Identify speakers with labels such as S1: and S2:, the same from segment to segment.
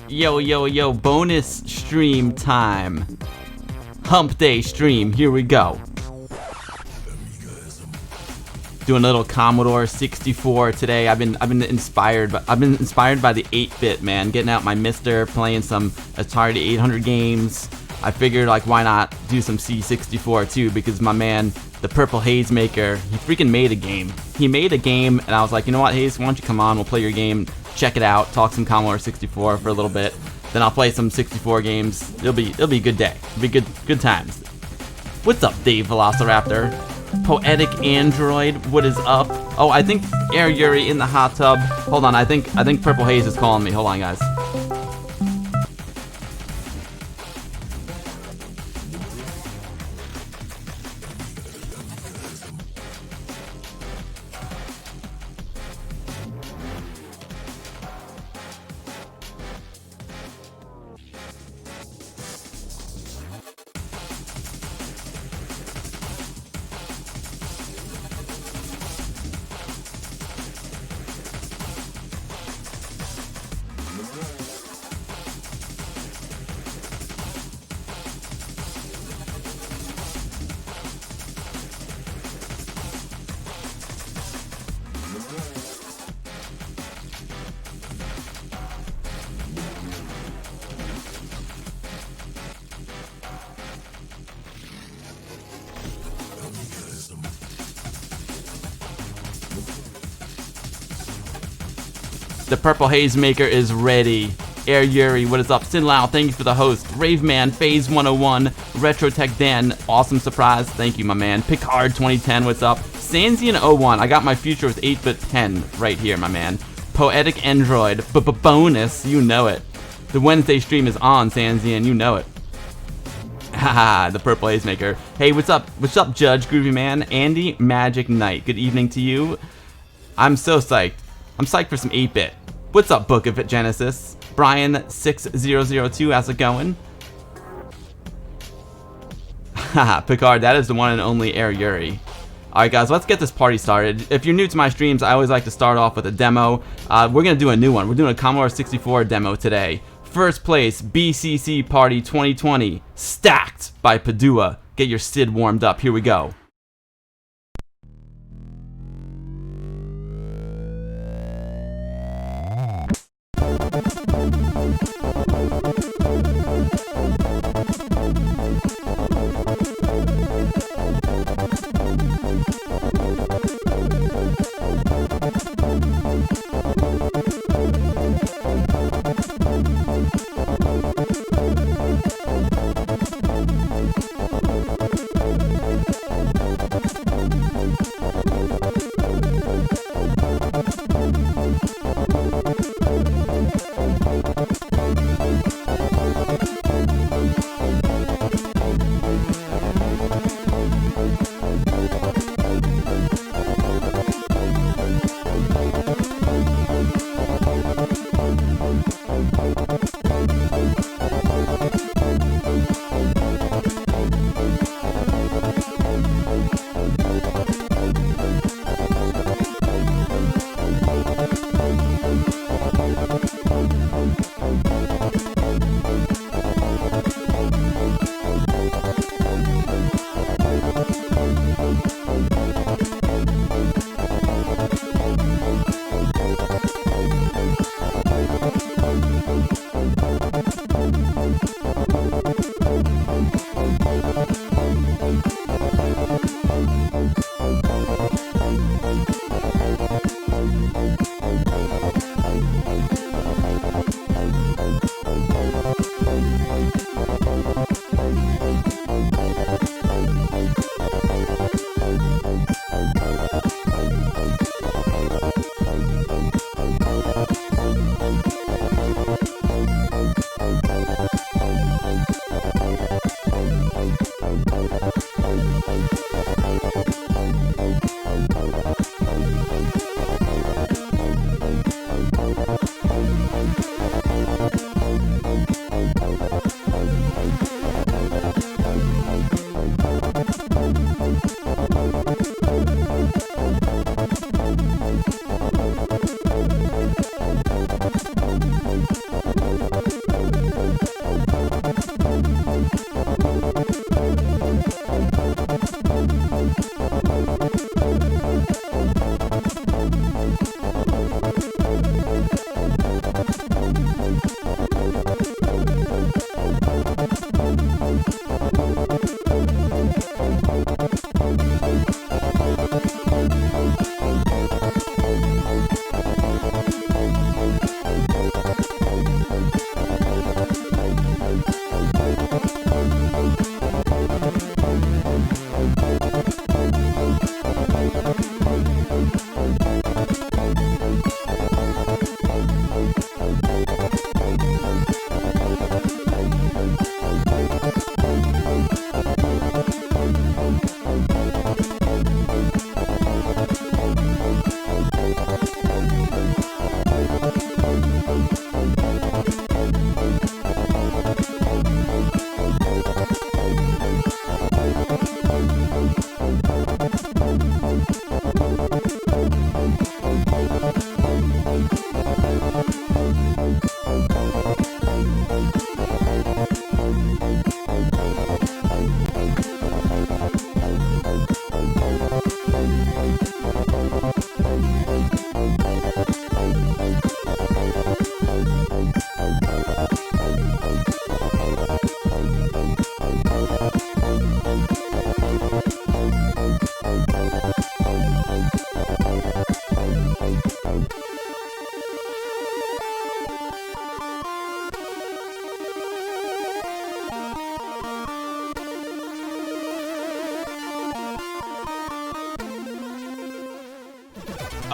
S1: Yo, yo, yo, bonus stream time. Hump day stream, here we go. Doing a little Commodore 64 today. I've been inspired by the 8-bit, man. Getting out my Mister, playing some Atari 800 games. I figured, like, why not do some C64 too, because my man, the Purple Hayesmaker, he freaking made a game. He made a game, and I was like, you know what, Hayes, why don't you come on, we'll play your game, check it out, talk some Commodore 64 for a little bit. Then I'll play some 64 games. It'll be a good day. It'll be good times. What's up, Dave Velociraptor? Poetic Android, what is up? Oh, I think Air Yuri in the hot tub. Hold on, I think Purple Haze is calling me. Hold on, guys. The Purple Hayesmaker is ready. Air Yuri, what is up? Sin Lao, thank you for the host. Raveman, Phase 101, Retrotech Dan, awesome surprise. Thank you, my man. Picard 2010, what's up? Sanzian 01, I got my future with 8-bit pen right here, my man. Poetic Android, bonus, you know it. The Wednesday stream is on, Sanzian, you know it. Haha, the Purple Hayesmaker. Hey, what's up? What's up, Judge Groovy Man? Andy Magic Knight, good evening to you. I'm so psyched. I'm psyched for some 8-bit. What's up, Book of Genesis? Brian6002, how's it going? Haha, Picard, that is the one and only Air Yuri. Alright guys, let's get this party started. If you're new to my streams, I always like to start off with a demo. We're going to do a new one. We're doing a Commodore 64 demo today. First place, BCC Party 2020, Stacked by Padua. Get your SID warmed up. Here we go.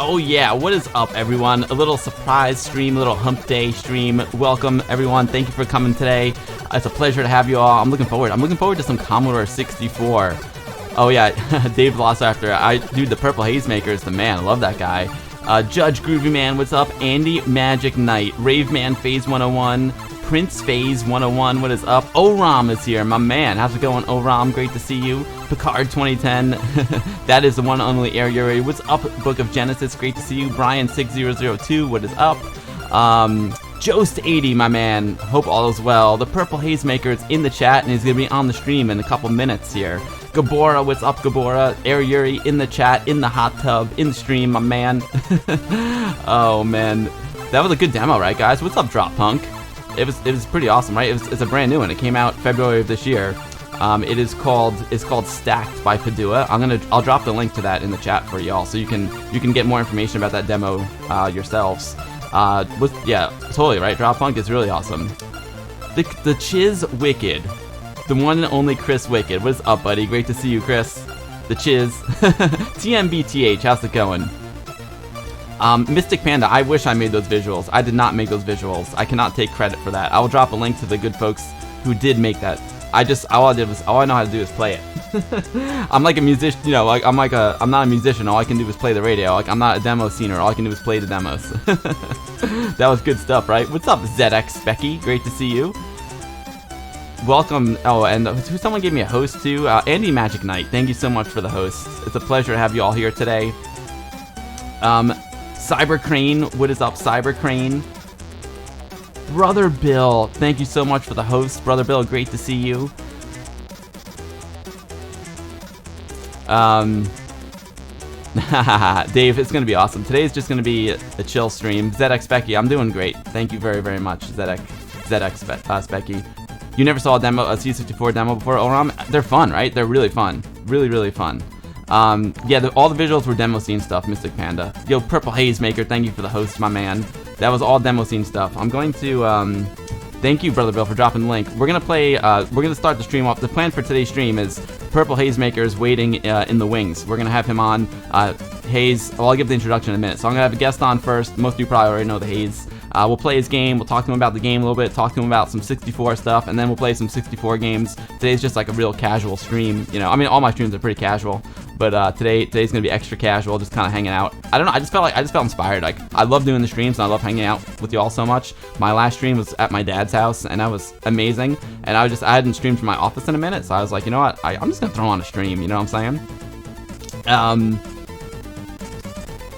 S1: Oh yeah, what is up everyone? A little surprise stream, a little hump day stream. Welcome everyone, thank you for coming today. It's a pleasure to have you all. I'm looking forward to some Commodore 64. Oh yeah, Dave Velociraptor. Dude, the Purple Hayesmaker is the man. I love that guy. Judge Groovy Man, what's up? Andy Magic Knight, Rave Man Phase 101, Prince Phase 101, what is up? Oram is here, my man. How's it going, Oram? Great to see you. Picard 2010, that is the one and only Air Yuri. What's up, Book of Genesis? Great to see you. Brian 6002, what is up? Jost 80, my man. Hope all is well. The Purple Hayesmaker is in the chat and he's gonna be on the stream in a couple minutes here. Gabora, what's up, Gabora? Air Yuri in the chat, in the hot tub, in the stream, my man. Oh man, that was a good demo, right, guys? What's up, Drop Punk? It was pretty awesome, right? It's a brand new one. It came out February of this year. It's called Stacked by Padua. I'll drop the link to that in the chat for y'all, so you can get more information about that demo yourselves. Yeah, totally right. Drop Punk is really awesome. The Chiz Wicked, the one and only Chris Wicked. What's up, buddy? Great to see you, Chris. The Chiz. TMBTH, how's it going? Mystic Panda, I wish I made those visuals. I did not make those visuals. I cannot take credit for that. I will drop a link to the good folks who did make that. All I know how to do is play it. I'm like a musician, you know, like I'm not a musician. All I can do is play the radio. Like I'm not a demo scener. All I can do is play the demos. That was good stuff, right? What's up, ZX Becky? Great to see you. Welcome. Oh, and someone gave me a host too. Andy Magic Knight. Thank you so much for the host. It's a pleasure to have you all here today. Cyber Crane, what is up, Cyber Crane? Brother Bill, thank you so much for the host. Brother Bill, great to see you. Dave, it's gonna be awesome. Today's just gonna be a chill stream. ZX Becky, I'm doing great. Thank you very, very much, ZX Becky. You never saw a C64 demo before, Oram? They're fun, right? They're really fun. Really, really fun. Yeah, all the visuals were demo scene stuff, Mystic Panda. Yo, Purple Hayesmaker, thank you for the host, my man. That was all demo scene stuff. I'm going to, thank you, Brother Bill, for dropping the link. We're gonna start the stream off. The plan for today's stream is Purple Hayesmaker is waiting in the wings. We're gonna have him on. Hayes, well, I'll give the introduction in a minute. So I'm gonna have a guest on first. Most of you probably already know the Hayes. We'll play his game, we'll talk to him about the game a little bit, talk to him about some 64 stuff, and then we'll play some 64 games. Today's just like a real casual stream, you know. I mean, all my streams are pretty casual, but today's gonna be extra casual, just kind of hanging out. I don't know, I just felt inspired. Like, I love doing the streams and I love hanging out with you all so much. My last stream was at my dad's house and that was amazing, and I hadn't streamed from my office in a minute, so I was like, you know what, I'm just gonna throw on a stream, you know what I'm saying?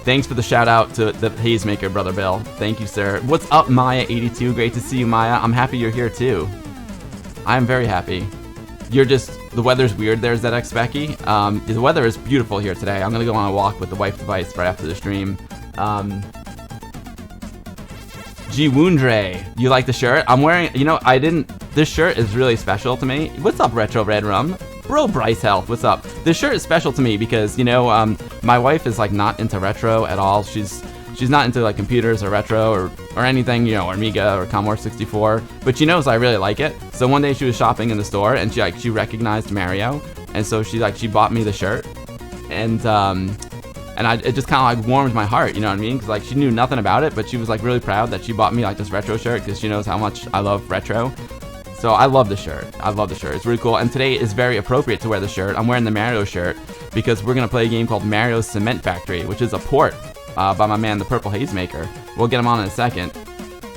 S1: Thanks for the shout out to the Hayesmaker, Brother Bill. Thank you, sir. What's up, Maya82? Great to see you, Maya. I'm happy you're here too. I'm very happy. The weather's weird there, ZX Becky. The weather is beautiful here today. I'm gonna go on a walk with the wife device right after the stream. G Woundre, you like the shirt? I'm wearing, you know, this shirt is really special to me. What's up, Retro Red Rum? Bro, Bryce Health, what's up? This shirt is special to me because, you know, my wife is like not into retro at all. She's not into like computers or retro or anything, you know, or Amiga or Commodore 64, but she knows I really like it. So one day she was shopping in the store and she recognized Mario, and so she bought me the shirt, and it just kind of like warmed my heart, you know what I mean? Because like she knew nothing about it, but she was like really proud that she bought me like this retro shirt because she knows how much I love retro. So I love the shirt. It's really cool. And today is very appropriate to wear the shirt. I'm wearing the Mario shirt because we're going to play a game called Mario Cement Factory, which is a port by my man, the Purple Hayesmaker. We'll get him on in a second.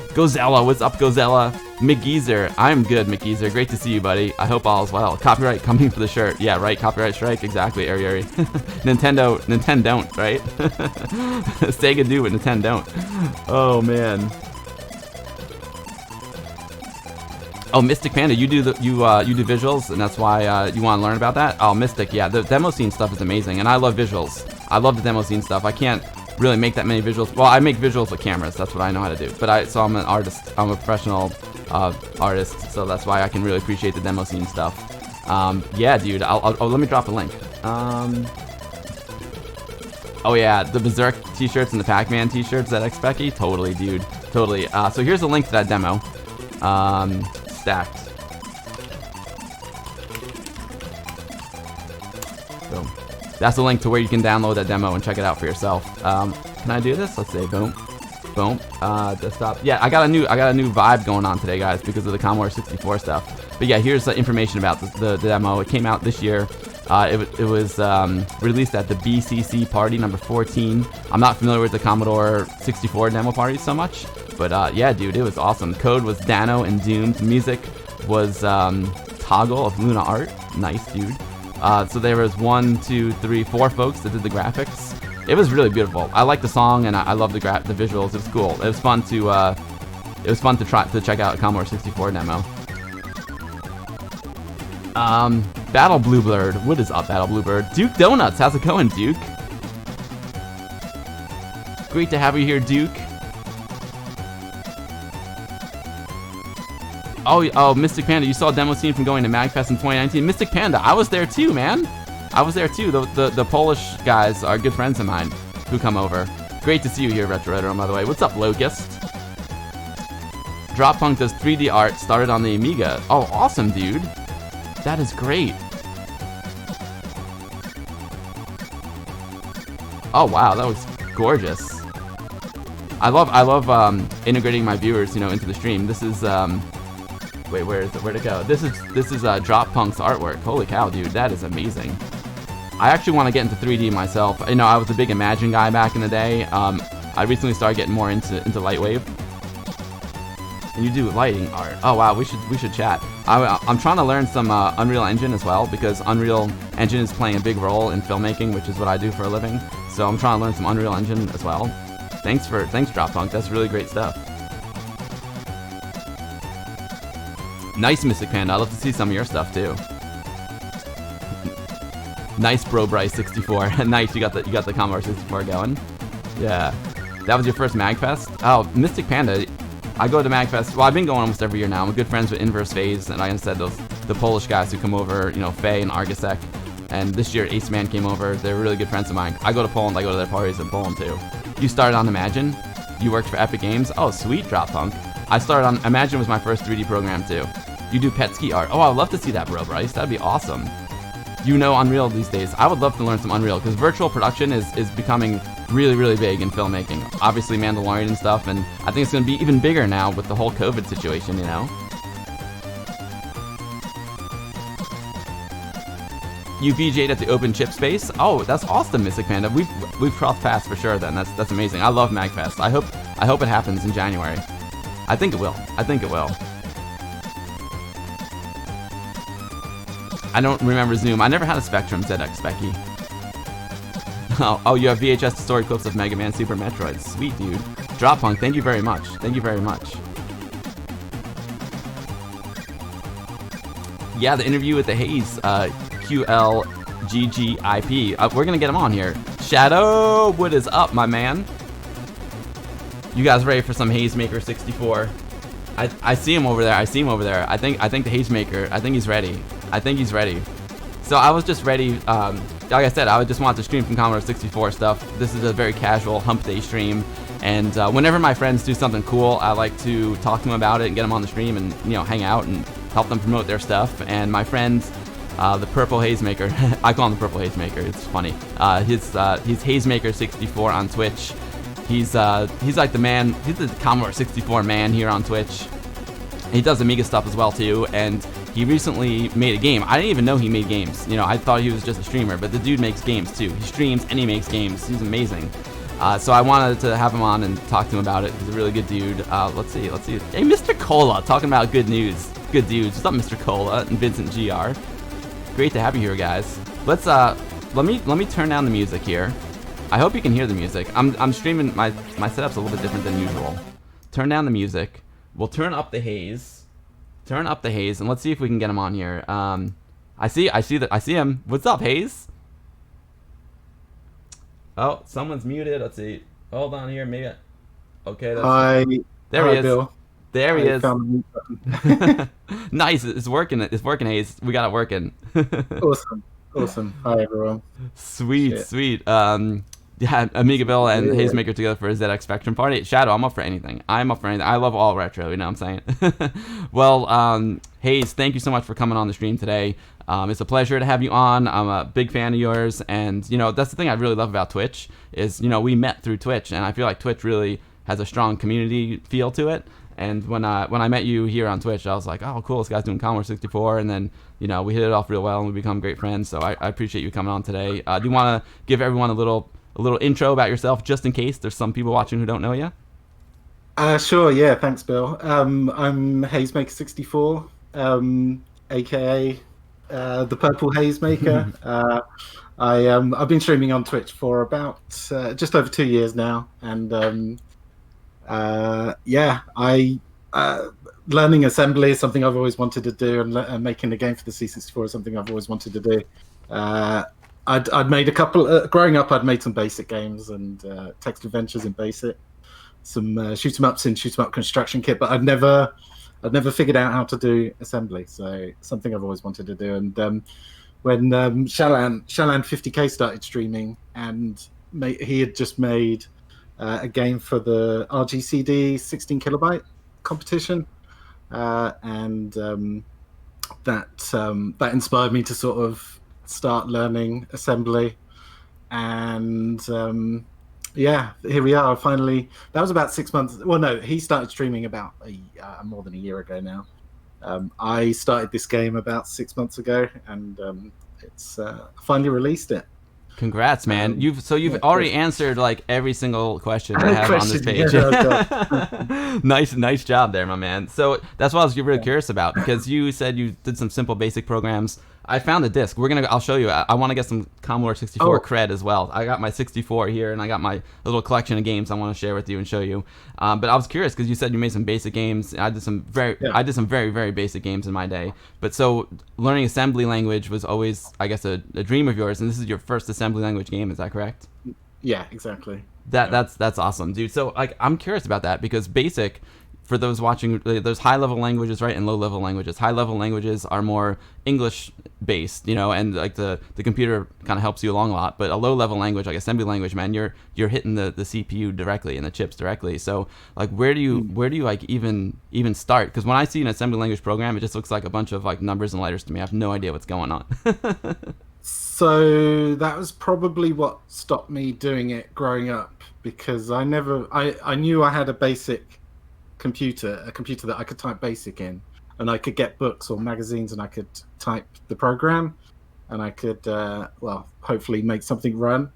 S1: Gozella, what's up, Gozella? McGeezer, I'm good, McGeezer. Great to see you, buddy. I hope all is well. Copyright coming for the shirt. Yeah, right, copyright strike. Exactly, Ari. Nintendo don't, right? Sega do, but Nintendo don't. Oh, man. Oh, Mystic Panda, you do visuals, and that's why you want to learn about that? Oh, Mystic, yeah, the demo scene stuff is amazing, and I love visuals. I love the demo scene stuff. I can't really make that many visuals. Well, I make visuals with cameras. That's what I know how to do. But so I'm an artist. I'm a professional artist, so that's why I can really appreciate the demo scene stuff. Yeah, dude. Let me drop a link. Oh yeah, the Berserk t-shirts and the Pac-Man t-shirts that Becky. Totally, dude. Totally. So here's a link to that demo. Stacked. So that's the link to where you can download that demo and check it out for yourself. Can I do this? Let's see. Boom. Boom. Desktop. Yeah, I got a new vibe going on today, guys, because of the Commodore 64 stuff. But yeah, here's the information about the demo. It came out this year. It was released at the BCC party number 14. I'm not familiar with the Commodore 64 demo party so much, but yeah, dude, it was awesome. Code was Dano and Doomed. Music was Toggle of Luna Art. Nice, dude. So there was 1, 2, 3, 4 folks that did the graphics. It was really beautiful. I like the song and I love the visuals. It was cool. It was fun to check out a Commodore 64 demo. Battle Bluebird. What is up, Battle Bluebird? Duke Donuts. How's it going, Duke? Great to have you here, Duke. Oh, Mystic Panda. You saw a demo scene from going to MagFest in 2019. Mystic Panda. I was there too, man. I was there too. The Polish guys are good friends of mine who come over. Great to see you here, Retro Retro, by the way. What's up, Locust? Drop Punk does 3D art, started on the Amiga. Oh, awesome, dude. That is great. Oh, wow, that was gorgeous. I love integrating my viewers, into the stream. This is wait, where'd it go? This is Drop Punk's artwork. Holy cow, dude, that is amazing. I actually want to get into 3D myself. I was a big Imagine guy back in the day. I recently started getting more into Lightwave. And you do lighting art. Oh wow, we should chat. I'm trying to learn some Unreal Engine as well, because Unreal Engine is playing a big role in filmmaking, which is what I do for a living. So I'm trying to learn some Unreal Engine as well. Thanks Drop Punk. That's really great stuff. Nice, Mystic Panda. I'd love to see some of your stuff too. Nice, Bro Bryce 64. Nice, you got the Commodore 64 going. Yeah, that was your first MagFest. Oh, Mystic Panda. I go to MagFest. Well, I've been going almost every year now. I'm good friends with Inverse Phase, and like I said, the Polish guys who come over, Faye and Argasek. And this year, Ace Man came over. They're really good friends of mine. I go to Poland. I go to their parties in Poland too. You started on Imagine. You worked for Epic Games. Oh, sweet, Drop Punk. I started on Imagine was my first 3D program too. You do pet ski art. Oh, I'd love to see that, Bro Bryce. That'd be awesome. Unreal these days. I would love to learn some Unreal, because virtual production is becoming really, really big in filmmaking. Obviously Mandalorian and stuff, and I think it's going to be even bigger now with the whole COVID situation, You VJ'd at the Open Chip Space? Oh, that's awesome, Mystic Panda. We've crossed paths for sure then. That's amazing. I love MagFest. I hope it happens in January. I think it will. I don't remember Zoom. I never had a Spectrum, ZX Specky. Oh, you have VHS story clips of Mega Man Super Metroid. Sweet, dude. Drop Punk, thank you very much. Thank you very much. Yeah, the interview with the Hayes, QLGGIP. We're gonna get him on here. Shadow, what is up, my man? You guys ready for some Hayesmaker64? I see him over there. I think the Hayesmaker. I think he's ready. So I was just ready. Like I said, I just wanted to stream from Commodore 64 stuff. This is a very casual hump day stream, and whenever my friends do something cool, I like to talk to them about it and get them on the stream and hang out and help them promote their stuff. And my friends, the Purple Hayesmaker, I call him the Purple Hayesmaker. It's funny. He's Hayesmaker64 on Twitch. He's like the man. He's the Commodore 64 man here on Twitch. He does Amiga stuff as well too, and he recently made a game. I didn't even know he made games. I thought he was just a streamer, but the dude makes games too. He streams and he makes games. He's amazing. So I wanted to have him on and talk to him about it. He's a really good dude. Let's see. Hey, Mr. Cola, talking about good news. Good dudes. What's up, Mr. Cola and Vincent GR? Great to have you here, guys. Let's let me turn down the music here. I hope you can hear the music. I'm streaming. My setup's a little bit different than usual. Turn down the music. We'll turn up the haze. Turn up the haze, and let's see if we can get him on here. I see him. What's up, Haze? Oh, someone's muted. Let's see. Hold on here, maybe. Okay.
S2: Hi.
S1: There he is.
S2: Bill.
S1: There he is.
S2: Found the mute button.
S1: Nice. It's working. It's working, Haze. We got it working.
S2: Awesome. Hi, everyone.
S1: Sweet. Yeah, Amiga Bill and
S2: Yeah.
S1: Hayesmaker together for a ZX Spectrum party. Shadow, I'm up for anything. I'm up for anything. I love all retro, you know what I'm saying? Well, Hayes, thank you so much for coming on the stream today. It's a pleasure to have you on. I'm a big fan of yours, and you know that's the thing I really love about Twitch is we met through Twitch, and I feel like Twitch really has a strong community feel to it. And when I met you here on Twitch, I was like, oh, cool, this guy's doing Commodore 64, and then we hit it off real well, and we become great friends. So I appreciate you coming on today. Do you want to give everyone a little intro about yourself, just in case there's some people watching who don't know you?
S2: Sure. Yeah. Thanks, Bill. I'm Hayesmaker64, aka the Purple Hayesmaker. I've been streaming on Twitch for about just over 2 years now, and learning assembly is something I've always wanted to do, and making a game for the C64 is something I've always wanted to do. I'd made a couple growing up. I'd made some basic games and text adventures in basic, some shoot 'em ups in shoot 'em up construction kit, but I'd never figured out how to do assembly. So something I've always wanted to do. And when Shalan 50K started streaming, and he had just made a game for the RGCD 16 kilobyte competition, and that inspired me to sort of start learning assembly. And here we are. Finally, that was about 6 months. Well, no, he started streaming about more than a year ago now. I started this game about 6 months ago, and it's finally released it.
S1: Congrats, man! You've already answered like every single question I have on this page.
S2: Yeah,
S1: nice job there, my man. So that's what I was really curious about, because you said you did some simple basic programs. I found a disc. I'll show you. I want to get some Commodore 64 cred as well. I got my 64 here, and I got my little collection of games I want to share with you and show you. But I was curious because you said you made some basic games. I did some very very basic games in my day. But so learning assembly language was always, I guess, a dream of yours, and this is your first assembly language game. Is that correct?
S2: Yeah, exactly.
S1: That's awesome, dude. So like I'm curious about that, because basic, for those watching, there's high-level languages, right, and low-level languages. High-level languages are more English-based, and like the computer kind of helps you along a lot. But a low-level language, like assembly language, man, you're hitting the CPU directly and the chips directly. So like, where do you like even start? Because when I see an assembly language program, it just looks like a bunch of like numbers and letters to me. I have no idea what's going on.
S2: So that was probably what stopped me doing it growing up, because I knew I had a computer that I could type basic in, and I could get books or magazines, and I could type the program, and I could hopefully make something run.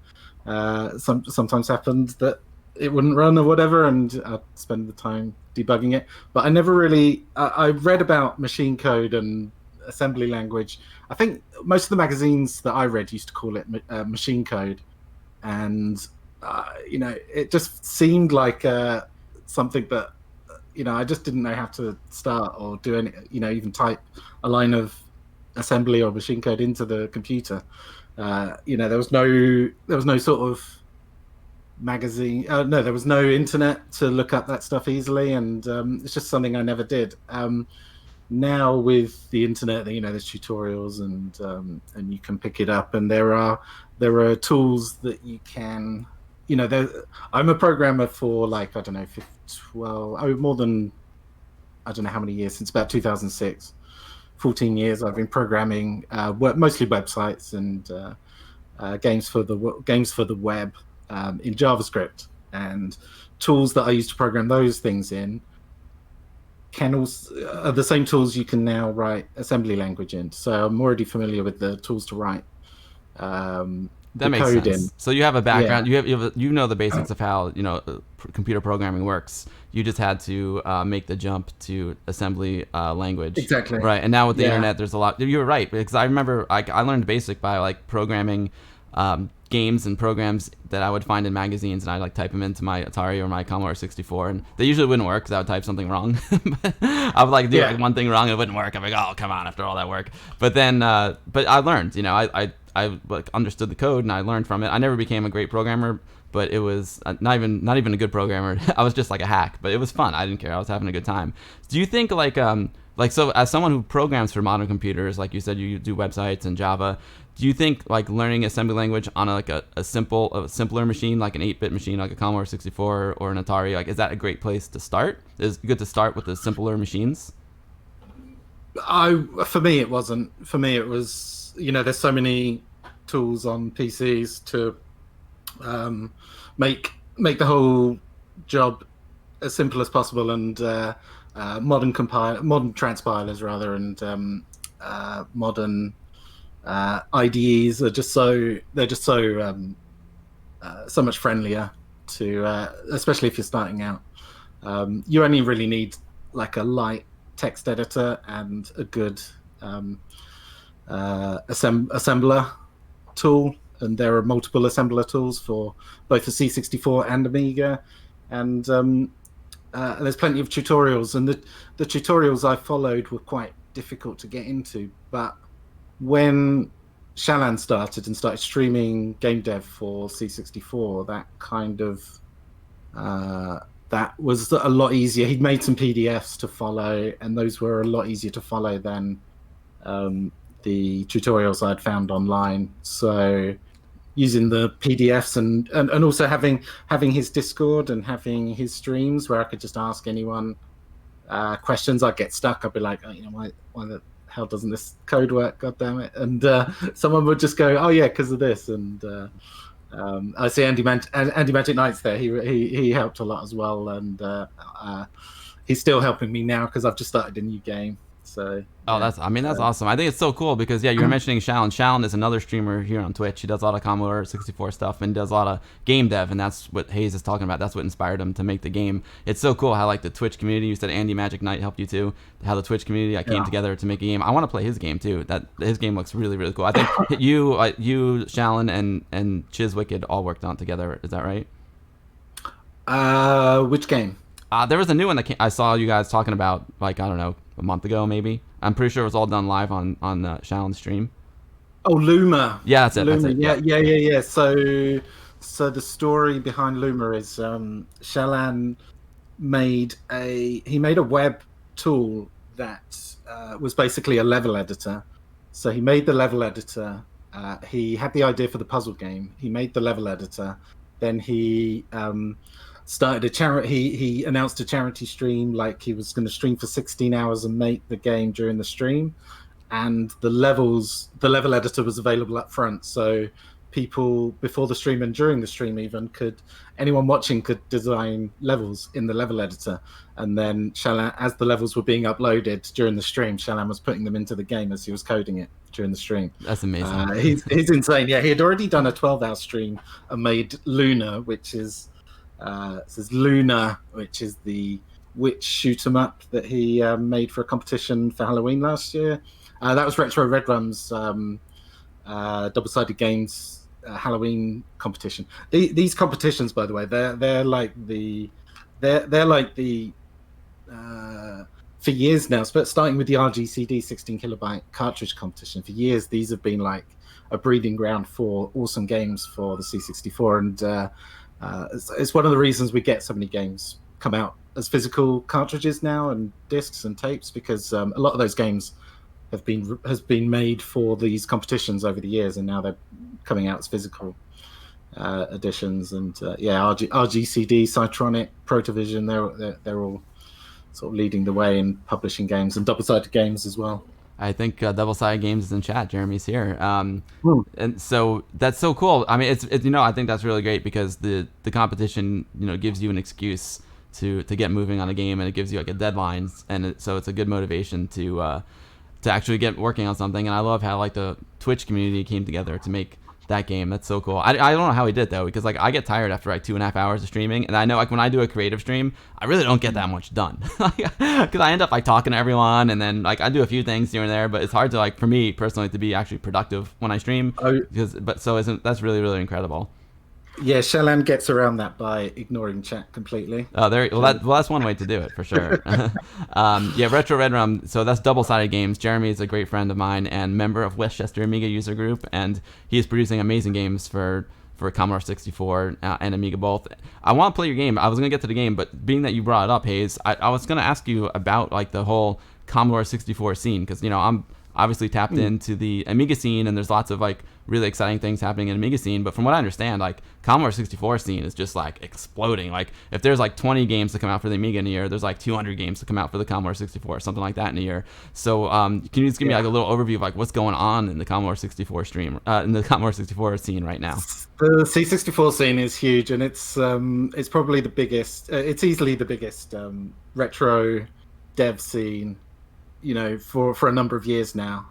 S2: Sometimes happened that it wouldn't run or whatever, and I'd spend the time debugging it. But I never really I read about machine code and assembly language. I think most of the magazines that I read used to call it machine code, and it just seemed like something that I just didn't know how to start or do any, even type a line of assembly or machine code into the computer. There was no sort of magazine. No, there was no internet to look up that stuff easily, and it's just something I never did. Now with the internet, there's tutorials, and you can pick it up, and there are tools that you can. I'm a programmer for like, I don't know, 12, more than, I don't know how many years, since about 2006. 14 years I've been programming, mostly websites and games for the web in JavaScript, and tools that I used to program those things in can also are the same tools you can now write assembly language in. So I'm already familiar with the tools to write.
S1: That makes sense. So you have a background. Yeah. You know the basics of how computer programming works. You just had to make the jump to assembly language.
S2: Exactly.
S1: Right. And now with the internet, there's a lot. You're right, because I remember I learned basic by like programming games and programs that I would find in magazines, and I'd like type them into my Atari or my Commodore 64, and they usually wouldn't work because I would type something wrong. I would like do like one thing wrong and it wouldn't work. I'm like, oh, come on, after all that work. But then, but I learned. I like understood the code and I learned from it. I never became a great programmer, but it was not even a good programmer. I was just like a hack, but it was fun. I didn't care. I was having a good time. Do you think so as someone who programs for modern computers, like you said, you do websites and Java, Do you think like learning assembly language on a simpler machine, like an 8-bit machine, like a Commodore 64 or an Atari, like is that a great place to start? Is it good to start with the simpler machines?
S2: For me, it wasn't. For me, it was, there's so many tools on PCs to make the whole job as simple as possible, and modern transpilers rather, and modern IDEs are just so much friendlier to, especially if you're starting out. You only really need like a light text editor and a good assembler tool, and there are multiple assembler tools for both the C64 and Amiga, and there's plenty of tutorials, and the tutorials I followed were quite difficult to get into, but when Shutdown started streaming game dev for C64, that was a lot easier. He'd made some PDFs to follow, and those were a lot easier to follow than the tutorials I'd found online. So using the PDFs and also having his Discord and having his streams where I could just ask anyone questions. I'd get stuck. I'd be like, why the hell doesn't this code work? God damn it! And someone would just go, oh yeah, because of this. And I see Andy Magic Knights there. He helped a lot as well, and he's still helping me now because I've just started a new game. So
S1: that's awesome. I think it's so cool because you were mentioning Shallon. Shallon is another streamer here on Twitch. He does a lot of Commodore 64 stuff and does a lot of game dev, and that's what Hayes is talking about. That's what inspired him to make the game. It's so cool how like the Twitch community. You said Andy Magic Knight helped you too. How the Twitch community came together to make a game. I want to play his game too. His game looks really really cool. I think you Shallon and Chizwicked all worked on it together. Is that right?
S2: Which game?
S1: There was a new one that I saw you guys talking about, like, I don't know, a month ago maybe. I'm pretty sure it was all done live on Shallon's stream.
S2: Oh, Luma.
S1: Yeah, that's it.
S2: Luma. Yeah. So the story behind Luma is Shallon made a web tool that was basically a level editor. So he made the level editor. He had the idea for the puzzle game. He made the level editor. Then he started a charity. He announced a charity stream, like he was going to stream for 16 hours and make the game during the stream. And the level editor was available up front, so people before the stream and during the stream even anyone watching could design levels in the level editor. And then Shallon, as the levels were being uploaded during the stream, Shallon was putting them into the game as he was coding it during the stream.
S1: That's amazing.
S2: He's insane. Yeah, he had already done a 12-hour stream and made Luna, which is Luna, which is the witch shoot 'em up that he made for a competition for Halloween last year. That was Retro Red Rum's double-sided games Halloween competition. These competitions, by the way, they're like the for years now, starting with the RGCD 16 kilobyte cartridge competition. For years, these have been like a breeding ground for awesome games for the C64, and it's one of the reasons we get so many games come out as physical cartridges now and discs and tapes, because a lot of those games has been made for these competitions over the years, and now they're coming out as physical editions. And RGCD, Cytronic, Protovision, they're all sort of leading the way in publishing games and double-sided games as well.
S1: I think Double-Sided Games is in chat. Jeremy's here, and so that's so cool. I mean, it's I think that's really great because the competition gives you an excuse to get moving on a game, and it gives you like a deadline, and so it's a good motivation to actually get working on something. And I love how like the Twitch community came together to make that game. That's so cool. I don't know how he did though, because like I get tired after like 2.5 hours of streaming, and I know like when I do a creative stream, I really don't get that much done because I end up like talking to everyone, and then like I do a few things here and there, but it's hard to like for me personally to be actually productive when I stream. That's really really incredible.
S2: Yeah, Shallon gets around that by ignoring chat completely.
S1: Oh, that's one way to do it for sure. Retro Red Rum. So that's Double-Sided Games. Jeremy is a great friend of mine and member of Westchester Amiga user group, and he is producing amazing games for Commodore 64 and Amiga both. I want to play your game. I was gonna get to the game, but being that you brought it up, Hayes, I was gonna ask you about like the whole Commodore 64 scene, because I'm obviously tapped into the Amiga scene, and there's lots of like really exciting things happening in Amiga scene. But from what I understand, like Commodore 64 scene is just like exploding. Like if there's like 20 games to come out for the Amiga in a year, there's like 200 games to come out for the Commodore 64, something like that in a year. So can you just give me like a little overview of like what's going on in the Commodore 64 in the Commodore 64 scene right now?
S2: The C64 scene is huge, and it's probably the biggest. It's easily the biggest retro dev scene, for a number of years now.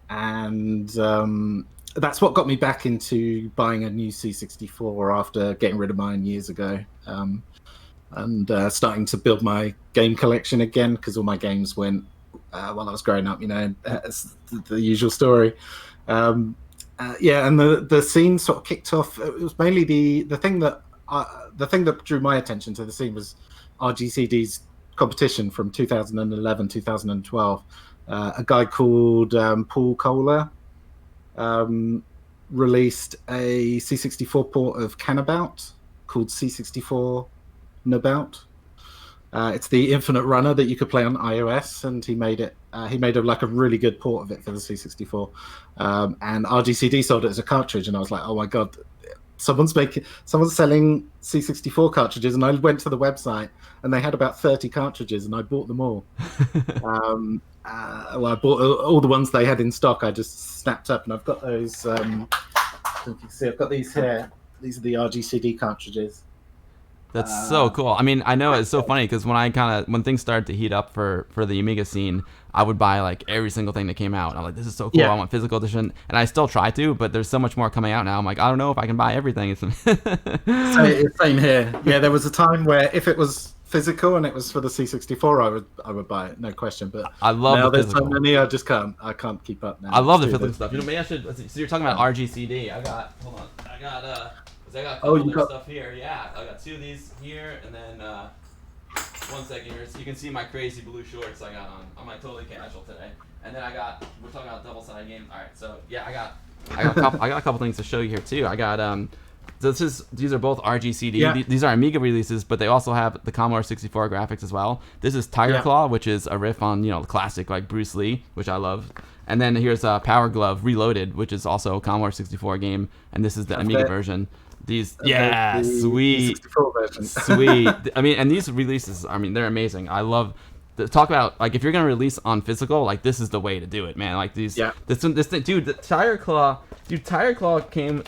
S2: And that's what got me back into buying a new C64 after getting rid of mine years ago, and starting to build my game collection again, because all my games went while I was growing up. It's the usual story. And the scene sort of kicked off. It was mainly the thing that drew my attention to the scene was RGCD's competition from 2011, 2012. A guy called Paul Kohler released a C64 port of Canabout called C64 Nabout. It's the infinite runner that you could play on iOS, and he made it. He made a really good port of it for the C64. And RGCD sold it as a cartridge, and I was like, oh my god, someone's selling C64 cartridges. And I went to the website, and they had about 30 cartridges, and I bought them all. I bought all the ones they had in stock. I just snapped up, and I've got those. You can see I've got these here. These are the RGCD cartridges.
S1: That's so cool. I mean, I know it's so funny because when things started to heat up for the Amiga scene, I would buy like every single thing that came out. And I'm like, this is so cool. I want physical edition, and I still try to, but there's so much more coming out now. I'm like, I don't know if I can buy everything.
S2: Same here. Yeah, there was a time where if it was physical and it was for the C64, I would buy it, no question. But
S1: I love
S2: now
S1: the
S2: there's
S1: physical.
S2: so many, I can't keep up now.
S1: I love the physical stuff. Maybe I should. So you're talking about RGCD. I got a couple of their stuff here. Yeah, I got two of these here, and then 1 second here. So you can see my crazy blue shorts I got on. I'm like totally casual today. And then we're talking about double-sided games. All right, so yeah, I got a couple things to show you here too. I got so these are both RGCD.
S2: Yeah.
S1: These are Amiga releases, but they also have the Commodore 64 graphics as well. This is Tiger Claw, which is a riff on the classic like Bruce Lee, which I love. And then here's Power Glove Reloaded, which is also a Commodore 64 game, and this is the Amiga version. These, sweet, sweet. I mean, and these releases, I mean, they're amazing. I love. Talk about like if you're gonna release on physical, like this is the way to do it, man. Like these, this thing, dude. The Tiger Claw came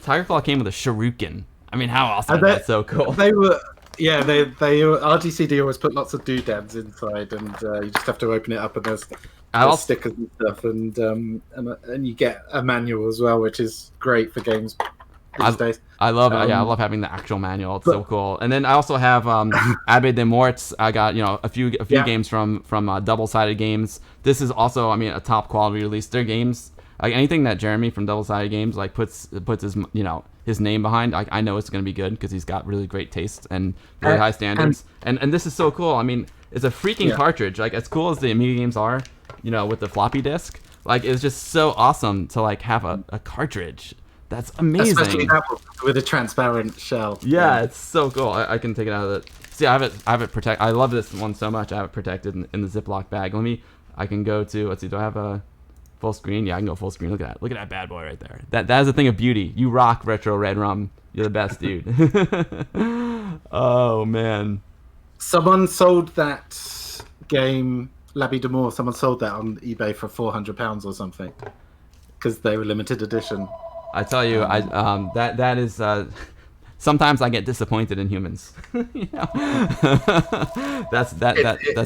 S1: with a shuriken. I mean, how awesome! That's so cool.
S2: They were. Yeah, they RGCD always put lots of doodads inside, and you just have to open it up, and there's stickers and stuff, and you get a manual as well, which is great for games these days.
S1: I love it. Yeah, I love having the actual manual. It's so cool. And then I also have Abbé de Morts. I got a few games from double-sided games. This is also, I mean, a top quality release. Their games, like anything that Jeremy from double-sided games like puts his his name behind, I know it's going to be good because he's got really great taste and really high standards. And this is so cool. I mean, it's a freaking cartridge. Like as cool as the Amiga games are, with the floppy disk, like it's just so awesome to like have a cartridge. That's amazing.
S2: Especially with a transparent shell.
S1: Yeah, it's so cool. I can take it out of it. See, I have it protected. I love this one so much. I have it protected in the Ziploc bag. I can go to, let's see, do I have a full screen? Yeah, I can go full screen. Look at that. Look at that bad boy right there. That is a thing of beauty. You rock, Retro Red Rum. You're the best, dude. Oh, man.
S2: Someone sold that game, L'Abbé de Mort, someone sold that on eBay for £400 or something. Because they were limited edition.
S1: I tell you, that is. Sometimes I get disappointed in humans. That's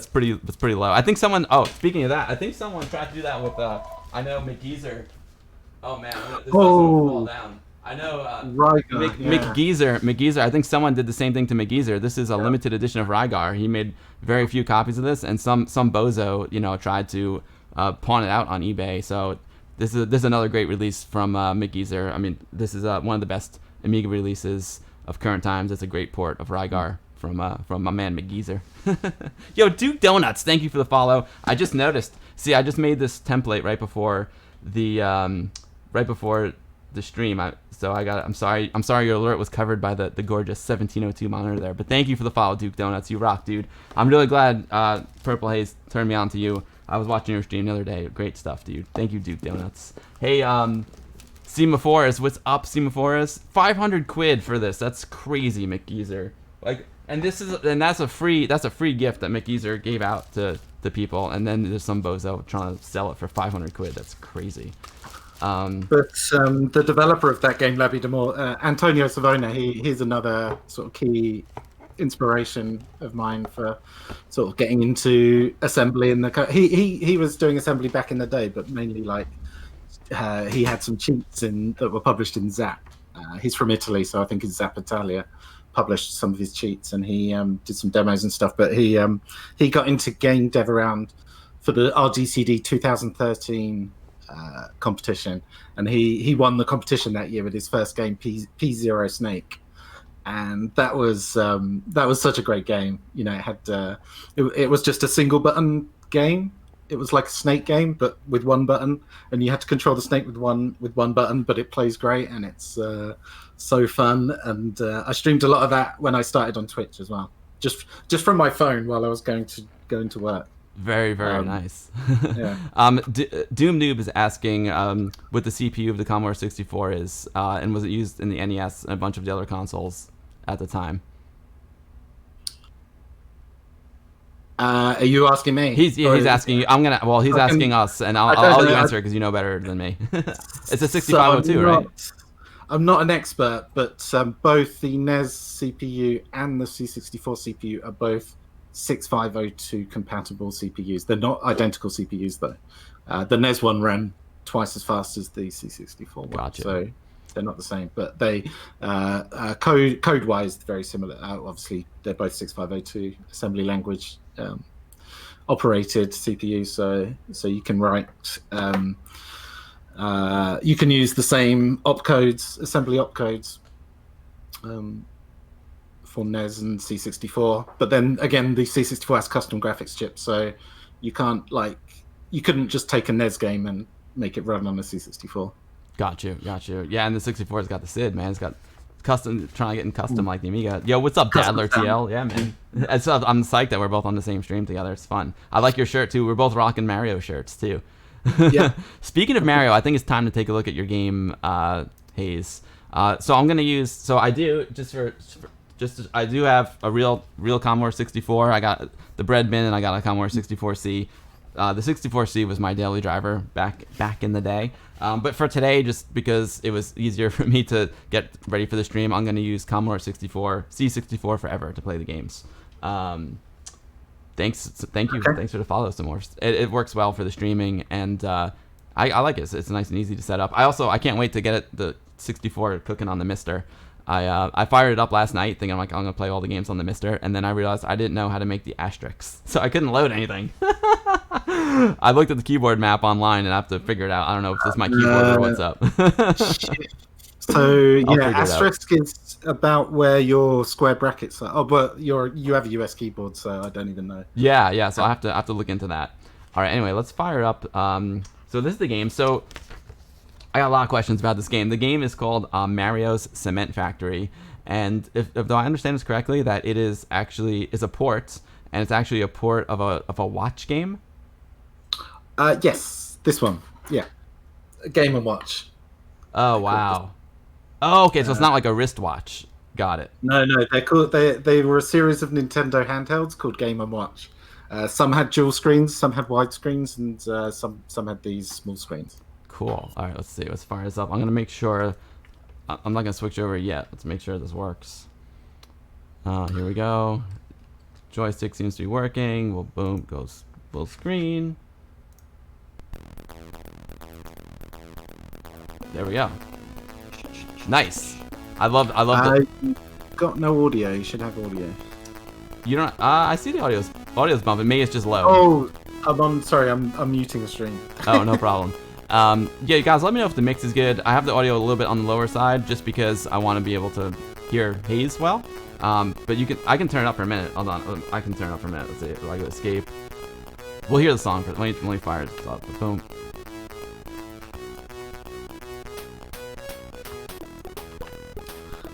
S1: pretty low. I think someone. Oh, speaking of that, I think someone tried to do that with. I know McGeezer. Oh man, this will fall down. I know McGeezer. I think someone did the same thing to McGeezer. This is a limited edition of Rygar. He made very few copies of this, and some bozo tried to pawn it out on eBay. So. This is another great release from McGeezer. I mean, this is one of the best Amiga releases of current times. It's a great port of Rygar from my man McGeezer. Yo, Duke Donuts, thank you for the follow. I just noticed. See, I just made this template right before the stream. I'm sorry your alert was covered by the gorgeous 1702 monitor there. But thank you for the follow, Duke Donuts. You rock, dude. I'm really glad Purple Haze turned me on to you. I was watching your stream the other day. Great stuff, dude. Thank you, Duke Donuts. Hey, Semaphorus, what's up, Semaphorus? 500 quid for this. That's crazy, McGeezer. Like, and that's a free gift that McGeezer gave out to people, and then there's some bozo trying to sell it for 500 quid. That's crazy.
S2: But the developer of that game, Labby Demore, Antonio Savona, he's another sort of key inspiration of mine for sort of getting into assembly. He was doing assembly back in the day, but mainly like he had some cheats that were published in Zap. He's from Italy, so I think it's Zap Italia published some of his cheats, and he did some demos and stuff. But he got into game dev around for the RGCD 2013 competition, and he won the competition that year with his first game, P0 Snake, and that was such a great game. You know, it had it was just a single button game. It was like a snake game, but with one button, and you had to control the snake with one button. But it plays great, and it's so fun. And I streamed a lot of that when I started on Twitch as well, just from my phone while I was going to work.
S1: Very nice.
S2: Yeah.
S1: Doom Noob is asking what the CPU of the Commodore 64 is, and was it used in the NES and a bunch of the other consoles at the time?
S2: Are you asking me?
S1: He's asking you. He's asking us, and I'll let you answer it because you know better than me. It's a 6502, right?
S2: I'm not an expert, but both the NES CPU and the C64 CPU are both 6502 compatible CPUs. They're not identical CPUs though. The NES one ran twice as fast as the C64 one,
S1: gotcha.
S2: So they're not the same. But they code-wise very similar. Obviously, they're both 6502 assembly language operated CPUs. So you can write. You can use the same opcodes, assembly opcodes. For NES and C64, but then again, the C64 has custom graphics chips, so you couldn't just take a NES game and make it run on a C64. Got you.
S1: Yeah, and the 64's got the SID, man. It's got custom, trying to get in custom like the Amiga. Yo, what's up, Dadler TL? Yeah, man. I'm psyched that we're both on the same stream together. It's fun. I like your shirt too. We're both rocking Mario shirts too.
S2: Yeah.
S1: Speaking of Mario, I think it's time to take a look at your game, Hayes. So I'm gonna use. So I do I do have a real Commodore 64. I got the bread bin, and I got a Commodore 64C. The 64C was my daily driver back in the day. But for today, just because it was easier for me to get ready for the stream, I'm going to use Commodore 64, C64 forever to play the games. Thank you.
S2: Okay.
S1: Thanks for the follow some more. It works well for the streaming, and I like it. It's nice and easy to set up. I can't wait to get the 64 cooking on the Mister. I fired it up last night thinking I'm gonna play all the games on the Mister, and then I realized I didn't know how to make the asterisks, so I couldn't load anything. I looked at the keyboard map online and I have to figure it out. I don't know if this is my keyboard or what's up.
S2: So yeah, asterisk is about where your square brackets are. Oh, but you have a US keyboard, so I don't even know.
S1: Yeah. So I have to look into that. All right. Anyway, let's fire up. So this is the game. So I got a lot of questions about this game. The game is called Mario's Cement Factory, and if I understand this correctly, that it is a port, and it's actually a port of a watch game.
S2: Yes, this one. Yeah, Game and Watch.
S1: Oh wow. Oh, okay. So it's not like a wristwatch. Got it.
S2: No, they're called. They were a series of Nintendo handhelds called Game and Watch. Some had dual screens, some had wide screens, and some had these small screens.
S1: Cool. All right, let's see. Let's fire this up. I'm going to make sure. I'm not going to switch over yet. Let's make sure this works. Here we go. Joystick seems to be working. Well, boom, goes full screen. There we go. Nice. I love it.
S2: Got no audio. You should have audio.
S1: You don't. I see the audio's bumping. Maybe it's just low.
S2: Oh, sorry. I'm muting the stream.
S1: Oh, no problem. Yeah, guys, let me know if the mix is good. I have the audio a little bit on the lower side just because I want to be able to hear Hayes well. But I can turn it up for a minute. Hold on, I can turn it up for a minute. Let's see if I go escape. We'll hear the song for. Let me fire it up. Boom.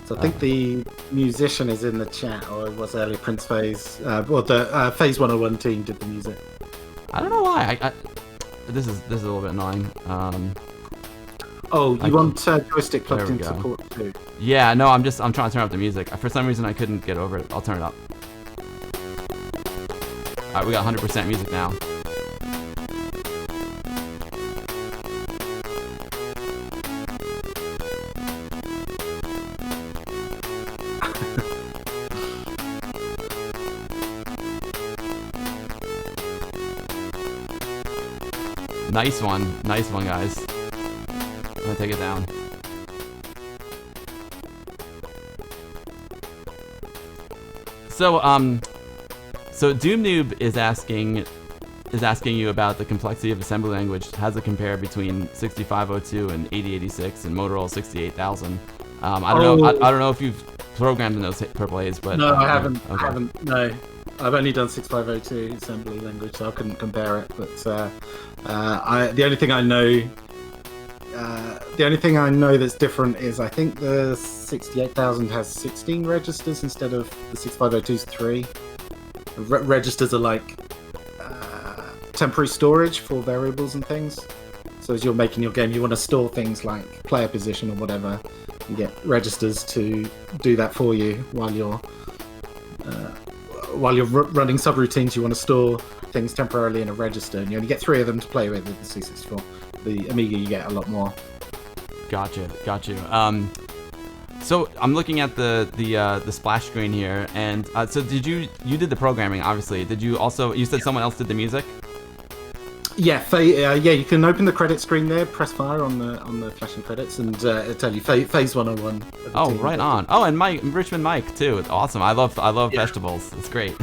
S2: So I think the musician is in the chat, or it was earlier Prince Phase. Well, the Phase 101 team did the music.
S1: I don't know why. This is a little bit annoying.
S2: Oh, you want joystick plugged into
S1: go.
S2: port 2?
S1: Yeah, no, I'm trying to turn up the music. For some reason, I couldn't get over it. I'll turn it up. All right, we got 100% music now. Nice one, guys. I'm gonna take it down. So Doom Noob is asking you about the complexity of assembly language. How does it compare between 6502 and 8086 and Motorola 68000? I don't know if you've programmed in those AAAs, but
S2: no, I haven't.
S1: Okay.
S2: I haven't. No, I've only done 6502 assembly language, so I couldn't compare it. But the only thing I know that's different is I think the 68000 has 16 registers instead of the 6502's 3. Registers are like temporary storage for variables and things. So as you're making your game, you want to store things like player position or whatever. You get registers to do that for you while you're running subroutines. You want to store things temporarily in a register, and you only get 3 of them to play with the C64. The Amiga, you get a lot more.
S1: Got you. So I'm looking at the splash screen here, and so you did the programming, obviously. Did you also? You said someone else did the music.
S2: Yeah, you can open the credit screen there, press fire on the flashing credits, and it'll tell you Phase 101.
S1: Oh, right on. Oh, and Richmond Mike too. It's awesome. I love vegetables. It's great.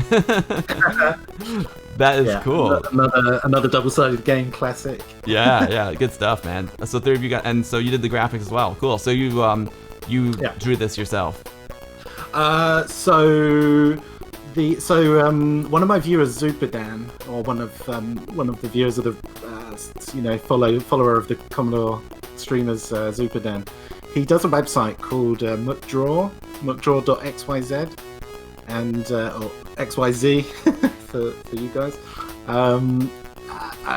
S1: That is cool.
S2: Another double-sided game classic.
S1: Yeah, good stuff, man. So 3 of you got, and so you did the graphics as well. Cool. So you drew this yourself. One of my viewers, Zupadan, or one of the viewers of the follower of the Commodore streamers, Zupadan, he does a website called muckdraw.xyz, and or XYZ for you guys.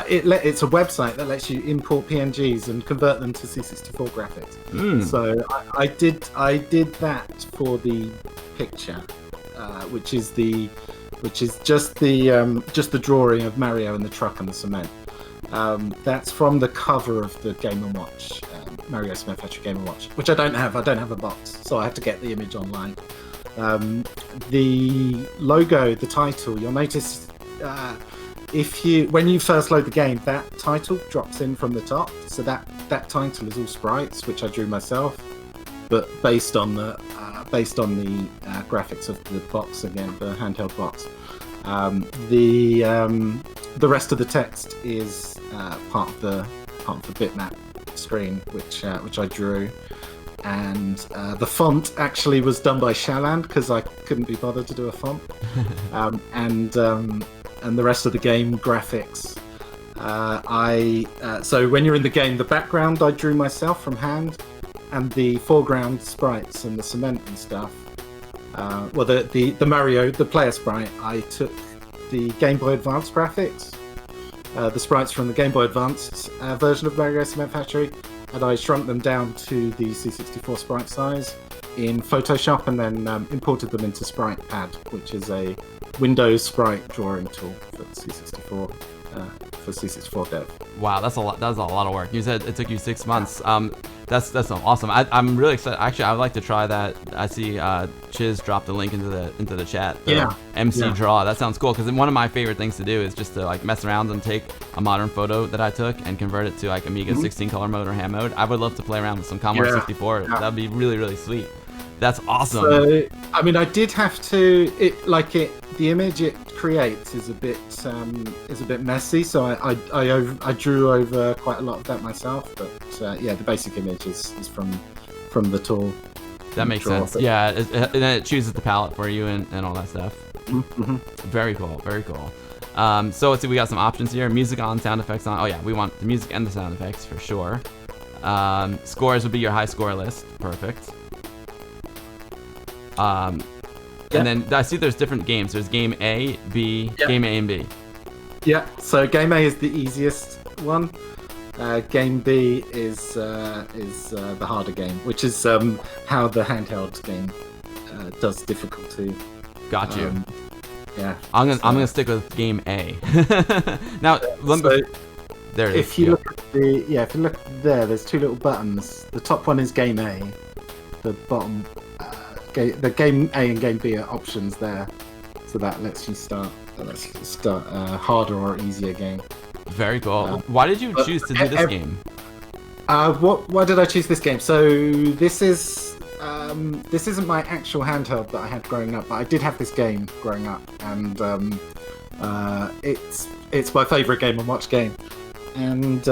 S1: It's a website that lets you import PNGs and convert them to C64 graphics. So I did that for the picture. Which is just the drawing of Mario in the truck and the cement. That's from the cover of the Game & Watch, Mario Cement Factory Game & Watch, which I don't have. I don't have a box, so I have to get the image online. The logo, the title, you'll notice when you first load the game, that title drops in from the top. So that title is all sprites, which I drew myself, but based on the graphics of the box again, the handheld box. The rest of the text is part of the bitmap screen, which I drew, and the font actually was done by Shaland because I couldn't be bothered to do a font, and the rest of the game graphics. So when you're in the game, the background I drew myself from hand. And the foreground sprites and the cement and stuff. The Mario, the player sprite, I took the Game Boy Advance graphics, the sprites from the Game Boy Advance version of Mario Cement Factory, and I shrunk them down to the C64 sprite size in Photoshop, and then imported them into SpritePad, which is a Windows sprite drawing tool for C64. For C64 dev. Wow, that's a lot. That was a lot of work. You said it took you 6 months. That's awesome. I'm really excited. Actually, I would like to try that. I see Chiz dropped the link into the chat. MC Draw. That sounds cool because one of my favorite things to do is just to like mess around and take a modern photo that I took and convert it to like Amiga 16 color mode or ham mode. I would love to play around with some Commodore 64. Yeah. That'd be really, really sweet. That's awesome.
S2: So, I mean, I did have to. The image it creates is a bit messy. So I drew over quite a lot of that myself. But the basic image is from the tool.
S1: That makes sense. Yeah, and then it chooses the palette for you and all that stuff.
S2: Mm-hmm.
S1: Very cool. Very cool. So let's see. We got some options here. Music on, sound effects on. Oh yeah, we want the music and the sound effects for sure. Scores would be your high score list. Perfect. And then I see there's different games. There's game A, B, game A and B.
S2: Yeah, so game A is the easiest one. Game B is the harder game, which is how the handheld game does difficulty.
S1: Got you.
S2: Yeah,
S1: I'm gonna stick with game A. Now, there it is.
S2: If you look at if you look there, there's two little buttons. The top one is game A. The bottom, the game A and game B are options there, so that lets you start a harder or easier game.
S1: Very cool. Why did you choose to do this game?
S2: Why did I choose this game? So this isn't my actual handheld that I had growing up, but I did have this game growing up, and it's my favourite Game & Watch game. And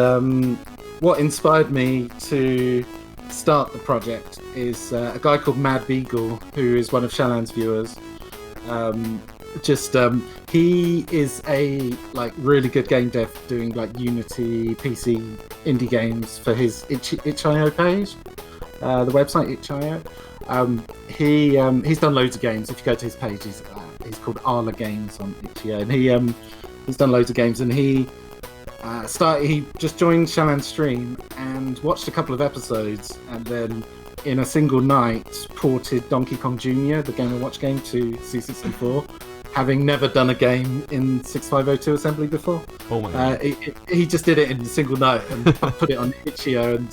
S2: what inspired me to start the project is a guy called Mad Beagle, who is one of Shallan's viewers. He is a really good game dev doing Unity PC indie games for his itch.io page, the website itch.io. He's done loads of games. If you go to his page, he's called Arla Games on itch.io, and he's done loads of games. And he just joined Shallan's stream and watched a couple of episodes, and then in a single night ported Donkey Kong Jr., the Game & Watch game, to C64. Having never done a game in 6502 assembly before.
S1: Oh my god.
S2: He just did it in a single night and put it on itch.io and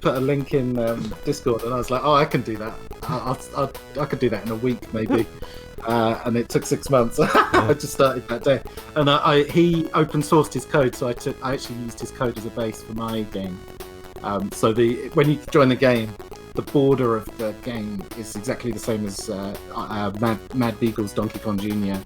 S2: put a link in Discord, and I was like, oh, I can do that. I could do that in a week maybe. And it took 6 months. I just started that day. And he open sourced his code, so I actually used his code as a base for my game. So when you join the game, the border of the game is exactly the same as Mad Beagle's Donkey Kong Jr.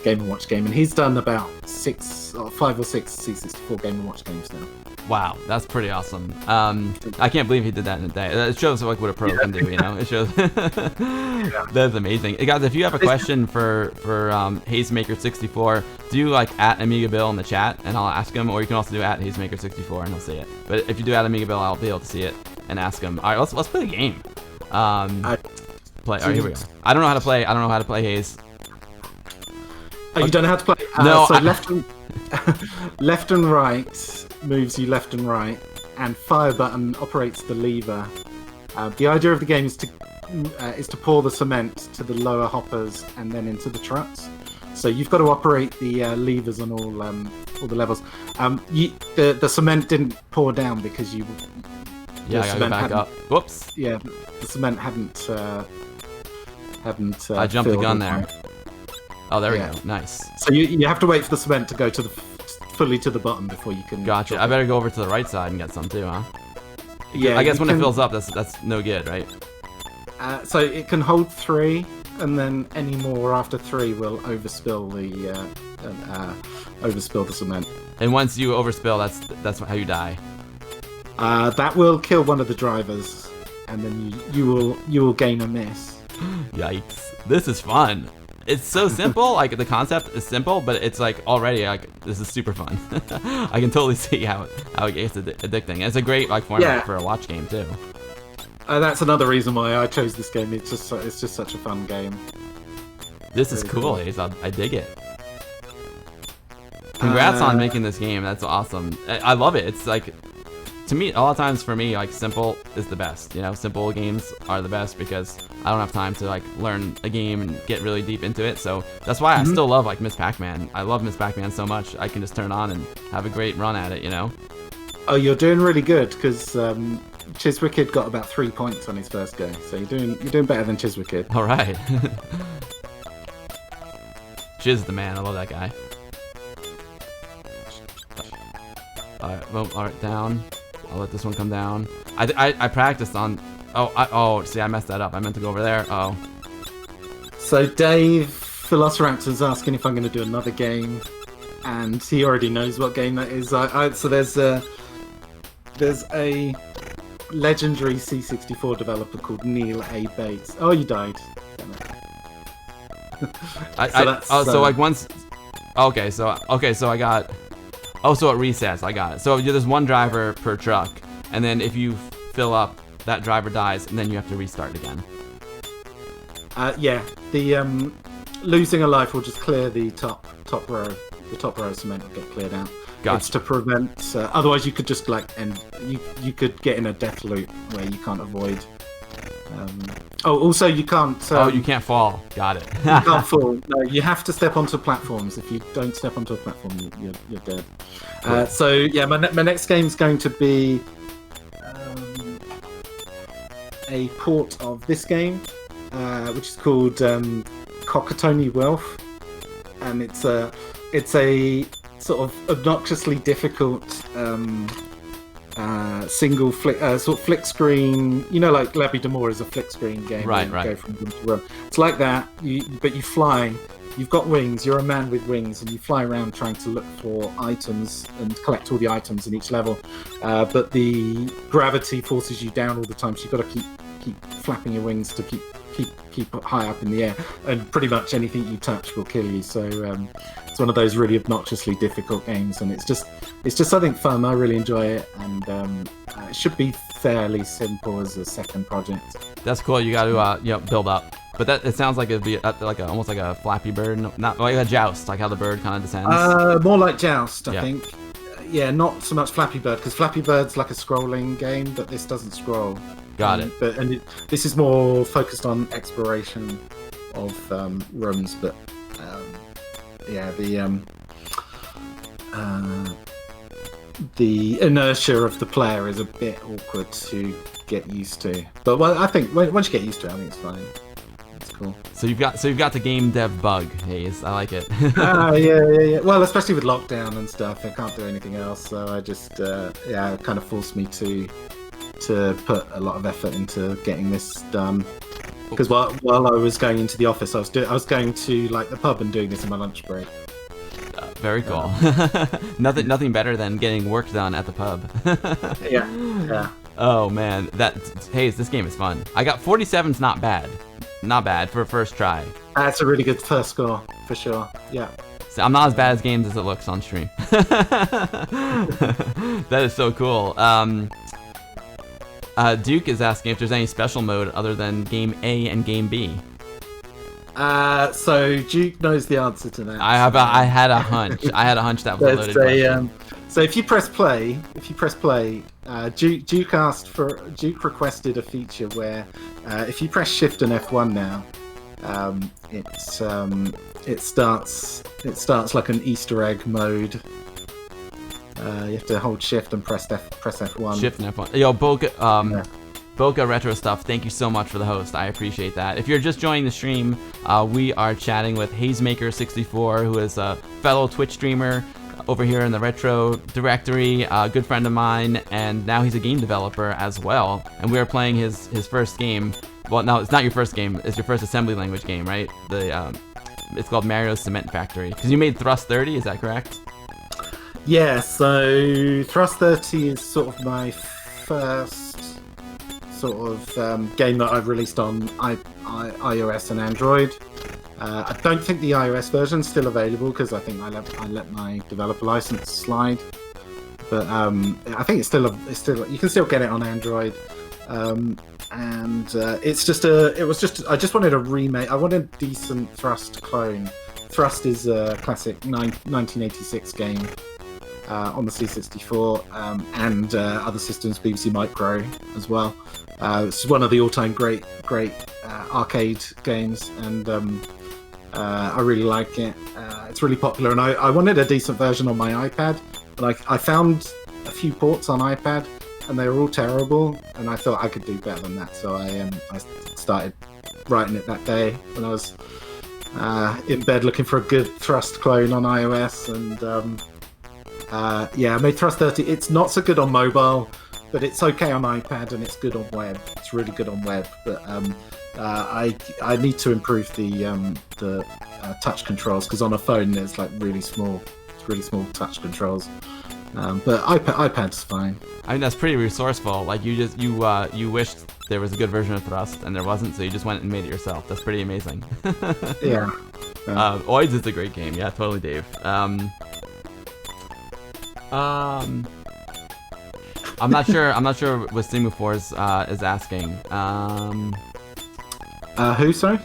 S2: Game & Watch game, and he's done about 5 or 6 C64 Game & Watch games now.
S1: Wow, that's pretty awesome. I can't believe he did that in a day. It shows what a pro can do, you know? It shows. That's amazing. Hey guys, if you have a question for Hayesmaker64, do at Amiga Bill in the chat, and I'll ask him, or you can also do at Hayesmaker64, and I'll see it. But if you do at Amiga Bill, I'll be able to see it and ask him. All right, let's play the game. Play. All right, here we go. I don't know how to play. I don't know how to play Hayes.
S2: Oh, you don't know how to play?
S1: No.
S2: So left and right moves you left and right, and fire button operates the lever. The idea of the game is to pour the cement to the lower hoppers and then into the trucks. So you've got to operate the levers on all the levels. The cement didn't pour down because you.
S1: Yeah, I gotta go back up. Whoops.
S2: Yeah, the cement hadn't.
S1: I jumped the gun there. Oh, there we go. Nice.
S2: So you have to wait for the cement to go to fully to the bottom before you can.
S1: Gotcha. I better go over to the right side and get some too, huh?
S2: Yeah.
S1: I guess when it fills up, that's no good, right?
S2: So it can hold 3, and then any more after 3 will overspill the cement.
S1: And once you overspill, that's how you die.
S2: That will kill one of the drivers, and then you will gain a miss.
S1: Yikes! This is fun. It's so simple. The concept is simple, but it's already this is super fun. I can totally see how it gets addicting. And it's a great format for a watch game too.
S2: That's another reason why I chose this game. It's just such a fun game.
S1: This is cool, Hayes. I dig it. Congrats on making this game. That's awesome. I love it. It's to me, a lot of times for me, simple is the best. You know, simple games are the best because I don't have time to learn a game and get really deep into it. So that's why I still love Miss Pac-Man. I love Miss Pac-Man so much. I can just turn on and have a great run at it. You know.
S2: Oh, you're doing really good because Chiswicked got about 3 points on his first go. So you're doing better than Chiswicked.
S1: All right. Chiz is the man. I love that guy. All right, well, all right, down. I'll let this one come down. I practiced on. See, I messed that up. I meant to go over there. Oh. So
S2: Dave Velociraptor's asking if I'm going to do another game, and he already knows what game that is. So there's a legendary C64 developer called Neil A. Bates. Oh, you died.
S1: Once. Okay, so I got. Oh, so it resets. I got it. So there's one driver per truck, and then if you fill up, that driver dies, and then you have to restart again.
S2: Yeah. The losing a life will just clear the top row. The top row of cement will get cleared out.
S1: Gotcha.
S2: It's to prevent. Otherwise, you could just you could get in a death loop where you can't avoid. Also you can't.
S1: You can't fall. Got it.
S2: You can't fall. No, you have to step onto platforms. If you don't step onto a platform, you're dead.
S1: Cool.
S2: So yeah, my next game is going to be a port of this game, which is called Cockatony Wealth, and it's a sort of obnoxiously difficult single flick sort of flick screen, like Labby D'Amour is a flick screen game.
S1: Right.
S2: Go from room to room. It's like that, but you fly. You've got wings. You're a man with wings, and you fly around trying to look for items and collect all the items in each level. But the gravity forces you down all the time, so you've got to keep flapping your wings to keep high up in the air, and pretty much anything you touch will kill you. So it's one of those really obnoxiously difficult games, and it's just something fun. I really enjoy it, and it should be fairly simple as a second project.
S1: That's cool. You got to build up. But it sounds like it'd be almost like a Flappy Bird, not like a Joust, like how the bird kind of descends.
S2: More like Joust, I think. Yeah, not so much Flappy Bird, because Flappy Bird's like a scrolling game, but this doesn't scroll.
S1: Got it.
S2: This is more focused on exploration of rooms, but the inertia of the player is a bit awkward to get used to. But I think once you get used to it, I think it's fine. It's cool.
S1: So you've got the game dev bug, Hayes. I like it.
S2: Yeah. Well, especially with lockdown and stuff, I can't do anything else. So I just it kind of forced me to put a lot of effort into getting this done. Because while I was going into the office, I was going to like the pub and doing this in my lunch break.
S1: Very cool. Nothing better than getting work done at the pub.
S2: Yeah.
S1: Oh man, Hayes, this game is fun. I got 47's not bad for a first try.
S2: That's a really good first score for sure. Yeah.
S1: So I'm not as bad at games as it looks on stream. That is so cool. Duke is asking if there's any special mode other than Game A and Game B.
S2: So Duke knows the answer to that.
S1: I had a hunch. That was a loaded question.
S2: So if you press play, Duke requested a feature where if you press Shift and F1 now, it starts like an Easter egg mode. You have to hold Shift and press F1.
S1: Shift and F1. Yo, Boca Retro Stuff, thank you so much for the host. I appreciate that. If you're just joining the stream, we are chatting with Hayesmaker64, who is a fellow Twitch streamer over here in the Retro Directory, a good friend of mine, and now he's a game developer as well. And we are playing his first game. Well, no, it's not your first game. It's your first assembly language game, right? It's called Mario's Cement Factory. Because you made Thrust 30, is that correct?
S2: Yeah, so Thrust 30 is sort of my first sort of game that I've released on iOS and Android. I don't think the iOS version is still available because I think I let my developer license slide. But I think it's still you can still get it on Android. And it's just I just wanted a remake. I wanted a decent Thrust clone. Thrust is a classic 1986 game on the C64 and other systems, BBC Micro as well. It's one of the all-time great arcade games, and I really like it. It's really popular, and I wanted a decent version on my iPad, and I found a few ports on iPad, and they were all terrible, and I thought I could do better than that, so I started writing it that day when I was in bed looking for a good Thrust clone on iOS, and I made Thrust 30. It's not so good on mobile, but it's okay on iPad, and it's good on web. It's really good on web, but I need to improve the touch controls, because on a phone there's like really small touch controls. But iPad's fine.
S1: I mean, that's pretty resourceful. Like you wished there was a good version of Thrust and there wasn't, so you just went and made it yourself. That's pretty amazing.
S2: Yeah.
S1: Oids is a great game. Yeah, totally, Dave. I'm not sure what Simu4 is asking.
S2: Who, sorry?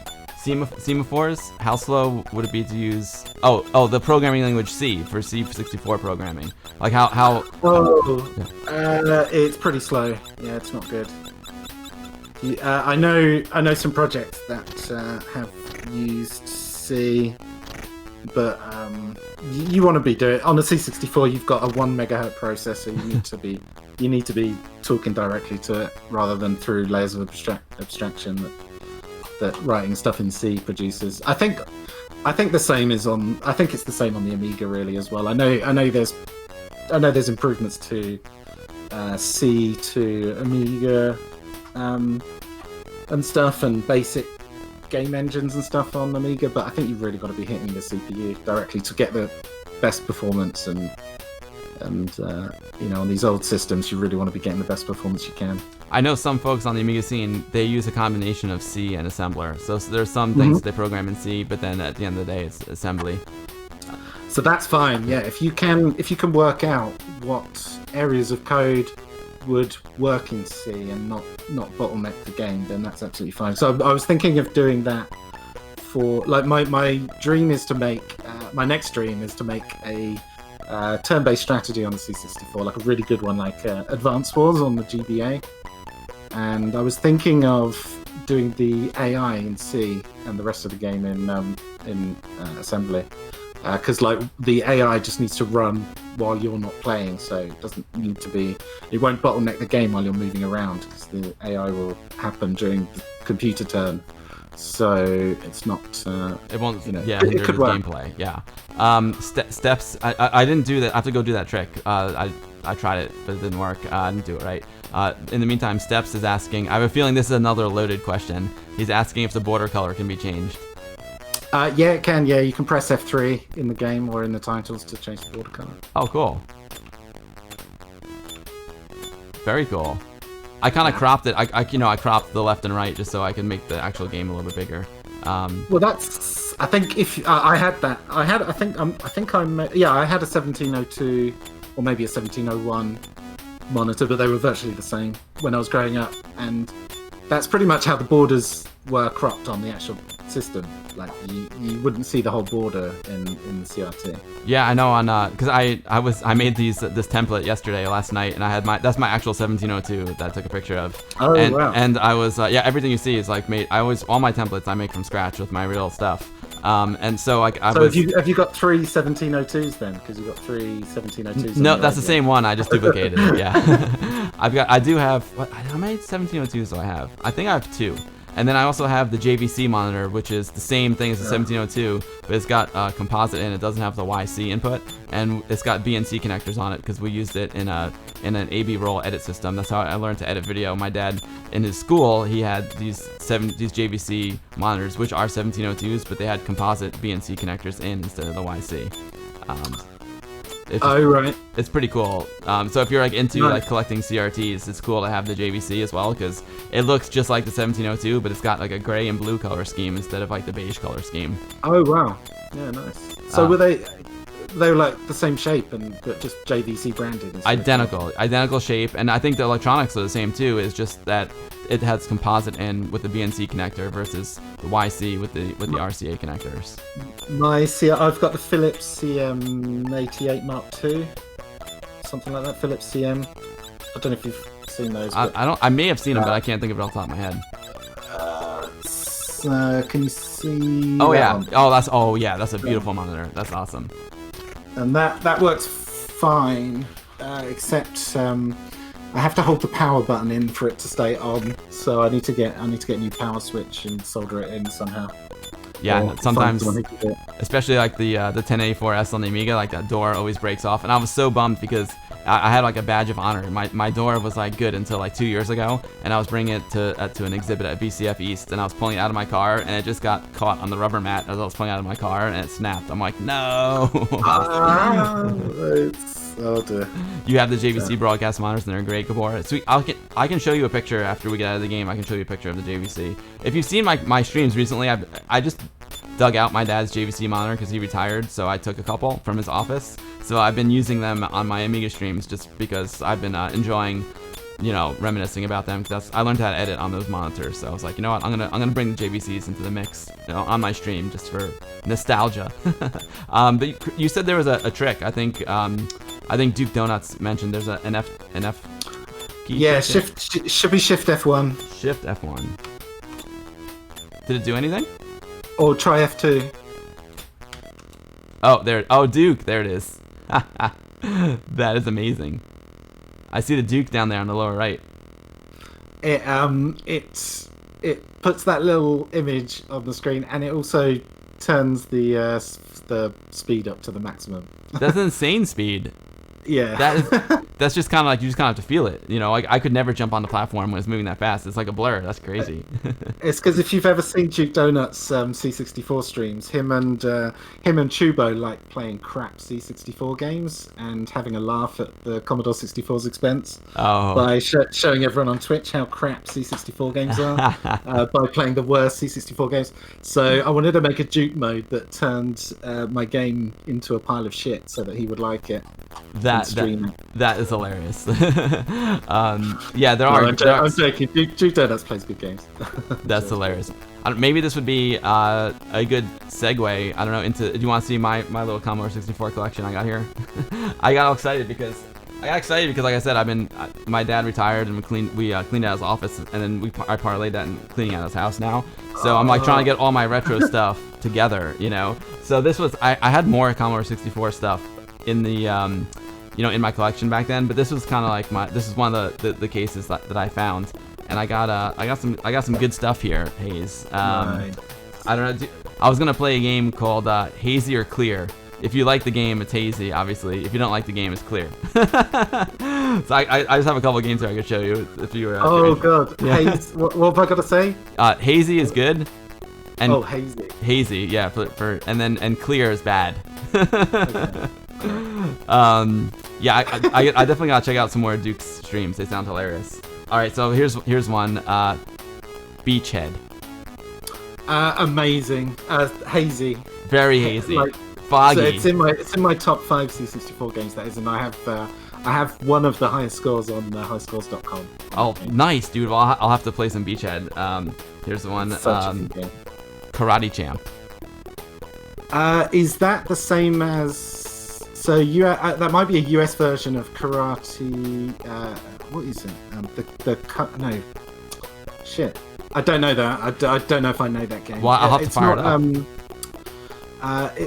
S1: semaphores. How slow would it be to use? Oh, the programming language C for C64 programming. Like how?
S2: It's pretty slow. Yeah, it's not good. I know some projects that have used C, but you want to be doing on the C64. You've got a 1 megahertz processor. You need to be talking directly to it rather than through layers of abstraction that writing stuff in C produces. I think the same is on. I think it's the same on the Amiga really as well. I know there's improvements to C to Amiga and stuff, and basic game engines and stuff on Amiga, but I think you've really got to be hitting the CPU directly to get the best performance, and on these old systems you really want to be getting the best performance you can.
S1: I know some folks on the Amiga scene, they use a combination of C and assembler. So there's some things they program in C, but then at the end of the day it's assembly.
S2: So that's fine. Yeah, if you can work out what areas of code would work in C and not bottleneck the game, then that's absolutely fine. So I was thinking of doing that for like my dream is to make my next dream is to make a turn-based strategy on the C64, like a really good one, like Advance Wars on the GBA. And I was thinking of doing the AI in C and the rest of the game in assembly, because like the AI just needs to run while you're not playing, so it doesn't need to be. It won't bottleneck the game while you're moving around, because the AI will happen during the computer turn. So it's not.
S1: It won't.
S2: Hinder
S1: the
S2: work.
S1: gameplay. Yeah. Steps. I didn't do that. I have to go do that trick. I tried it, but it didn't work. I didn't do it right. In the meantime, Steps is asking. I have a feeling this is another loaded question. He's asking if the border color can be changed.
S2: Yeah, it can. Yeah, you can press F3 in the game or in the titles to change the border color.
S1: Oh, cool. Very cool. I kind of cropped it. I cropped the left and right just so I can make the actual game a little bit bigger.
S2: Well, that's. I think if I had that, I had a 1702 or maybe a 1701 monitor, but they were virtually the same when I was growing up, and that's pretty much how the borders were cropped on the actual system. Like you wouldn't see the whole border in the CRT.
S1: Yeah, I know. On because I made this template last night, and I had that's my actual 1702 that I took a picture of.
S2: Oh,
S1: and,
S2: wow.
S1: And I was everything you see is like made. All my templates I make from scratch with my real stuff. And so
S2: have you got 3 1702s then? Because you've got 3 1702s.
S1: No, that's the same one. I just duplicated it. Yeah. I do have how many 1702s do I have? I think I have 2. And then I also have the JVC monitor, which is the same thing as the 1702, but it's got composite in it. It doesn't have the YC input, and it's got BNC connectors on it because we used it in an AB roll edit system. That's how I learned to edit video. My dad, in his school, he had these JVC monitors, which are 1702s, but they had composite BNC connectors in instead of the YC.
S2: Right.
S1: It's pretty cool. So if you're like into like collecting CRTs, it's cool to have the JVC as well because it looks just like the 1702, but it's got like a gray and blue color scheme instead of like the beige color scheme.
S2: Oh wow, yeah, nice. So were they were like the same shape but just JVC branded? Identical
S1: shape, and I think the electronics are the same too. It's just that it has composite in with the BNC connector versus the YC with the RCA connectors.
S2: I've got the Philips CM88 Mark II, something like that. Philips CM. I don't know if you've seen those.
S1: I may have seen them, but I can't think of it off the top of my head.
S2: Can you see?
S1: Oh yeah. One? That's a beautiful monitor. That's awesome.
S2: And that works fine, except I have to hold the power button in for it to stay on. So I need to get a new power switch and solder it in somehow.
S1: Yeah, sometimes, especially like the 1084S on the Amiga, like that door always breaks off, and I was so bummed because I had like a badge of honor. My door was like good until like 2 years ago, and I was bringing it to an exhibit at VCF East, and I was pulling it out of my car, and it just got caught on the rubber mat as I was pulling it out of my car, and it snapped. I'm like, no.
S2: Oh dear.
S1: You have the JVC broadcast monitors, and they're great, Gabor. Sweet. I can show you a picture after we get out of the game. I can show you a picture of the JVC. If you've seen my streams recently, I just dug out my dad's JVC monitor because he retired, so I took a couple from his office. So I've been using them on my Amiga streams just because I've been enjoying reminiscing about them, because I learned how to edit on those monitors. So I was like, you know what, I'm gonna bring the JVCs into the mix, on my stream just for nostalgia. But you said there was a trick. I think Duke Donuts mentioned there's an F key.
S2: Yeah, should be Shift F1.
S1: Shift F1. Did it do anything?
S2: Or try F2.
S1: Oh, there. Oh, Duke. There it is. That is amazing. I see the Duke down there on the lower right.
S2: It puts that little image on the screen, and it also turns the speed up to the maximum.
S1: That's insane speed.
S2: Yeah.
S1: That's just kind of like, you just kind of have to feel it. I could never jump on the platform when it's moving that fast. It's like a blur. That's crazy.
S2: It's because if you've ever seen Duke Donut's C64 streams, him and Chubo like playing crap C64 games and having a laugh at the Commodore 64's expense by showing everyone on Twitch how crap C64 games are by playing the worst C64 games. So I wanted to make a Duke mode that turned my game into a pile of shit so that he would like it.
S1: That is hilarious. Yeah, there are.
S2: I'm joking. Duke Donuts plays good games.
S1: That's hilarious. Maybe this would be a good segue. I don't know. Do you want to see my little Commodore 64 collection I got here? I got excited because, like I said, my dad retired and we cleaned out his office, and then I parlayed that in cleaning out his house now. So I'm like trying to get all my retro stuff together, So this was I had more Commodore 64 stuff in the in my collection back then, but this was kind of like this is one of the cases that I found, and I got some good stuff here, Hayes.
S2: Nice.
S1: I don't know. I was gonna play a game called Hazy or Clear. If you like the game, it's hazy, obviously. If you don't like the game, it's clear. So I just have a couple of games here I could show you if you were.
S2: Oh god, yeah. Haze. What have I got to say?
S1: Hazy is good. And
S2: hazy.
S1: Hazy, yeah. And clear is bad.
S2: Okay.
S1: Yeah, I definitely gotta check out some more Duke's streams. They sound hilarious. All right, so here's one. Beachhead.
S2: Amazing. Hazy.
S1: Very hazy. Foggy.
S2: So it's in my top 5 C64 games. That is, and I have one of the highest scores on highscores.com.
S1: Oh, nice, dude. Well, I'll have to play some Beachhead. Here's the one. Karate Champ.
S2: Is that the same as? So that might be a US version of Karate. What is it? No. Shit. I don't know that. I don't know if I know that game.
S1: Well, I'll have to fire it up.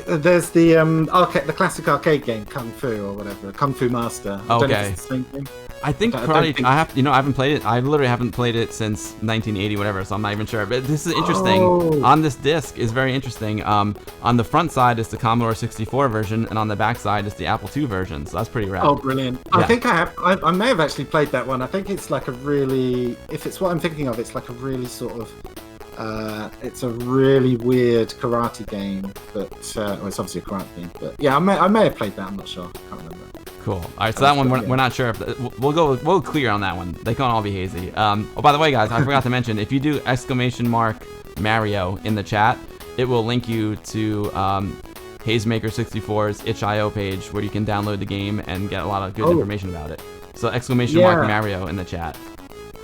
S2: There's the classic arcade game Kung Fu or whatever, Kung Fu Master. I don't know if it's the same thing.
S1: I think Karate. I haven't played it. I literally haven't played it since 1980, whatever. So I'm not even sure. But this is interesting. On this disc is very interesting. On the front side is the Commodore 64 version, and on the back side is the Apple II version. So that's pretty rad.
S2: Oh, brilliant! Yeah. I think I may have actually played that one. I think it's like if it's what I'm thinking of, it's like a really sort of. It's a really weird karate game, but it's obviously a karate game. But yeah, I may have played that. I'm not sure. I can't remember.
S1: Cool. All right, so that one we're not sure if we'll go clear on that one. They can't all be hazy. Oh, by the way, guys, I forgot to mention, if you do !Mario in the chat, it will link you to Hayesmaker64's itch.io page where you can download the game and get a lot of good information about it. So !Mario in the chat.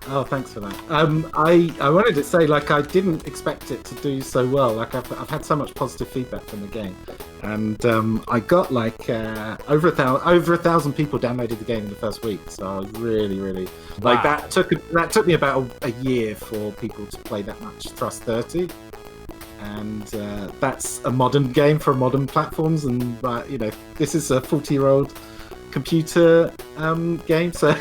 S2: Oh, thanks for that. I wanted to say, I didn't expect it to do so well. I've had so much positive feedback from the game, and I got over 1,000 people downloaded the game in the first week. So I was really that took me about a year for people to play that much Thrust 30, and that's a modern game for modern platforms, and this is a 40-year-old computer game, so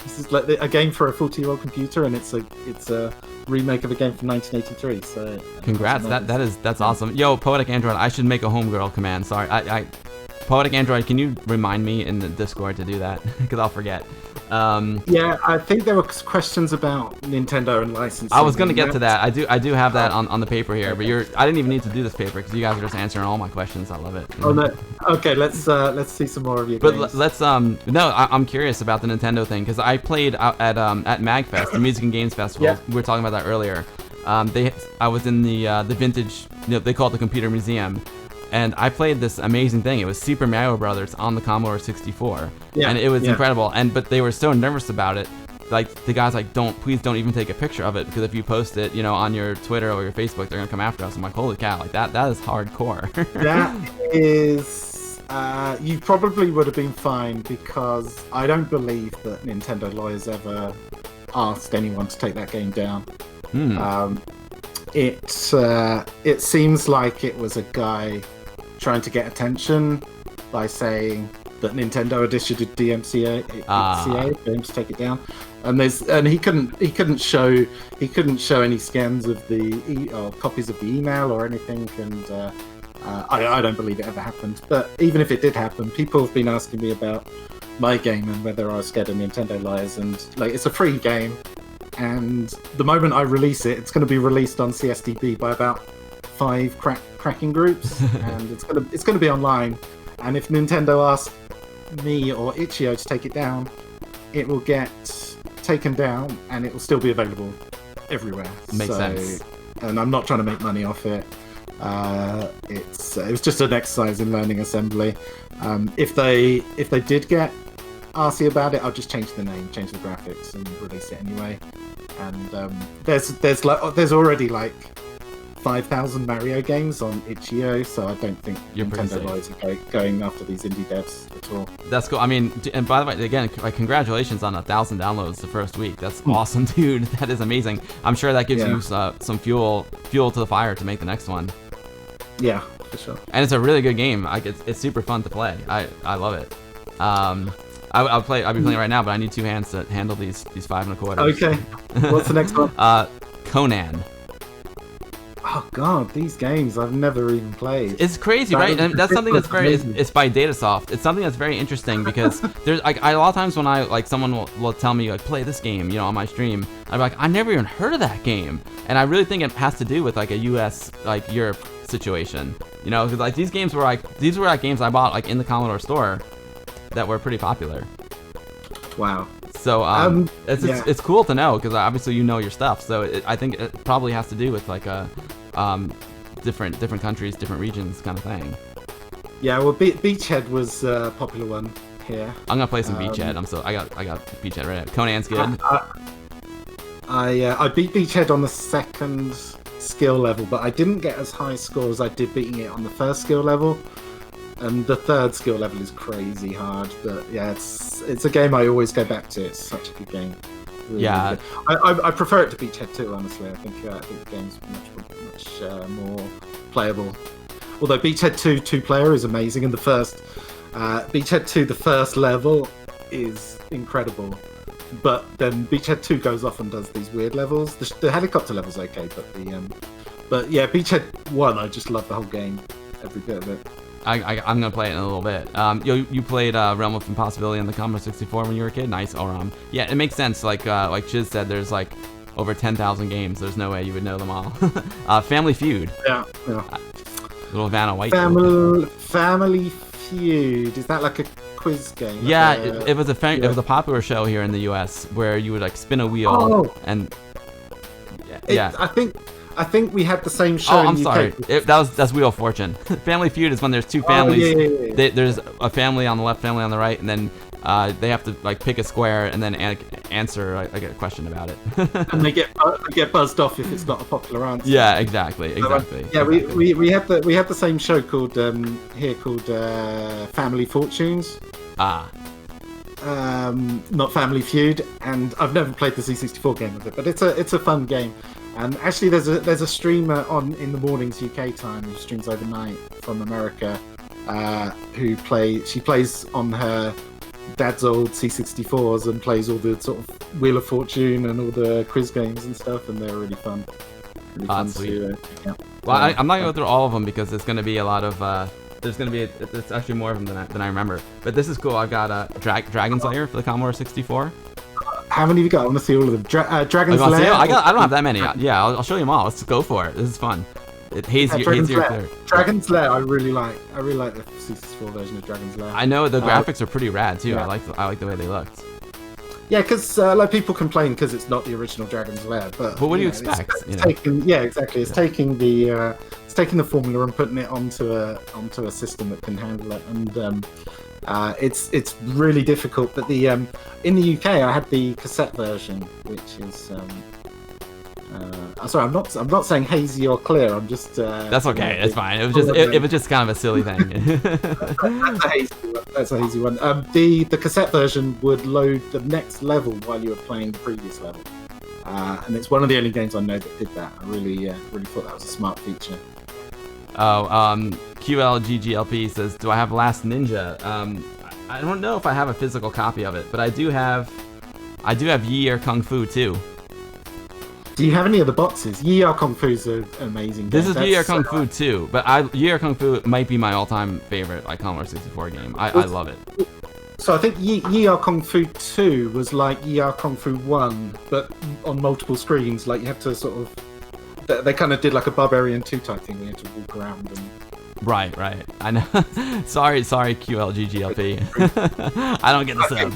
S2: this is like a game for a 40-year-old computer, and it's a remake of a game from 1983. So
S1: congrats, that's awesome. Yo, Poetic Android, I should make a homegirl command. Sorry, Poetic Android, can you remind me in the Discord to do that? Because I'll forget.
S2: Yeah, I think there were questions about Nintendo and licensing.
S1: I was gonna get to that. I do have that on the paper here, but I didn't even need to do this paper because you guys are just answering all my questions. I love it.
S2: Oh no. Okay, let's see some more of your
S1: games.
S2: But
S1: I'm curious about the Nintendo thing because I played out at MagFest, the Music and Games Festival. Yeah. We were talking about that earlier. I was in the vintage. They call it the Computer Museum. And I played this amazing thing. It was Super Mario Brothers on the Commodore 64, and it was incredible. But they were so nervous about it like the guy's like, please don't even take a picture of it, because if you post it, you know, on your Twitter or your Facebook, they're gonna come after us. I'm like, holy cow, like that is hardcore.
S2: That is, you probably would have been fine, because I don't believe that Nintendo lawyers ever asked anyone to take that game down. It seems like it was a guy trying to get attention by saying that Nintendo had issued a DMCA for him to take it down, and he couldn't show any scans of or copies of the email or anything, and I don't believe it ever happened. But even if it did happen, people have been asking me about my game and whether I was scared of Nintendo liars, and like, it's a free game, and the moment I release it, it's going to be released on CSDB by about 5 cracking groups, and it's going to be online. And if Nintendo asks me or Itch.io to take it down, it will get taken down, and it will still be available everywhere.
S1: Makes sense.
S2: And I'm not trying to make money off it. It was just an exercise in learning assembly. If they did get arsy about it, I'll just change the name, change the graphics, and release it anyway. And there's already like 5,000 Mario games on Itch.io, so I don't think Nintendo lawyers are going after these indie devs at all.
S1: That's cool. I mean, and by the way, again, like, congratulations on 1,000 downloads the first week. That's awesome, dude. That is amazing. I'm sure that gives you some fuel to the fire to make the next one.
S2: Yeah, for sure.
S1: And it's a really good game. Like, it's super fun to play. I love it. I'll be playing it right now, but I need 2 hands to handle these 5 1/4.
S2: Okay. What's the next one?
S1: Conan.
S2: Oh god, these games I've never even played.
S1: It's crazy, right? And that's something that's very. It's by Datasoft. It's something that's very interesting, because there's like, a lot of times when someone will tell me, like, play this game, you know, on my stream, I'm like, I never even heard of that game, and I really think it has to do with like a U.S. like Europe situation, you know, because like these were games I bought like in the Commodore store that were pretty popular.
S2: Wow.
S1: So it's cool to know, because obviously you know your stuff. So I think it probably has to do with like a different countries, different regions kind of thing. Yeah,
S2: well, Beachhead was a popular one here.
S1: I'm gonna play some Beachhead. I got Beachhead right now. Conan's good.
S2: I beat Beachhead on the 2nd skill level, but I didn't get as high score as I did beating it on the 1st skill level. And the 3rd skill level is crazy hard, but yeah, it's a game I always go back to. It's such a good game. Really,
S1: yeah,
S2: really I prefer it to Beachhead 2, honestly. I think the game's much more playable. Although Beachhead 2 2-player is amazing, and the first Beachhead 2, the first level is incredible. But then Beachhead 2 goes off and does these weird levels. The helicopter level's okay, but yeah, Beachhead 1, I just love the whole game, every bit of it.
S1: I'm gonna play it in a little bit. You played Realm of Impossibility on the Commodore 64 when you were a kid. Nice, Oram. Yeah, it makes sense. Like Chiz said, there's like over 10,000 games. There's no way you would know them all. Family Feud. Yeah. Little Vanna White.
S2: Family Feud. Is that like a quiz game?
S1: Yeah, it was a popular show here in the U.S. where you would like spin a wheel and. Yeah.
S2: I think we had the same show.
S1: Oh, I'm sorry. That's Wheel of Fortune. Family Feud is when there's 2 families. Yeah. There's a family on the left, family on the right, and then they have to like pick a square and then answer like a question about it.
S2: And they get buzzed off if it's not a popular answer.
S1: Yeah, exactly.
S2: Yeah, we had the same show called Family Fortunes. Not Family Feud, and I've never played the C64 game of it, but it's a fun game. And actually, there's a streamer in the mornings UK time who streams overnight from America, she plays on her dad's old C64s and plays all the sort of Wheel of Fortune and all the quiz games and stuff, and they're really fun. Really fun
S1: sweet. Well, I'm not gonna go through all of them because it's gonna be a lot of. There's gonna be it's actually more of them than I remember. But this is cool. I've got Dragon Slayer for the Commodore 64.
S2: How many have you got? I want to see all of them. Dragon's Lair.
S1: I don't have that many. Yeah, I'll show you them all. Let's go for it. This is fun. Dragon's
S2: Lair. I really like the C64 version of Dragon's Lair.
S1: I know the graphics are pretty rad too. Yeah. I like the way they looked.
S2: Yeah, because like people complain because it's not the original Dragon's Lair, but
S1: what do you expect?
S2: It's taking the formula and putting it onto a system that can handle it, and It's really difficult. But the in the UK, I had the cassette version, which is sorry, I'm not saying hazy or clear. I'm just
S1: that's okay. It's fine. It was just kind of a silly thing.
S2: That's a hazy one. The cassette version would load the next level while you were playing the previous level, and it's one of the only games I know that did that. I really thought that was a smart feature.
S1: Oh, QLGGLP says, "Do I have Last Ninja?" I don't know if I have a physical copy of it, but I do have Yi or Kung Fu too.
S2: Do you have any of the boxes? Yi or Kung Fu's an amazing game.
S1: This is Yi or Kung Fu too, but Yi or Kung Fu might be my all-time favorite like Commodore 64 game. I love it.
S2: So I think Yi or Kung Fu 2 was like Yi or Kung Fu 1, but on multiple screens. Like you had to sort of, they kind of did like a Barbarian 2 type thing. You had to walk around and.
S1: Right. I know. sorry, QLGGLP. I don't get the sub.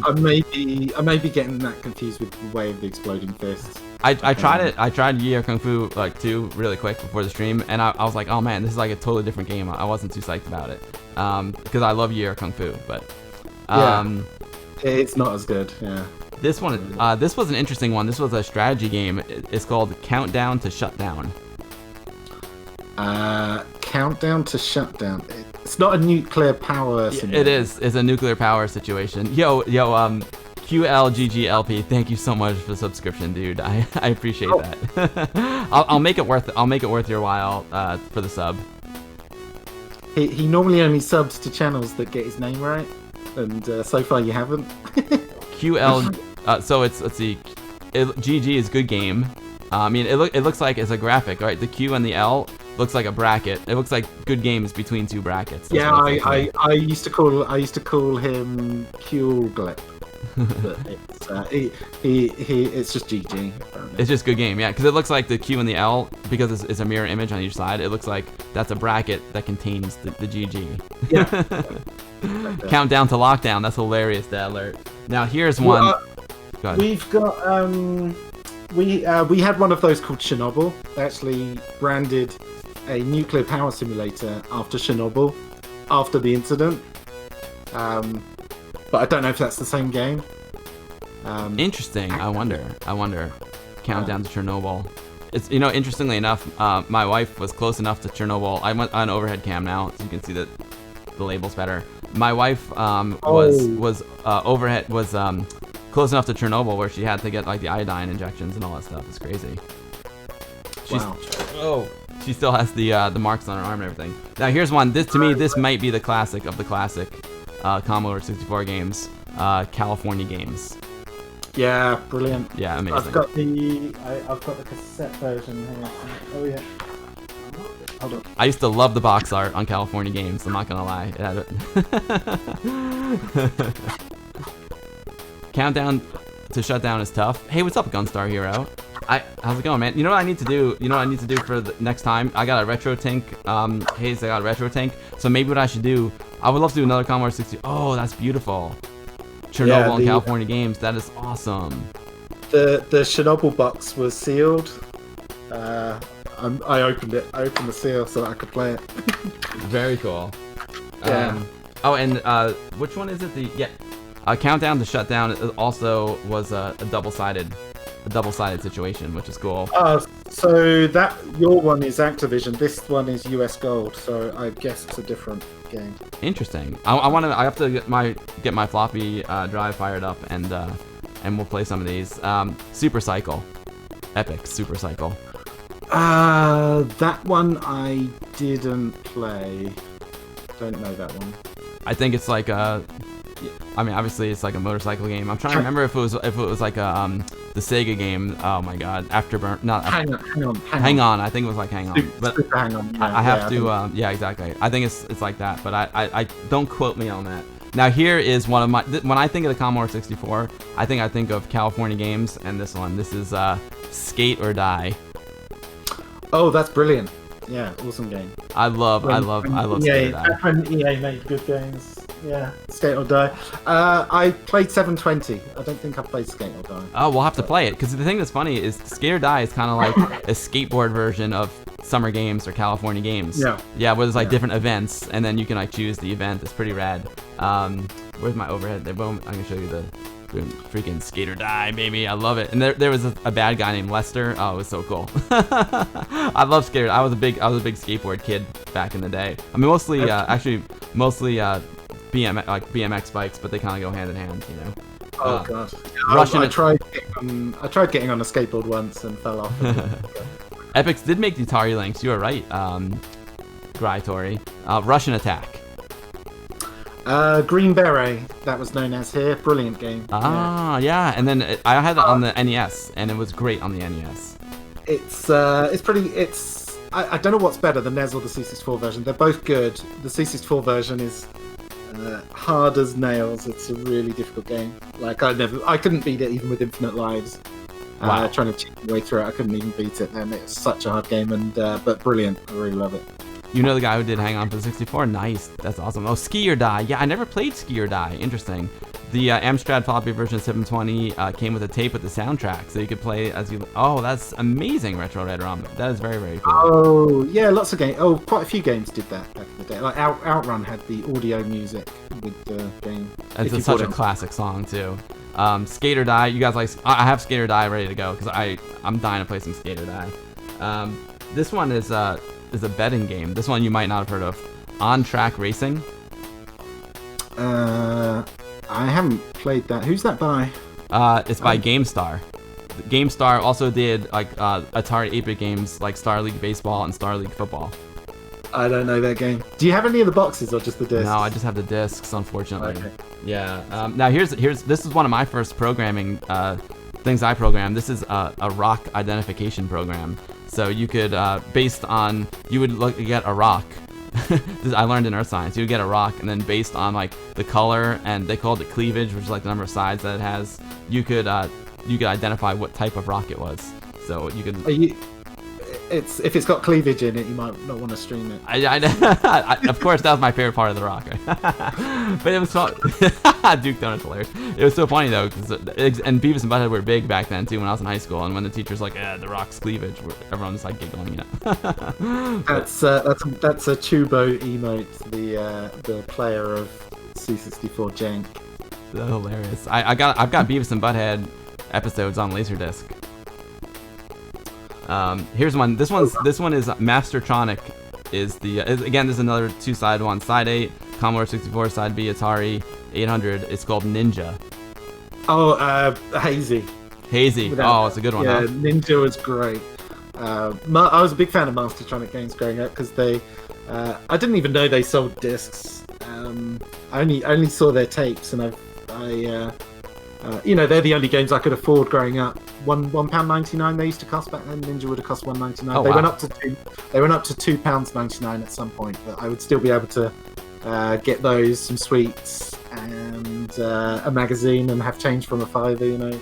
S2: I may be getting that confused with the Way of the Exploding Fists.
S1: I tried it. I tried Yi or Kung Fu like 2 really quick before the stream, and I was like, oh man, this is like a totally different game. I wasn't too psyched about it because I love Yi or Kung Fu, but
S2: it's not as good. Yeah.
S1: This one, this was an interesting one. This was a strategy game. It's called Countdown to Shutdown.
S2: Countdown to Shutdown. It's not a nuclear power simulator.
S1: It is. It's a nuclear power situation. Yo, QLGGLP. Thank you so much for the subscription, dude. I appreciate that. I'll make it worth your while for the sub.
S2: He normally only subs to channels that get his name right, and so far you haven't.
S1: QL. So let's see. GG is good game. I mean, it looks like it's a graphic, right? The Q and the L looks like a bracket. It looks like good games between 2 brackets. That's
S2: I used to call him Q-Glip. But it's just GG.
S1: It's just good game, yeah. Because it looks like the Q and the L, because it's a mirror image on each side. It looks like that's a bracket that contains the GG.
S2: Yeah.
S1: Countdown to Lockdown. That's hilarious. That alert. Now here's one. Go ahead.
S2: We've got we had one of those called Chernobyl. They actually branded a nuclear power simulator after Chernobyl, after the incident. But I don't know if that's the same game.
S1: Interesting. I wonder. Countdown to Chernobyl. It's, interestingly enough, my wife was close enough to Chernobyl. I went on overhead cam now, so you can see that the label's better. My wife was close enough to Chernobyl where she had to get like the iodine injections and all that stuff. It's crazy. She still has the marks on her arm and everything. Now here's one. This might be the classic of the classic Commodore 64 games. California games.
S2: Yeah, brilliant.
S1: Yeah, amazing.
S2: I've got the cassette version here. Oh yeah. Hold on.
S1: I used to love the box art on California games. I'm not gonna lie. Countdown to Shutdown is tough. Hey, what's up, Gunstar Hero? How's it going, man? You know what I need to do? For the next time? I got a retro tank. Hayes, I got a retro tank. So maybe what I should do, I would love to do another Commodore 60. Oh, that's beautiful. Chernobyl and California games. That is awesome.
S2: The Chernobyl box was sealed. I opened it. I opened the seal so that I could play it.
S1: Very cool.
S2: Yeah.
S1: Which one is it? Countdown to Shutdown also was a double-sided situation, which is cool.
S2: So that your one is Activision. This one is US Gold. So I guess it's a different game.
S1: Interesting. I have to get my floppy drive fired up and we'll play some of these. Super Cycle, epic Super Cycle.
S2: That one I didn't play. Don't know that one.
S1: I think it's like obviously it's like a motorcycle game. I'm trying to remember if it was like the Sega game. Oh my God, Afterburn. Not Hang on. I think it was like Hang On. But
S2: Hang On. Yeah,
S1: I have to. Yeah, exactly. I think it's like that. But I don't quote me on that. Now here is one of my. When I think of the Commodore 64, I think of California games, and this one. This is Skate or Die.
S2: Oh, that's brilliant. Yeah, awesome game.
S1: I love Skate or Die.
S2: Back when EA made good games. Yeah, Skate or Die. I played 720. I don't think I played Skate or Die.
S1: Oh, we'll have to play it, because the thing that's funny is Skate or Die is kind of like a skateboard version of Summer Games or California Games. Yeah, where there's like different events, and then you can like choose the event. It's pretty rad. Where's my overhead? There, boom. I can show you the freaking Skate or Die, baby. I love it. And there was a bad guy named Lester. Oh, it was so cool. I love Skate or Die. I was a big skateboard kid back in the day. I mean, mostly BMX bikes, but they kind of go hand in hand, you know.
S2: Oh gosh. I tried getting on a skateboard once and fell off.
S1: Epix did make the Atari links. You were right, Grytori. Russian Attack.
S2: Green Beret, that was known as here. Brilliant game.
S1: Yeah. And then I had it on the NES, and it was great on the NES. It's
S2: pretty. I don't know what's better, the NES or the C64 version. They're both good. The C64 version is hard as nails. It's a really difficult game. Like I couldn't beat it even with infinite lives.
S1: Wow.
S2: Trying to cheat my way through it, I couldn't even beat it. And it's such a hard game, but brilliant. I really love it.
S1: You know the guy who did Hang On for the 64? Nice. That's awesome. Oh, Ski or Die. Yeah, I never played Ski or Die. Interesting. The Amstrad floppy version of 720 came with a tape with the soundtrack, so you could play as you... Oh, that's amazing, Retro Red Rum. That is very, very cool.
S2: Oh, yeah, lots of games. Oh, quite a few games did that back in the day. Like Outrun had the audio music with the game.
S1: It's such a classic song, too. Skate or Die. You guys like... I have Skate or Die ready to go, because I'm dying to play some Skate or Die. This one is a betting game. This one you might not have heard of. On Track Racing.
S2: I haven't played that. Who's that by?
S1: It's by GameStar. GameStar also did like Atari 8-bit games like Star League Baseball and Star League Football.
S2: I don't know that game. Do you have any of the boxes or just the discs?
S1: No, I just have the discs, unfortunately.
S2: Okay.
S1: Yeah. Now here's this is one of my first programming things I programmed. This is a rock identification program. So you could you would get a rock. I learned in earth science. You would get a rock, and then based on like the color, and they called it cleavage, which is like the number of sides that it has, you could identify what type of rock it was. So you could.
S2: If it's got cleavage in it, you might not want to stream it.
S1: Of course, that was my favorite part of the rock. But it was so Duke Donut's hilarious. It was so funny though, and Beavis and Butthead were big back then too when I was in high school. And when the teacher's like, "The rock's cleavage," everyone was like giggling.
S2: That's a Tubo emote, the player of C64 jank.
S1: So hilarious. I've got Beavis and Butthead episodes on Laserdisc. Here's one. This one is Mastertronic. Again, this is another two-sided one. Side A, Commodore 64. Side B, Atari 800. It's called Ninja.
S2: Oh, Hazy.
S1: Oh, it's a good one.
S2: Yeah,
S1: huh?
S2: Ninja was great. I was a big fan of Mastertronic games growing up because I didn't even know they sold discs. I only saw their tapes, and they're the only games I could afford growing up. £1.99 they used to cost back then. Ninja would have cost £1.99.
S1: Oh,
S2: they
S1: wow.
S2: went up to £2.99 at some point, but I would still be able to get those, some sweets, and a magazine, and have change from a fiver,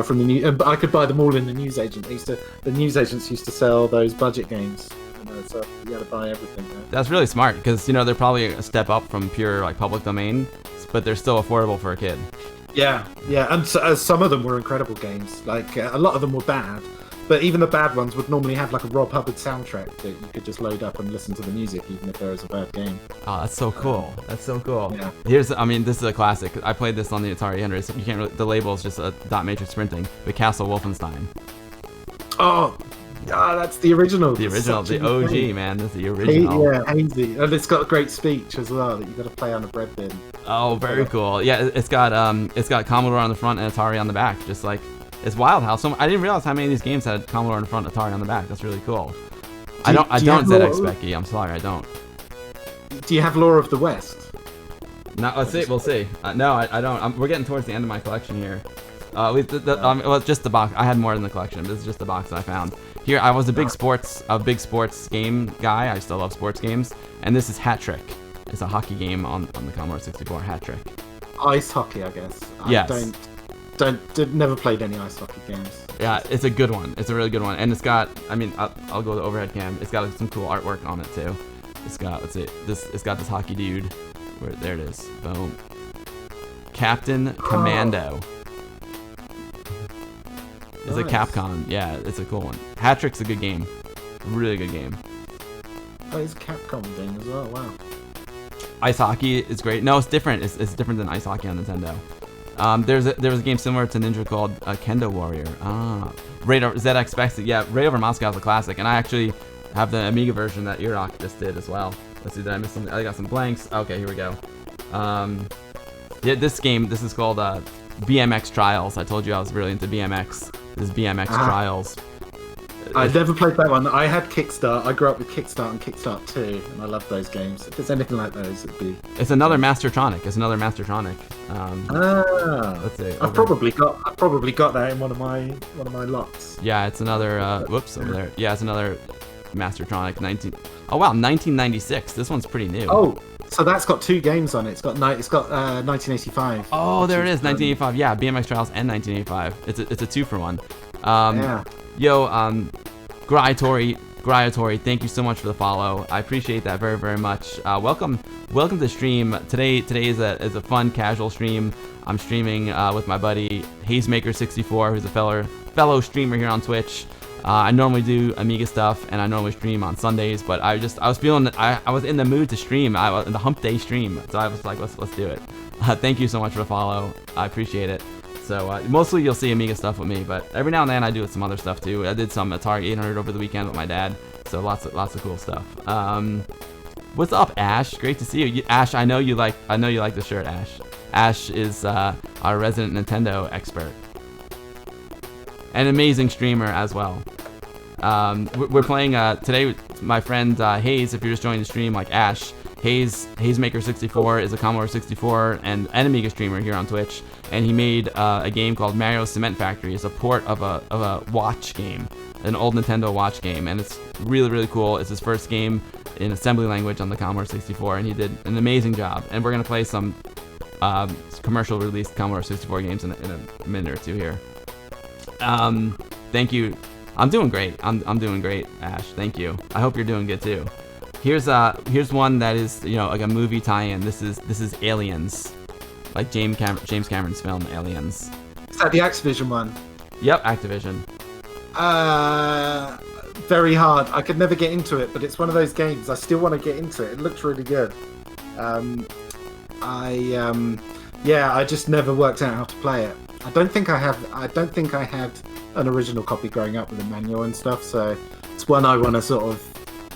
S2: from the new. But I could buy them all in the newsagent. The newsagents used to sell those budget games. So you had to buy everything. Right?
S1: That's really smart because they're probably a step up from pure like public domain, but they're still affordable for a kid.
S2: Yeah, and some of them were incredible games. Like a lot of them were bad, but even the bad ones would normally have like a Rob Hubbard soundtrack that you could just load up and listen to the music, even if there was a bad game.
S1: Oh, that's so cool.
S2: Yeah.
S1: This is a classic. I played this on the Atari 800. So you can't really, the label is just a dot matrix printing. But Castle Wolfenstein.
S2: Oh, that's the original.
S1: The OG, game. Man. That's the original.
S2: Yeah, Hazy. And it's got a great speech as well that you've got to play on a bread bin.
S1: Oh, very cool. Yeah, it's got Commodore on the front and Atari on the back. Just like, it's wild how I didn't realize how many of these games had Commodore on the front, Atari on the back. That's really cool. I don't ZX Becky. I'm sorry, I don't.
S2: Do you have Lore of the West?
S1: No, let's see. We'll see. No, I don't. We're getting towards the end of my collection here. Just the box. I had more in the collection, but this is just the box that I found. Here, I was a big sports game guy. I still love sports games, and this is Hat Trick. It's a hockey game on the Commodore 64. Hat Trick.
S2: Ice hockey, I guess.
S1: Yes.
S2: Never played any ice hockey games.
S1: Yeah, it's a good one. It's a really good one, and it's got. I'll go to the overhead cam. It's got some cool artwork on it too. It's got It's got this hockey dude. There it is. Boom. Captain Commando. It's a Capcom. Yeah, it's a cool one. Hat Trick's a good game. Really good game.
S2: Oh, it's a Capcom thing as well. Wow.
S1: Ice Hockey is great. No, it's different. It's different than Ice Hockey on Nintendo. There was a game similar to Ninja called Kendo Warrior. Raid over ZX Spec. Yeah, Raid Over Moscow is a classic, and I actually have the Amiga version that Iraq just did as well. Let's see, did I miss something? I got some blanks. Okay, here we go. Yeah, this is called Bmx Trials. I told you I was really into BMX. This is Bmx Trials.
S2: I never played that one. I had Kickstart. I grew up with Kickstart and Kickstart 2, and I love those games. If there's anything like those, it'd be...
S1: It's another Mastertronic. Let's see.
S2: I've probably got that in one of my lots.
S1: Yeah, it's another. Whoops, over there. Yeah, it's another Mastertronic 19. Oh wow, 1996. This one's pretty new.
S2: Oh, so that's got 2 games on it. It's got 1985.
S1: Oh, there it is, 1985. Yeah, BMX Trials and 1985. It's a 2-for-1.
S2: Yeah.
S1: Yo, Gryatori, thank you so much for the follow. I appreciate that very, very much. Welcome to the stream. Today is a fun, casual stream. I'm streaming with my buddy Hayesmaker64, who's a fellow streamer here on Twitch. I normally do Amiga stuff, and I normally stream on Sundays, but I was feeling I was in the mood to stream. I was in the hump day stream, so I was like, let's do it. Thank you so much for the follow. I appreciate it. So mostly you'll see Amiga stuff with me, but every now and then I do some other stuff too. I did some Atari 800 over the weekend with my dad, so lots of cool stuff. What's up, Ash? Great to see you. Ash, I know you like the shirt, Ash. Ash is our resident Nintendo expert, an amazing streamer as well. We're playing today with my friend Hayes. If you're just joining the stream, like Ash, Hayesmaker64 is a Commodore 64 and Amiga streamer here on Twitch, and he made a game called Mario Cement Factory. It's a port of a watch game, an old Nintendo watch game, and it's really, really cool. It's his first game in assembly language on the Commodore 64, and he did an amazing job. And we're gonna play some commercial released Commodore 64 games in a minute or two here. Thank you. I'm doing great. I'm doing great, Ash. Thank you. I hope you're doing good too. Here's one that is, like a movie tie-in. This is Aliens, like James Cameron's film Aliens.
S2: Is that the Activision one?
S1: Yep, Activision.
S2: Very hard. I could never get into it, but it's one of those games I still want to get into it. It looks really good. I just never worked out how to play it. I don't think I had an original copy growing up with a manual and stuff, so it's one I want to sort of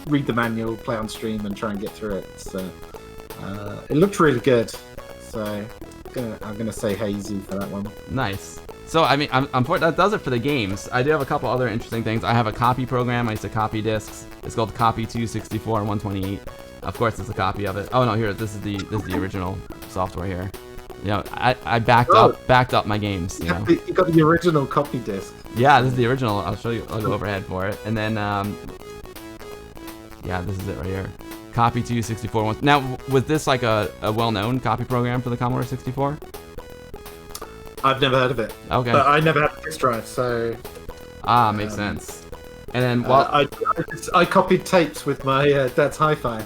S2: read the manual, play on stream, and try and get through it. So it looked really good. So I'm gonna say Hazy for that one.
S1: Nice. So I mean, that does it for the games. I do have a couple other interesting things. I have a copy program. I used to copy discs. It's called Copy 264 and 128. Of course, it's a copy of it. Oh no, here, this is the original software here. I backed up my games. You
S2: got the original copy disc.
S1: Yeah, this is the original. I'll show you. I'll go overhead for it, and then yeah, this is it right here. Copy 264. Now, was this like a well-known copy program for the Commodore 64?
S2: I've never heard of it.
S1: Okay.
S2: But I never had a disk drive, so...
S1: makes sense. And then,
S2: I copied tapes with my dad's hi-fi.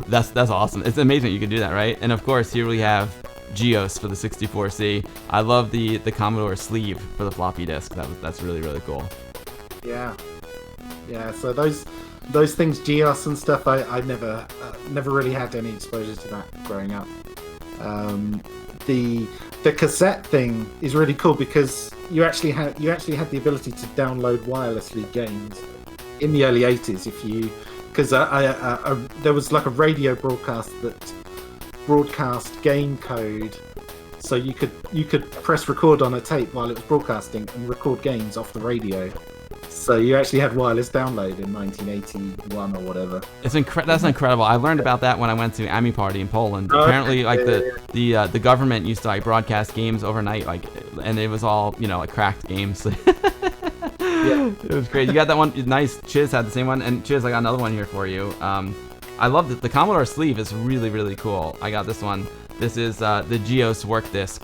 S1: That's awesome. It's amazing you can do that, right? And of course, here we have Geos for the 64C. I love the Commodore sleeve for the floppy disk. That's really, really cool. Yeah.
S2: Yeah, so those things, Geos and stuff, I never really had any exposure to that growing up. The cassette thing is really cool because you actually had the ability to download wirelessly games in the early 80s because there was like a radio broadcast that broadcast game code, so you could press record on a tape while it was broadcasting and record games off the radio. So you actually had wireless download in 1981 or whatever.
S1: That's incredible. I learned about that when I went to Ami Party in Poland. Apparently, like the government used to like broadcast games overnight, and it was all like cracked games. Yeah. It was great. You got that one. Nice. Chiz had the same one, and Chiz, I got another one here for you. I love the Commodore sleeve is really, really cool. I got this one. This is the Geos work disc.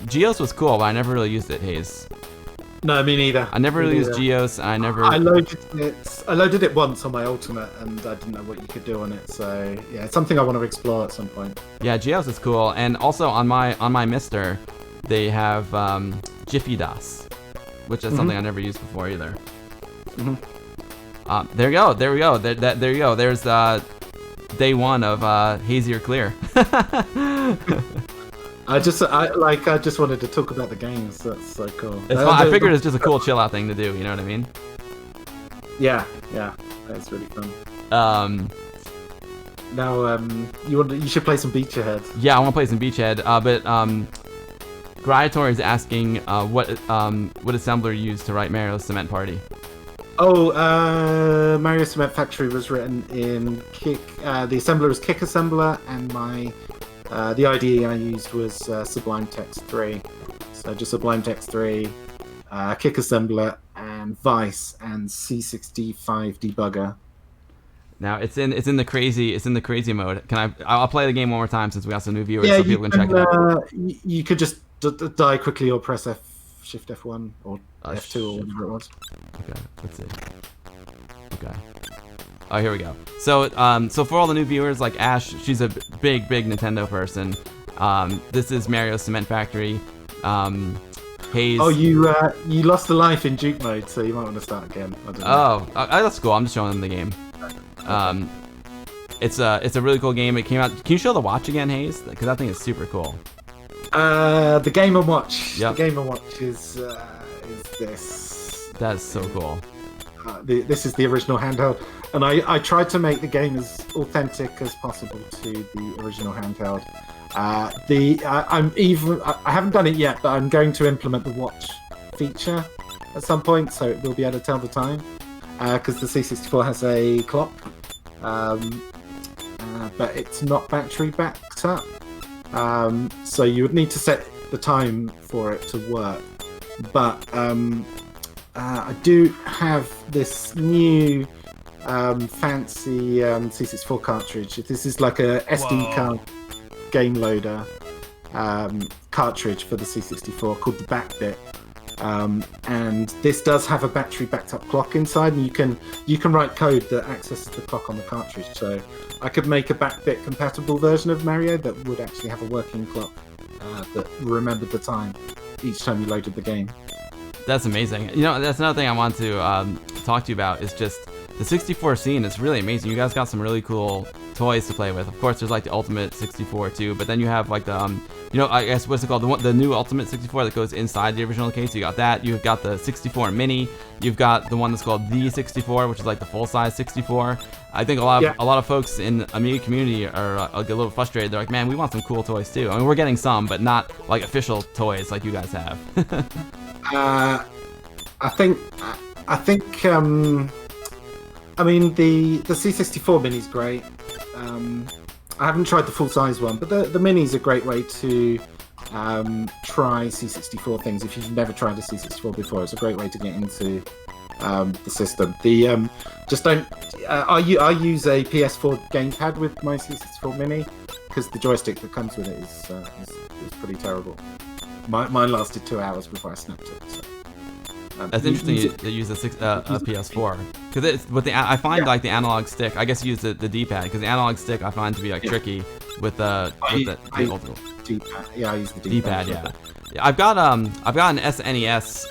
S1: Geos was cool, but I never really used it, Hayes.
S2: No, me neither.
S1: I never really used Geos. I
S2: loaded it once on my Ultimate, and I didn't know what you could do on it. So yeah, it's something I want to explore at some point.
S1: Yeah, Geos is cool, and also on my Mister, they have Jiffy DOS, which is something I never used before either. There you go. There we go. There you go. There's day one of Hazy or Clear.
S2: I just wanted to talk about the games. That's so cool.
S1: It's fun. I figured it's just a cool chill out thing to do. You know what I mean?
S2: Yeah, that's really fun. Now, you should play some Beachhead.
S1: Yeah, I want to play some Beachhead. But Gryator is asking what assembler you used to write Mario's Cement Party.
S2: Oh, Mario Cement Factory was written in Kick. The assembler was Kick Assembler, and the IDE I used was Sublime Text 3. So just Sublime Text 3, Kick Assembler, and Vice, and C65 debugger.
S1: Now it's in the crazy mode. I'll play the game one more time since we got some new viewers, so people can check it out.
S2: You could just die quickly or press Shift F1 or F2 or whatever it was.
S1: Okay, let's see. Okay. Oh, here we go. So for all the new viewers, like Ash, she's a big Nintendo person. This is Mario's Cement Factory. Hayes.
S2: Oh, you lost a life in Duke mode, so you might want to start again. I don't know.
S1: That's cool. I'm just showing them the game. It's a really cool game. It came out. Can you show the watch again, Hayes? Because that thing is super cool.
S2: The Game & Watch.
S1: Yep.
S2: The Game & Watch is this.
S1: That is so cool.
S2: This is the original handheld, and I tried to make the game as authentic as possible to the original handheld. I haven't done it yet, but I'm going to implement the watch feature at some point, so it will be able to tell the time. Because the C64 has a clock, but it's not battery backed up. So you would need to set the time for it to work. But I do have this new fancy C64 cartridge. This is like a SD card game loader cartridge for the C64 called the Backbit. And this does have a battery backed up clock inside, and you can write code that accesses the clock on the cartridge. So I could make a Backbit compatible version of Mario that would actually have a working clock that remembered the time each time you loaded the game.
S1: That's amazing. You know, that's another thing I want to talk to you about is just the 64 scene. It's really amazing. You guys got some really cool toys to play with. Of course, there's like the Ultimate 64 too, but then you have like the I guess what's it called, the new Ultimate 64 that goes inside the original case. You got that. You've got the 64 Mini. You've got the one that's called the 64, which is like the full size 64. I think a lot of folks in the Amiga community are a little frustrated. They're like, man, we want some cool toys too. I mean, we're getting some, but not like official toys like you guys have.
S2: I think I mean the C64 Mini's great. I haven't tried the full-size one, but the Mini's a great way to try C64 things. If you've never tried a C64 before, it's a great way to get into the system. Just don't. I use a PS4 gamepad with my C64 Mini because the joystick that comes with it is pretty terrible. Mine lasted 2 hours before I snapped it. So.
S1: That's interesting. You use a PS4 because I find like the analog stick. I guess you use the D-pad because the analog stick I find to be like tricky with the old
S2: D-pad. Yeah, I use the D-pad.
S1: Yeah. I've got an SNES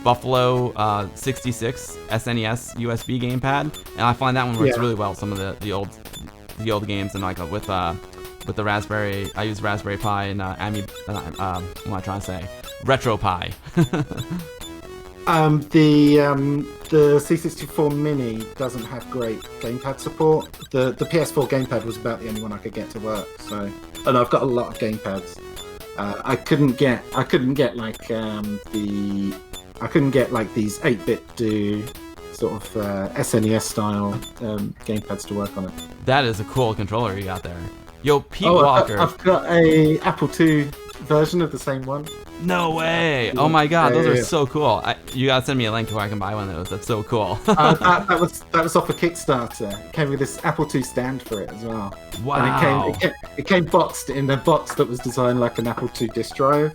S1: Buffalo 66 SNES USB gamepad, and I find that one works really well. Some of the old games, and like with the Raspberry, I use Raspberry Pi and what am I trying to say? Retro Pi.
S2: The C64 Mini doesn't have great gamepad support. The PS4 gamepad was about the only one I could get to work. So, and I've got a lot of gamepads. I couldn't get like these 8-bit do sort of SNES style gamepads to work on it.
S1: That is a cool controller you got there. Yo, Pete Walker.
S2: I've got a Apple II version of the same one.
S1: No way! Oh my god, those are so cool. You gotta send me a link where I can buy one of those. That's so cool.
S2: that was off a Kickstarter. It came with this Apple II stand for it as well.
S1: Wow!
S2: And it came boxed in a box that was designed like an Apple II disk drive.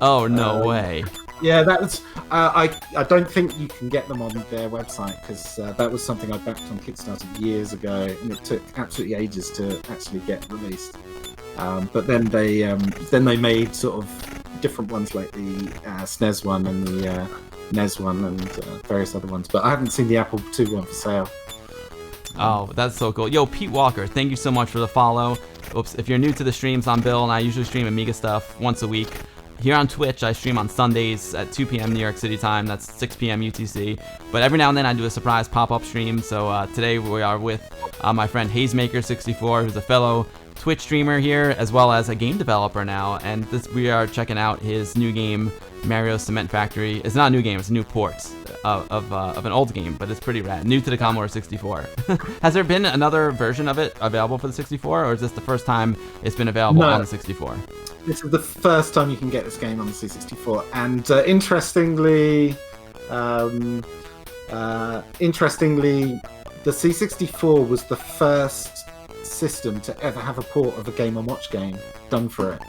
S1: Oh no way!
S2: Yeah, that was. I don't think you can get them on their website because that was something I backed on Kickstarter years ago, and it took absolutely ages to actually get released. But then they made sort of different ones like the SNES one and the NES one and various other ones. But I haven't seen the Apple II one for sale.
S1: Oh, that's so cool. Yo, Pete Walker, thank you so much for the follow. Oops, if you're new to the streams, I'm Bill, and I usually stream Amiga stuff once a week. Here on Twitch, I stream on Sundays at 2 p.m. New York City time. That's 6 p.m. UTC. But every now and then I do a surprise pop-up stream. So today we are with my friend Hayesmaker64, who's a fellow Twitch streamer here, as well as a game developer now. And we are checking out his new game, Mario Cement Factory. It's not a new game, it's a new port of an old game, but it's pretty rad. New to the Commodore 64. Has there been another version of it available for the 64, or is this the first time it's been available on the 64?
S2: This is the first time you can get this game on the C64, and interestingly, the C64 was the first system to ever have a port of a Game & Watch game done for it.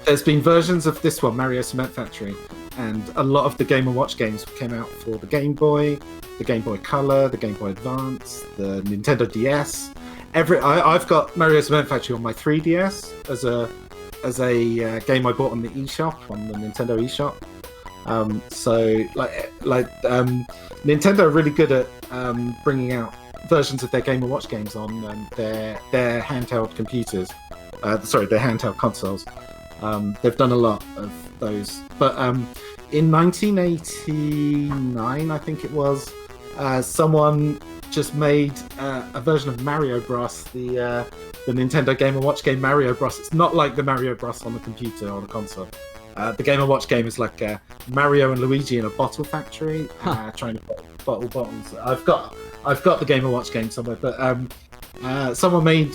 S2: There's been versions of this one, Mario Cement Factory, and a lot of the Game & Watch games came out for the Game Boy, the Game Boy Color, the Game Boy Advance, the Nintendo DS. I've got Mario Cement Factory on my 3DS as a game I bought on the eShop, on the Nintendo eShop. Nintendo are really good at bringing out versions of their Game & Watch games on their handheld computers. Their handheld consoles. They've done a lot of those. But in 1989, I think it was, someone just made a version of Mario Bros. The Nintendo Game & Watch game Mario Bros. It's not like the Mario Bros. On the computer or the console. The Game & Watch game is like Mario and Luigi in a bottle factory, trying to bottle bottles. I've got the Game & Watch game somewhere, but someone made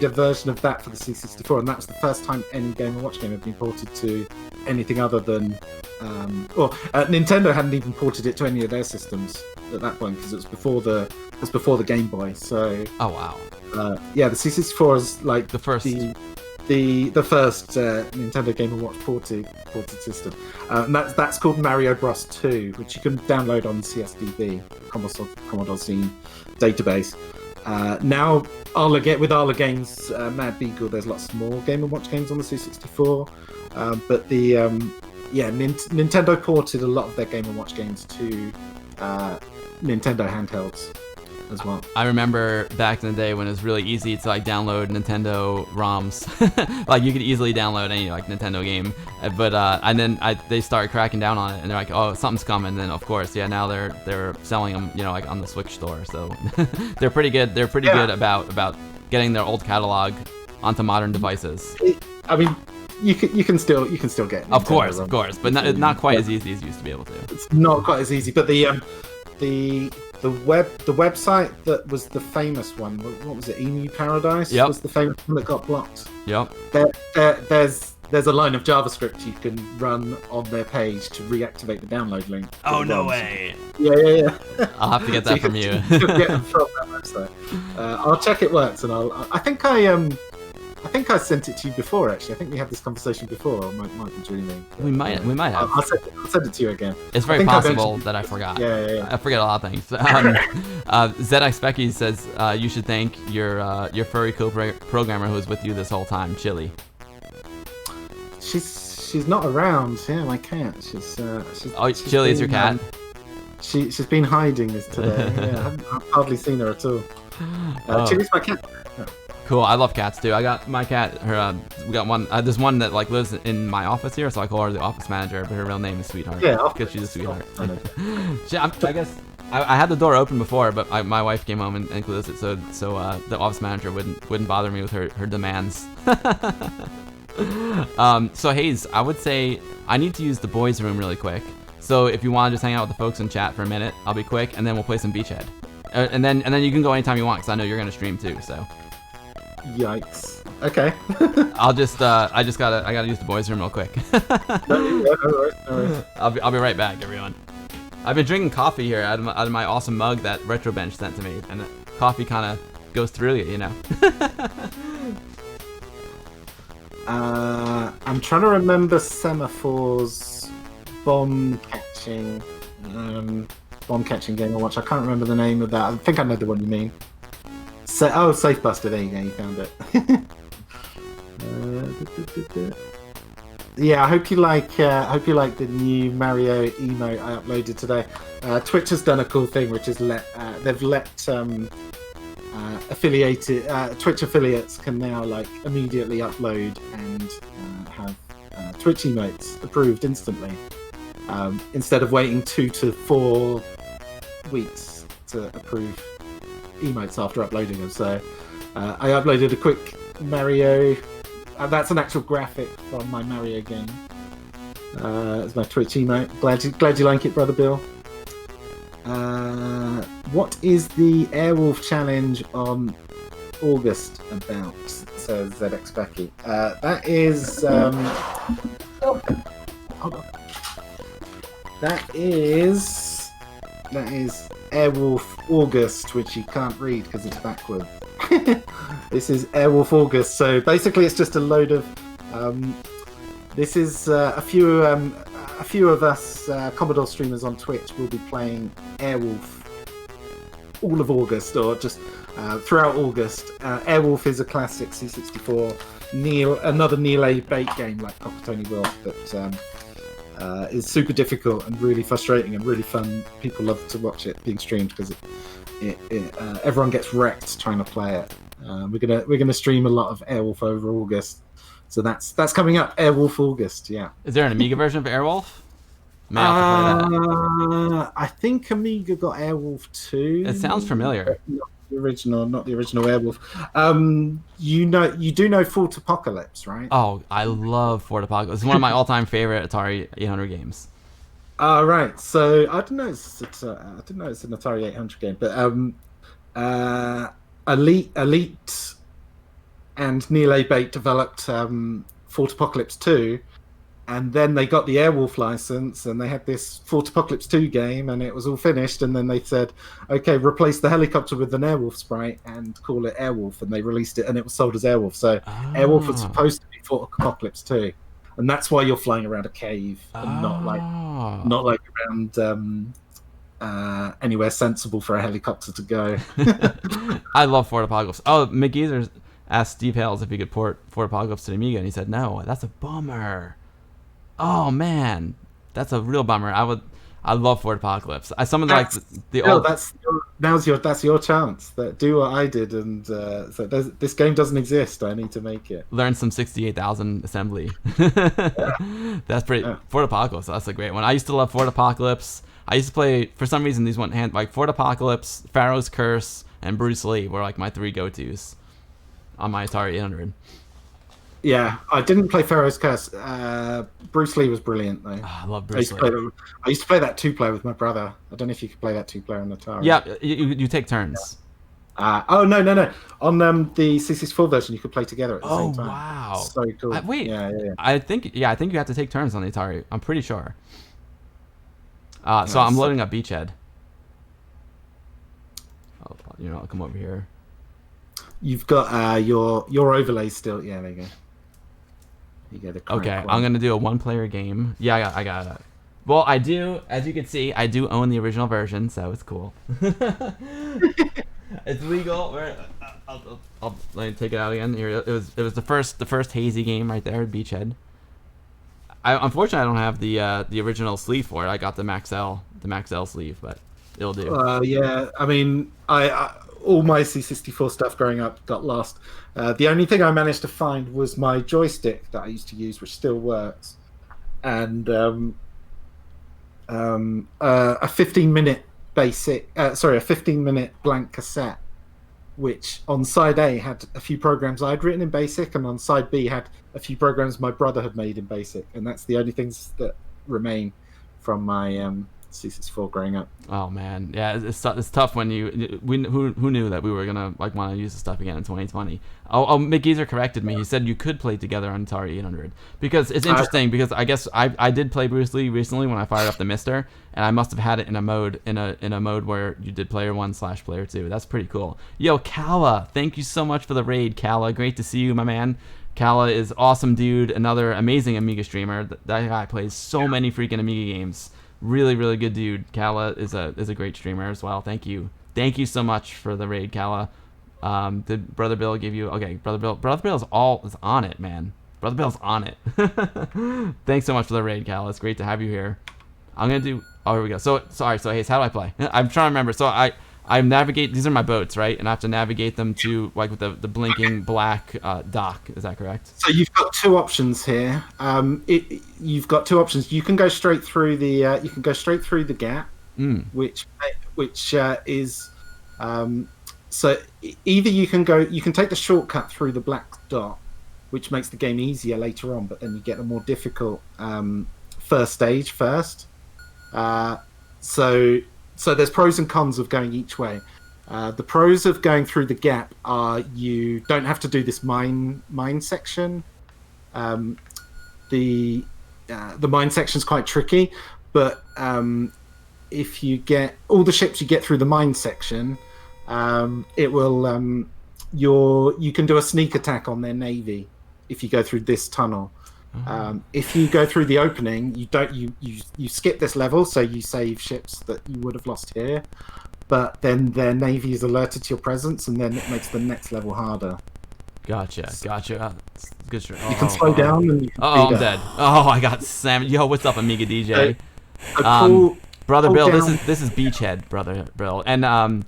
S2: a version of that for the C64, and that was the first time any Game & Watch game had been ported to anything other than, Nintendo hadn't even ported it to any of their systems at that point because it was before the Game Boy. So
S1: oh wow,
S2: the C64 is like
S1: the first.
S2: The first Nintendo Game & Watch ported system. And that's called Mario Bros. 2, which you can download on CSDB, Commodore Scene database. Now, with Arla Games, Mad Beagle, there's lots more Game & Watch games on the C64. But Nintendo ported a lot of their Game & Watch games to Nintendo handhelds as well. I
S1: remember back in the day when it was really easy to like download Nintendo ROMs. Like you could easily download any like Nintendo game, but and then they started cracking down on it, and they're like, oh, something's coming. And then of course, now they're selling them, like on the Switch store. So they're pretty good. They're pretty good about getting their old catalog onto modern devices.
S2: You can still get Nintendo
S1: of course, but not quite as easy as you used to be able to.
S2: It's not quite as easy, but the website that was the famous one, what was it? Emu Paradise was the famous one that got blocked.
S1: Yep.
S2: There's a line of JavaScript you can run on their page to reactivate the download link.
S1: Oh no way!
S2: Yeah.
S1: I'll have to get that from you.
S2: Get them from that website. I'll check it works, and I think I sent it to you before. Actually, I think we had this conversation before. I might be dreaming.
S1: We might have.
S2: I'll send it to you again.
S1: It's very possible that I forgot.
S2: Yeah.
S1: I forget a lot of things. ZX Becky says you should thank your furry co-programmer who was with you this whole time, Chili.
S2: She's not around. Yeah, my cat. She's
S1: Chili is your cat.
S2: She's been hiding this today. Yeah, I've hardly seen her at all. Chili's my cat.
S1: Cool, I love cats too. I got my cat. We got one. There's one that like lives in my office here, so I call her the office manager. But her real name is Sweetheart.
S2: Yeah,
S1: because she's a sweetheart. I guess I had the door open before, but my wife came home and closed it, so the office manager wouldn't bother me with her demands. So Hayes, I would say I need to use the boys' room really quick. So if you want to just hang out with the folks in chat for a minute, I'll be quick, and then we'll play some Beachhead. And then you can go anytime you want, because I know you're gonna stream too. So.
S2: Yikes. Okay.
S1: I gotta use the boys' room real quick.
S2: No worries.
S1: I'll be right back, everyone. I've been drinking coffee here out of my awesome mug that Retrobench sent to me, and the coffee kind of goes through you,
S2: I'm trying to remember Semaphore's bomb catching Game & Watch. I can't remember the name of that. I think I know the one you mean. Safe Buster, there you go, you found it. Yeah, I hope you like. I hope you like the new Mario emote I uploaded today. Twitch has done a cool thing, which is they've let affiliated Twitch affiliates can now like immediately upload and have Twitch emotes approved instantly, instead of waiting 2 to 4 weeks to approve emotes after uploading them. So I uploaded a quick Mario. That's an actual graphic from my Mario game. It's my Twitch emote. Glad you like it, Brother Bill. What is the Airwolf challenge on August about? Says ZX Becky. That is. Hold on. That is Airwolf August, which you can't read because it's backwards. This is Airwolf August. So basically, it's just a load of. This is a few of us Commodore streamers on Twitch will be playing Airwolf all of August, or just throughout August. Airwolf is a classic C64 another Neil A. Bait game like Cockatony Wolf that is super difficult and really frustrating and really fun. People love to watch it being streamed because everyone gets wrecked trying to play it. We're gonna stream a lot of Airwolf over August, so that's coming up. Airwolf August, yeah.
S1: Is there an Amiga version of Airwolf? May I have to play that.
S2: I think Amiga got Airwolf 2.
S1: It sounds familiar.
S2: Not the original Airwolf. You do know Fort Apocalypse, right?
S1: Oh, I love Fort Apocalypse. It's one of my all-time favorite Atari 800 games.
S2: Right. So I didn't know it's an Atari 800 game, but Elite and Neil A. Bait developed Fort Apocalypse 2. And then they got the Airwolf license, and they had this Fort Apocalypse 2 game, and it was all finished. And then they said, "Okay, replace the helicopter with an Airwolf sprite and call it Airwolf." And they released it, and it was sold as Airwolf. So Airwolf was supposed to be Fort Apocalypse 2, and that's why you're flying around a cave and not like around anywhere sensible for a helicopter to go.
S1: I love Fort Apocalypse. Oh, McGeezer asked Steve Hales if he could port Fort Apocalypse to the Amiga, and he said no. That's a bummer. Oh man, that's a real bummer. I love Fort Apocalypse. Some of the old.
S2: That's your chance. Do what I did, and so this game doesn't exist. I need to make it.
S1: Learn some 68,000 assembly. That's pretty. Yeah. Fort Apocalypse. That's a great one. I used to love Fort Apocalypse. I used to play, for some reason these went hand, like Fort Apocalypse, Pharaoh's Curse, and Bruce Lee were like my 3 go-tos on my Atari 800.
S2: Yeah, I didn't play Pharaoh's Curse. Bruce Lee was brilliant, though.
S1: Oh, I love Bruce Lee.
S2: I used to play that 2-player with my brother. I don't know if you could play that 2-player on Atari.
S1: Yeah, you take turns.
S2: No. On the C64 version, you could play together at the same time. Oh,
S1: wow.
S2: So cool.
S1: Wait.
S2: Yeah.
S1: I think you have to take turns on the Atari. I'm pretty sure. So I'm loading up Beachhead. I'll come over here.
S2: You've got your overlays still. Yeah, there you go. Okay,
S1: I'm gonna do a 1-player game. Yeah, I got it. Well, I do, as you can see, I do own the original version, so it's cool. It's legal. I'll let me take it out again. Here, it was the first Hazy game right there, Beachhead. Unfortunately, I don't have the original sleeve for it. I got the Max L sleeve, but it'll do.
S2: Yeah, I mean, I all my C64 stuff growing up got lost. The only thing I managed to find was my joystick that I used to use, which still works, and a 15-minute a 15-minute blank cassette, which on side A had a few programs I'd written in BASIC, and on side B had a few programs my brother had made in BASIC, and that's the only things that remain from my C64 growing up.
S1: Oh man, yeah, it's tough when who knew that we were gonna want to use the stuff again in 2020. McGeezer corrected me. He said you could play together on Atari 800 because it's interesting because I guess I did play Bruce Lee recently when I fired up the Mister, and I must have had it in a mode where you did player 1/player 2. That's pretty cool. Yo, Kala, thank you so much for the raid, Kala. Great to see you, my man. Kala is awesome dude, another amazing Amiga streamer. That guy plays so many freaking Amiga games. Really, really good dude. Kala is a great streamer as well. Thank you so much for the raid, Kala. Did Brother Bill give you? Okay, Brother Bill is on it, man. Brother Bill's on it. Thanks so much for the raid, Cal. It's great to have you here. I'm gonna do. Oh, here we go. So sorry. So Hayes, how do I play? I'm trying to remember. So I navigate. These are my boats, right? And I have to navigate them to like with the blinking black dock. Is that correct?
S2: So you've got two options here. You've got two options. You can go straight through the. You can go straight through the gap, which is. So either you can go. You can take the shortcut through the black dot, which makes the game easier later on, but then you get a more difficult first stage first. So there's pros and cons of going each way. The pros of going through the gap are you don't have to do this mine section. The mine section is quite tricky, but if you get all the ships you get through the mine section, it will you can do a sneak attack on their navy if you go through this tunnel. If you go through the opening, you skip this level, so you save ships that you would have lost here, but then their navy is alerted to your presence, and then it makes the next level harder.
S1: Gotcha. Good shit.
S2: You can slow down and you can
S1: I'm dead. Oh, I got Sam. Yo, what's up, Amiga DJ? Brother Bill, this is Beachhead, Brother Bill, and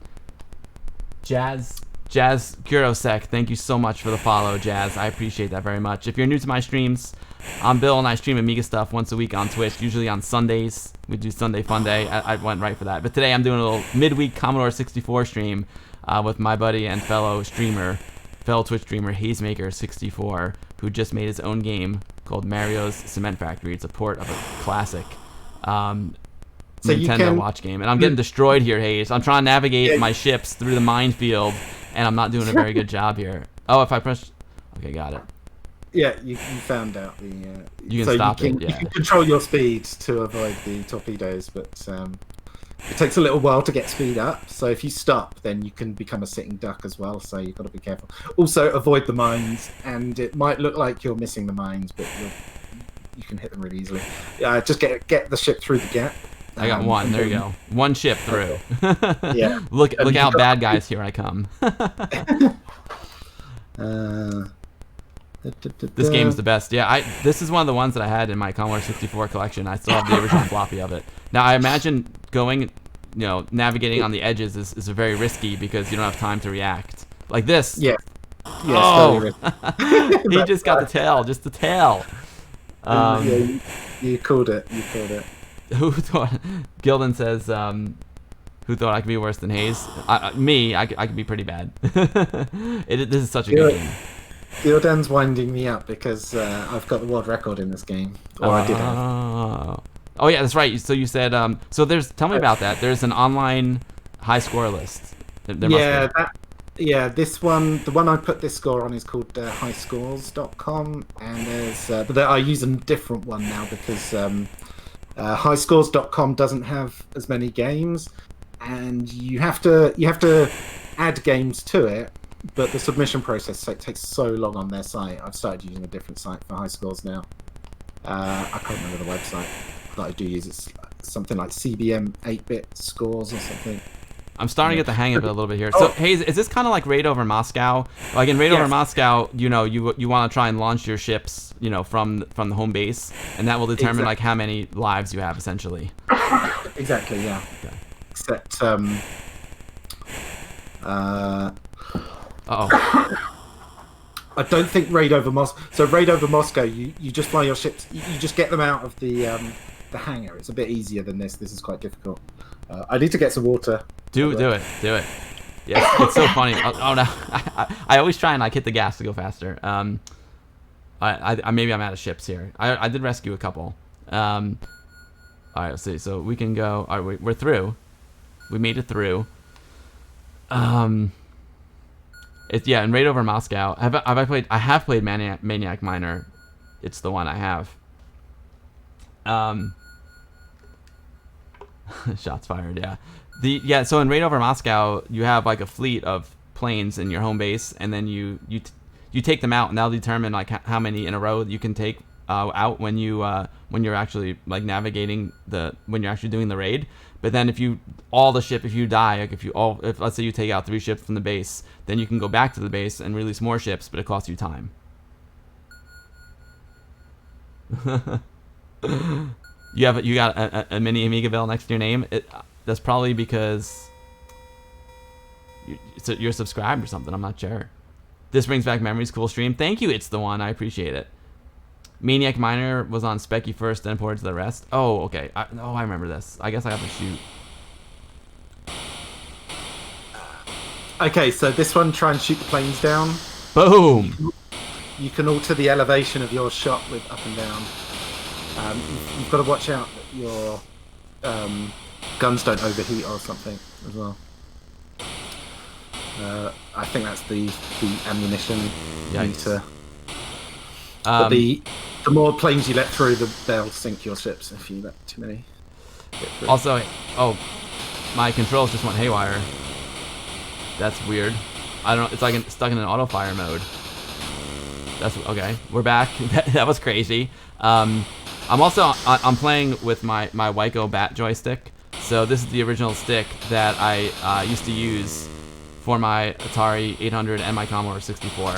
S1: Jazz Kurosek, thank you so much for the follow, Jazz. I appreciate that very much. If you're new to my streams, I'm Bill and I stream Amiga stuff once a week on Twitch, usually on Sundays. We do Sunday Fun Day. I went right for that. But today I'm doing a little midweek Commodore 64 stream with my buddy and fellow Twitch streamer, Hayesmaker64, who just made his own game called Mario's Cement Factory. It's a port of a classic Nintendo watch game. And I'm getting destroyed here, Hayes. I'm trying to navigate my ships through the minefield, and I'm not doing a very good job here. Oh, if I press... Okay, got it.
S2: Yeah, you found out the...
S1: you can stop it, yeah.
S2: You can control your speed to avoid the torpedoes, but it takes a little while to get speed up. So if you stop, then you can become a sitting duck as well, so you've got to be careful. Also, avoid the mines, and it might look like you're missing the mines, but you can hit them really easily. Just get the ship through the gap.
S1: I got one. There you go. One ship through.
S2: Yeah.
S1: Look out, bad guys! Here I come. This game's the best. Yeah, this is one of the ones that I had in my Commodore 64 collection. I still have the original floppy of it. Now I imagine going, navigating on the edges is very risky because you don't have time to react. Like this.
S2: Yeah.
S1: Oh, he just got the tail. Just the tail.
S2: Yeah, you called it.
S1: Who thought? Gildan says, "Who thought I could be worse than Hayes?" Me. I could be pretty bad. This is such a good game.
S2: Gildan's winding me up because I've got the world record in this game, or I did have.
S1: Oh yeah, that's right. So you said so. Tell me about that. There's an online high score list.
S2: This one, the one I put this score on is called highscores.com, and but I use a different one now because highscores.com doesn't have as many games, and you have to add games to it, but the submission process takes so long on their site. I've started using a different site for high scores now. I can't remember the website that I do use. It's something like CBM 8-bit scores or something.
S1: I'm starting to get the hang of it a little bit here. So, Hayes, is this kind of like Raid Over Moscow? Like in Raid Over Moscow, you want to try and launch your ships, from the home base, and that will determine like how many lives you have, essentially.
S2: Exactly. Yeah. Okay. Except, I don't think Raid Over Moscow. So Raid Over Moscow, you just fly your ships. You just get them out of the hangar. It's a bit easier than this. This is quite difficult. I need to get some water. Do it.
S1: Yeah, it's so funny. Oh no, I always try and hit the gas to go faster. Maybe I'm out of ships here. I did rescue a couple. All right, let's see. So we can go. All right, we're through. We made it through. In Raid Over Moscow. Have I played? I have played Maniac Miner. It's the one I have. Shots fired. Yeah. So in Raid Over Moscow, you have like a fleet of planes in your home base, and then you take them out, and that'll determine like how many in a row you can take out when you're actually like navigating when you're actually doing the raid. But then if you die, like if let's say you take out 3 ships from the base, then you can go back to the base and release more ships, but it costs you time. You got a mini Amiga bell next to your name. That's probably because you're subscribed or something. I'm not sure. This brings back memories. Cool stream. Thank you. It's the one. I appreciate it. Maniac Miner was on Specky first, then ported to the rest. Oh, okay. I remember this. I guess I have to shoot.
S2: Okay, so this one, try and shoot the planes down.
S1: Boom.
S2: You can alter the elevation of your shot with up and down. You've got to watch out that your guns don't overheat or something as well. I think that's the ammunition meter. But the more planes you let through, they'll sink your ships if you let too many get through.
S1: Also, my controls just went haywire. That's weird. I don't know. It's like stuck in an auto fire mode. That's okay. We're back. That was crazy. I'm playing with my Wyco Bat joystick. So this is the original stick that I used to use for my Atari 800 and my Commodore 64.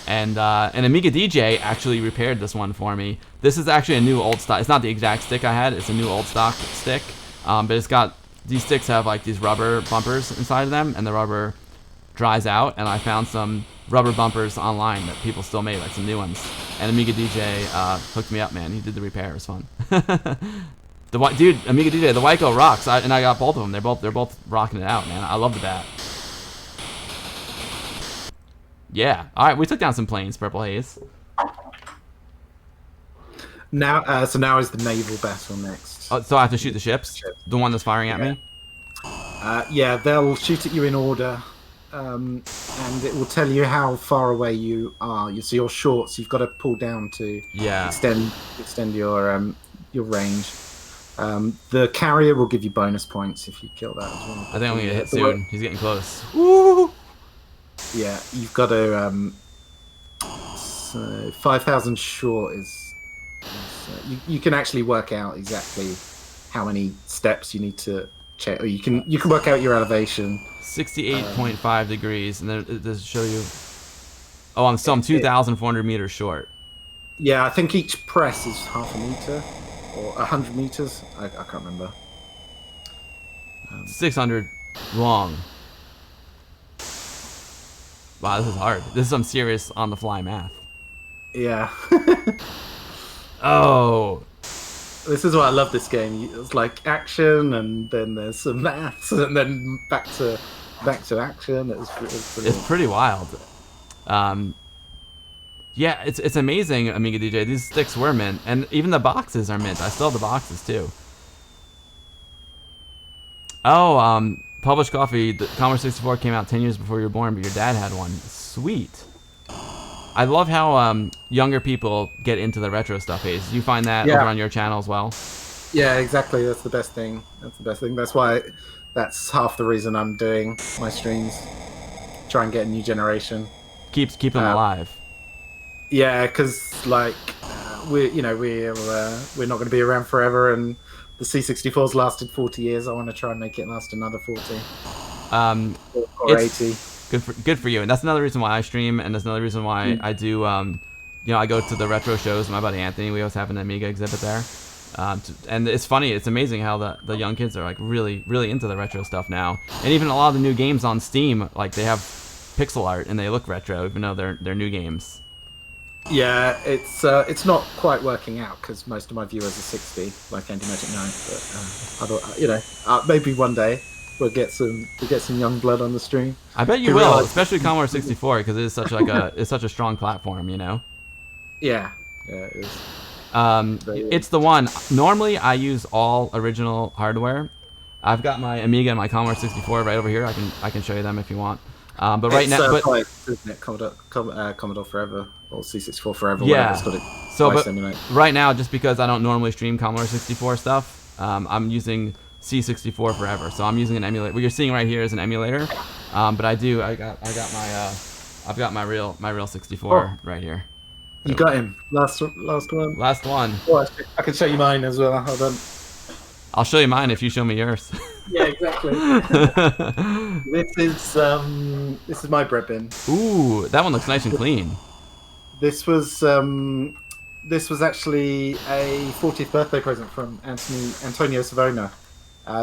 S1: And Amiga DJ actually repaired this one for me. This is actually a new old stock. It's not the exact stick I had. It's a new old stock stick. But it's got, these sticks have like these rubber bumpers inside of them, and the rubber dries out. And I found some rubber bumpers online that people still made, like some new ones. And Amiga DJ hooked me up, man. He did the repair. It was fun. Dude, Amiga DJ, the Wyco rocks. And I got both of them. They're both rocking it out, man. I love the bat. Yeah. All right, we took down some planes, Purple Haze.
S2: Now, so now is the naval battle next.
S1: Oh, so I have to shoot the ships? The one that's firing at me?
S2: Yeah, they'll shoot at you in order, and it will tell you how far away you are. So you're short, so you've got to pull down to extend your range. The carrier will give you bonus points if you kill that as well.
S1: I think I'm gonna get hit soon. He's getting close. Woo!
S2: Yeah, you've got to. So 5,000 short is. You can actually work out exactly how many steps you need to check, or you can work out your elevation.
S1: 68.5 degrees, and then does it show you? Oh, I'm 2,400 meters short.
S2: Yeah, I think each press is half a meter or 100 meters. I can't remember.
S1: 600 long. Wow, this is hard. This is some serious on-the-fly math.
S2: Yeah.
S1: Oh.
S2: This is why I love this game. It's like action, and then there's some maths, and then back to action.
S1: It's pretty wild. Yeah, it's amazing, Amiga DJ. These sticks were mint, and even the boxes are mint. I still have the boxes too. Oh, Published Coffee. The Commodore 64 came out 10 years before you were born, but your dad had one. Sweet. I love how younger people get into the retro stuff. Hayes, you find that over on your channel as well?
S2: Yeah, exactly. That's the best thing. That's why. That's half the reason I'm doing my streams. Try and get a new generation.
S1: Keep them alive.
S2: Yeah, because like we're not going to be around forever, and the C64's lasted 40 years. I want to try and make it last another 40. Or 80.
S1: Good for you, and that's another reason why I stream, and that's another reason why I do. I go to the retro shows with my buddy Anthony. We always have an Amiga exhibit there, and it's funny. It's amazing how the young kids are like really into the retro stuff now, and even a lot of the new games on Steam, like they have pixel art and they look retro, even though they're new games.
S2: Yeah, it's not quite working out because most of my viewers are 60, like Andy Magic 9. But maybe one day. We'll get some young blood on the stream.
S1: I bet you will, especially Commodore 64, because it's such a strong platform, you know.
S2: Yeah, it is.
S1: It's the one. Normally, I use all original hardware. I've got my Amiga and my Commodore 64 right over here. I can show you them if you want. But right now,
S2: isn't it Commodore Forever or C64 Forever?
S1: Yeah.
S2: It's got it
S1: right now, just because I don't normally stream Commodore 64 stuff, I'm using C64 Forever, so I'm using an emulator. What you're seeing right here is an emulator, but I've got my real 64 right here.
S2: You got him. Last one.
S1: Last one.
S2: Oh, I can show you mine as well. Hold on.
S1: I'll show you mine if you show me yours.
S2: Yeah, exactly. This is my bread bin.
S1: Ooh, that one looks nice and clean.
S2: This was this was actually a 40th birthday present from Antonio Savona.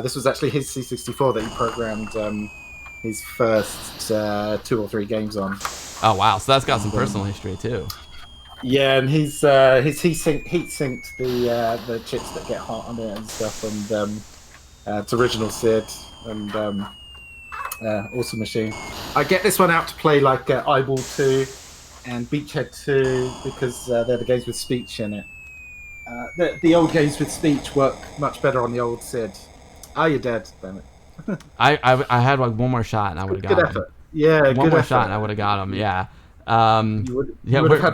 S2: This was actually his C64 that he programmed his first 2 or 3 games on.
S1: Oh wow, so that's got some personal history too.
S2: Yeah, and heat synced the chips that get hot on it and stuff, and it's original SID and awesome machine. I get this one out to play like Eyeball 2 and Beachhead 2 because they're the games with speech in it. The old games with speech work much better on the old SID. Oh, you're dead, damn it.
S1: I had like one more shot and I would have got him.
S2: Effort. Yeah,
S1: one
S2: good
S1: more
S2: effort.
S1: shot and I would have got him. Yeah.
S2: You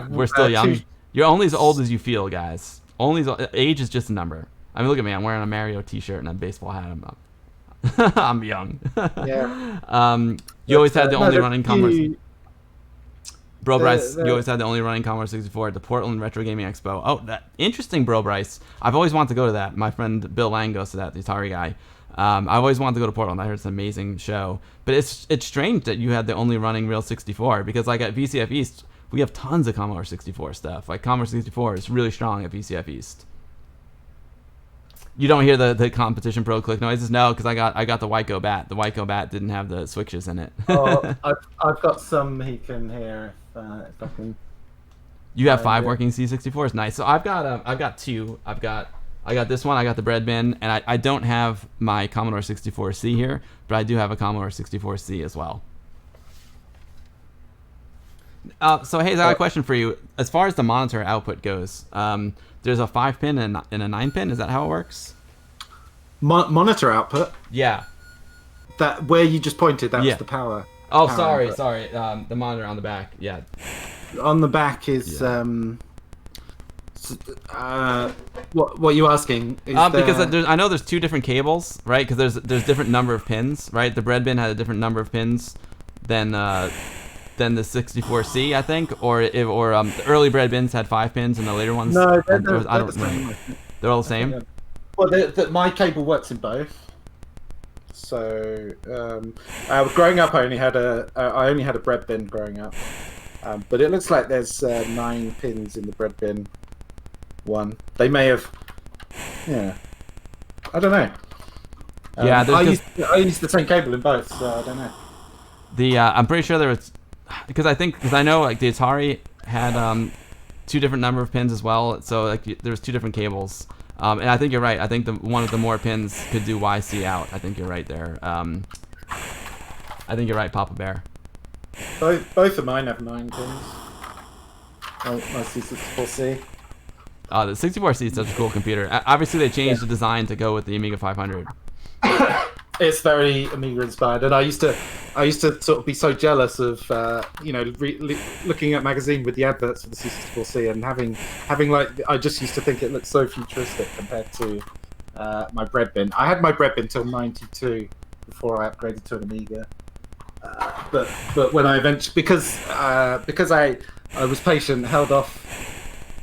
S1: We're still young. You're only as old as you feel, guys. Age is just a number. I mean, look at me. I'm wearing a Mario T-shirt and a baseball hat. I'm young.
S2: Yeah.
S1: You always had the only running Commodore. Bro Bryce,
S2: the-
S1: you always had the only running Commodore 64 at the Portland Retro Gaming Expo. Oh, that interesting, Bro Bryce. I've always wanted to go to that. My friend Bill Lang goes to that, the Atari guy. I've always wanted to go to Portland. I heard it's an amazing show. But it's strange that you had the only running real 64 because like at VCF East, we have tons of Commodore 64 stuff. Like Commodore 64 is really strong at VCF East. You don't hear the competition pro click noises? No, because I got the Wyco bat. The Wyco bat didn't have the switches in it.
S2: Oh, I've got some he can hear if I can.
S1: You have 5 working C64s. Nice. So I've got 2. I got this one. I got the bread bin, and I don't have my Commodore 64C here, but I do have a Commodore 64C as well. So Hayes, I got a question for you. As far as the monitor output goes, there's a 5-pin and a 9-pin. Is that how it works?
S2: Monitor output.
S1: Yeah.
S2: That where you just pointed. That
S1: Yeah.
S2: was the power.
S1: Oh,
S2: power
S1: sorry.
S2: output.
S1: The monitor on the back. Yeah.
S2: On the back is what you asking? Is
S1: because I know there's 2 different cables, right? Because there's different number of pins, right? The bread bin had a different number of pins than the 64C, I think, or the early bread bins had 5 pins and the later ones.
S2: No,
S1: I don't remember. They're all the same.
S2: Well, my cable works in both. So, growing up, I only had a bread bin growing up, but it looks like there's 9 pins in the bread bin one. They may have, yeah. I don't know.
S1: Yeah,
S2: I used the same cable in both, so I don't know.
S1: I'm pretty sure there was because I know like the Atari had 2 different number of pins as well. So like there was 2 different cables. And I think you're right. I think one of the more pins could do YC out. I think you're right there. I think you're right, Papa Bear.
S2: Both of mine have 9 pins. My C64C.
S1: The 64C is such a cool computer. Obviously, they changed the design to go with the Amiga 500.
S2: It's very Amiga inspired, and I used to sort of be so jealous of looking at magazine with the adverts for the C64C and having like I just used to think it looked so futuristic compared to my bread bin. I had my bread bin till '92 before I upgraded to an Amiga. But when I eventually because I was patient, held off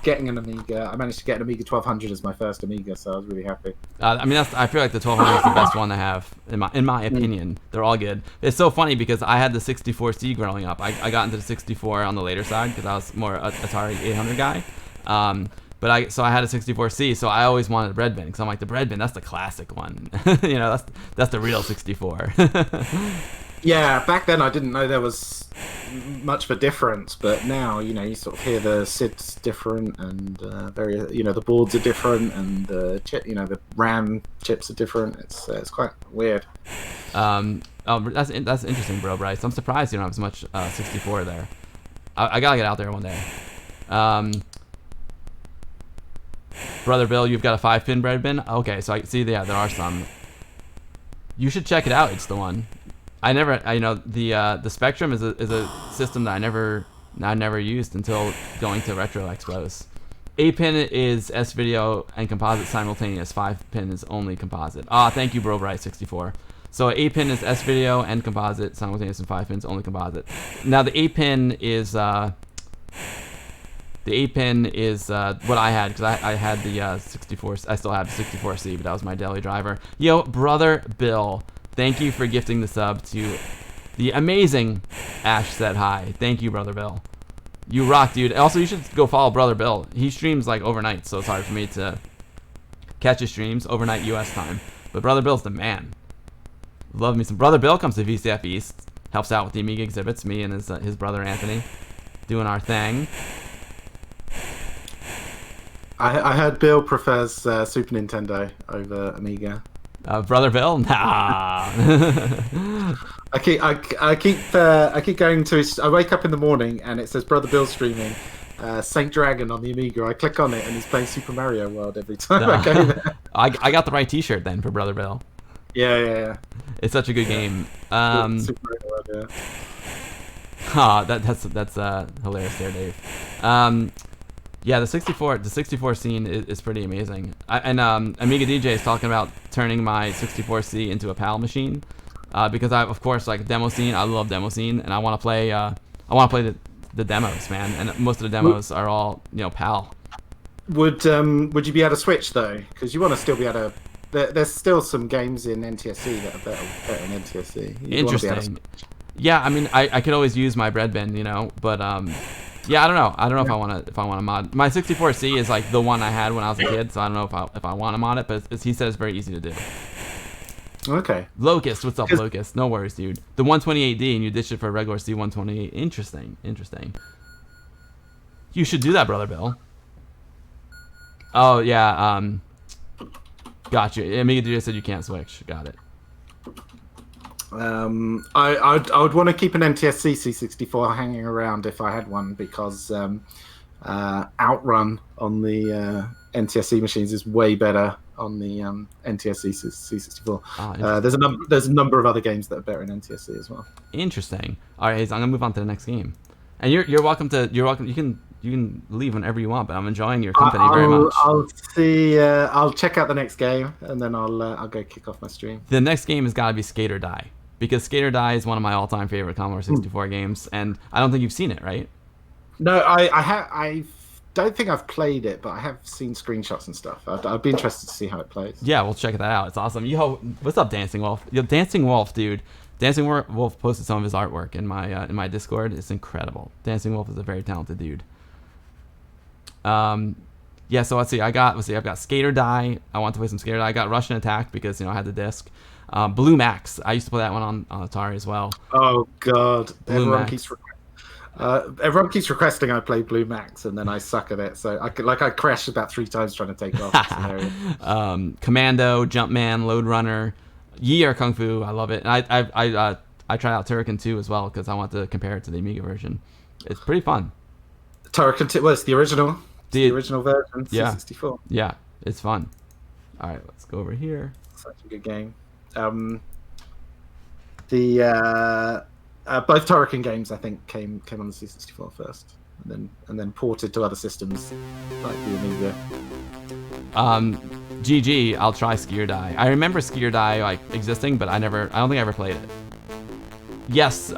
S2: getting an Amiga, I managed to get an Amiga 1200 as my first Amiga, so I was really happy.
S1: I feel like the 1200 is the best one to have, in my opinion. They're all good. It's so funny because I had the 64C growing up. I got into the 64 on the later side because I was more a Atari 800 guy. But I had a 64C, so I always wanted a bread bin because I'm like, the bread bin, that's the classic one. That's the real 64.
S2: Yeah, back then I didn't know there was much of a difference, but now you sort of hear the SID's different and the boards are different and the RAM chips are different. It's quite weird.
S1: That's interesting, Bro Bryce. I'm surprised you don't have as much 64 there. I gotta get out there one day. Brother Bill, you've got a 5-pin bread bin. Okay, so I see. Yeah, there are some. You should check it out. It's the one. The Spectrum is a system that I never used until going to Retro Expos. 8-pin is S-Video and composite simultaneous. 5-pin is only composite. Thank you, Bro Bright 64. So 8-pin is S-Video and composite simultaneous, and 5-pin is only composite. Now the 8-pin is what I had because I had the 64. I still have the 64C, but that was my daily driver. Yo, Brother Bill. Thank you for gifting the sub to the amazing Ash Said Hi. Thank you, Brother Bill. You rock, dude. Also, you should go follow Brother Bill. He streams like overnight, so it's hard for me to catch his streams overnight U.S. time. But Brother Bill's the man. Love me some. Brother Bill comes to VCF East, helps out with the Amiga exhibits. Me and his brother Anthony doing our thing.
S2: I heard Bill prefers Super Nintendo over Amiga.
S1: Brother Bill? Nah.
S2: I keep going to his. I wake up in the morning and it says Brother Bill streaming Saint Dragon on the Amiga. I click on it and he's playing Super Mario World every time I go there.
S1: I got the right T-shirt then for Brother Bill.
S2: Yeah.
S1: It's such a good game.
S2: Super Mario World,
S1: That's hilarious there, Dave. Yeah, the 64 scene is pretty amazing. Amiga DJ is talking about turning my 64C into a PAL machine, because I, of course, like demo scene. I love demo scene, and I want to play. The demos, man, and most of the demos are all PAL.
S2: Would you be able to switch though? Because you want to still be able to. There's still some games in NTSC that are better than NTSC.
S1: Interesting. Yeah, I mean, I could always use my bread bin, but yeah, I don't know if I want to mod. My 64C is like the one I had when I was a kid, so I don't know if I want to mod it, but he said it's very easy to do.
S2: Okay.
S1: Locust, what's up, Locust? No worries, dude. The 128D, and you ditched it for a regular C128. Interesting. You should do that, Brother Bill. Oh yeah, gotcha. Amiga DJ said you can't switch. Got it.
S2: I would want to keep an NTSC C64 hanging around if I had one, because Outrun on the NTSC machines is way better on the NTSC C64. There's a number of other games that are better in NTSC as well.
S1: Interesting. All right, Hayes, I'm gonna move on to the next game, and you're welcome to. You can leave whenever you want, but I'm enjoying your company very much.
S2: I'll see. I'll check out the next game, and then I'll go kick off my stream.
S1: The next game has got to be Skate or Die, because Skate or Die is one of my all-time favorite Commodore 64 games, and I don't think you've seen it, right?
S2: No, I don't think I've played it, but I have seen screenshots and stuff. I'd be interested to see how it plays.
S1: Yeah, we'll check that out. It's awesome. Yo, what's up, Dancing Wolf? Yo, Dancing Wolf, dude. Dancing Wolf posted some of his artwork in my Discord. It's incredible. Dancing Wolf is a very talented dude. Yeah, so let's see. I've got Skate or Die. I want to play some Skate or Die. I got Russian Attack because I had the disc. Blue Max. I used to play that one on Atari as well.
S2: Oh God,
S1: Everyone
S2: keeps requesting I play Blue Max, and then I suck at it. So I crashed about 3 times trying to take off.
S1: Commando, Jumpman, Lode Runner, Yi or Kung Fu. I love it. And I tried out Turrican 2 as well because I want to compare it to the Amiga version. It's pretty fun.
S2: Turrican 2 was the original. The original version, C64.
S1: Yeah, it's fun. All right, let's go over here.
S2: Such a good game. Both Turrican games, I think, came on the C64 first, and then ported to other systems like the Amiga.
S1: GG, I'll try Ski or Die. I remember Ski or Die existing, but I don't think I ever played it. Yes,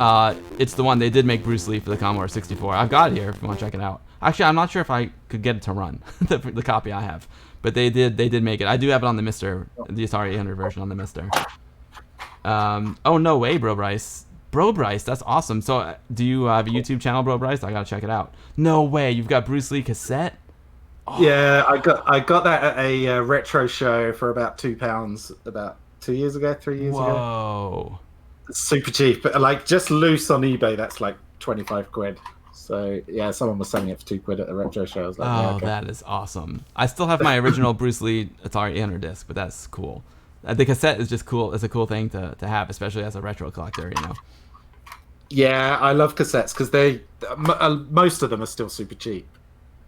S1: it's the one they did make Bruce Lee for the Commodore 64. I've got it here if you want to check it out. Actually, I'm not sure if I could get it to run the copy I have, but they did make it. I do have it on the Mister, the Atari 800 version on the Mister. Oh no way, Bro Bryce, that's awesome. So do you have a YouTube channel, Bro Bryce? I gotta check it out. No way, you've got Bruce Lee cassette.
S2: Oh. Yeah, I got that at a retro show for about £2 about 3 years ago.
S1: Whoa.
S2: Super cheap, but just loose on eBay, that's like 25 quid. So yeah, someone was selling it for £2 at the retro show. I was like, yeah, okay.
S1: That is awesome. I still have my original Bruce Lee Atari 800 disc, but that's cool. The cassette is just cool. It's a cool thing to have, especially as a retro collector,
S2: Yeah, I love cassettes because most of them are still super cheap.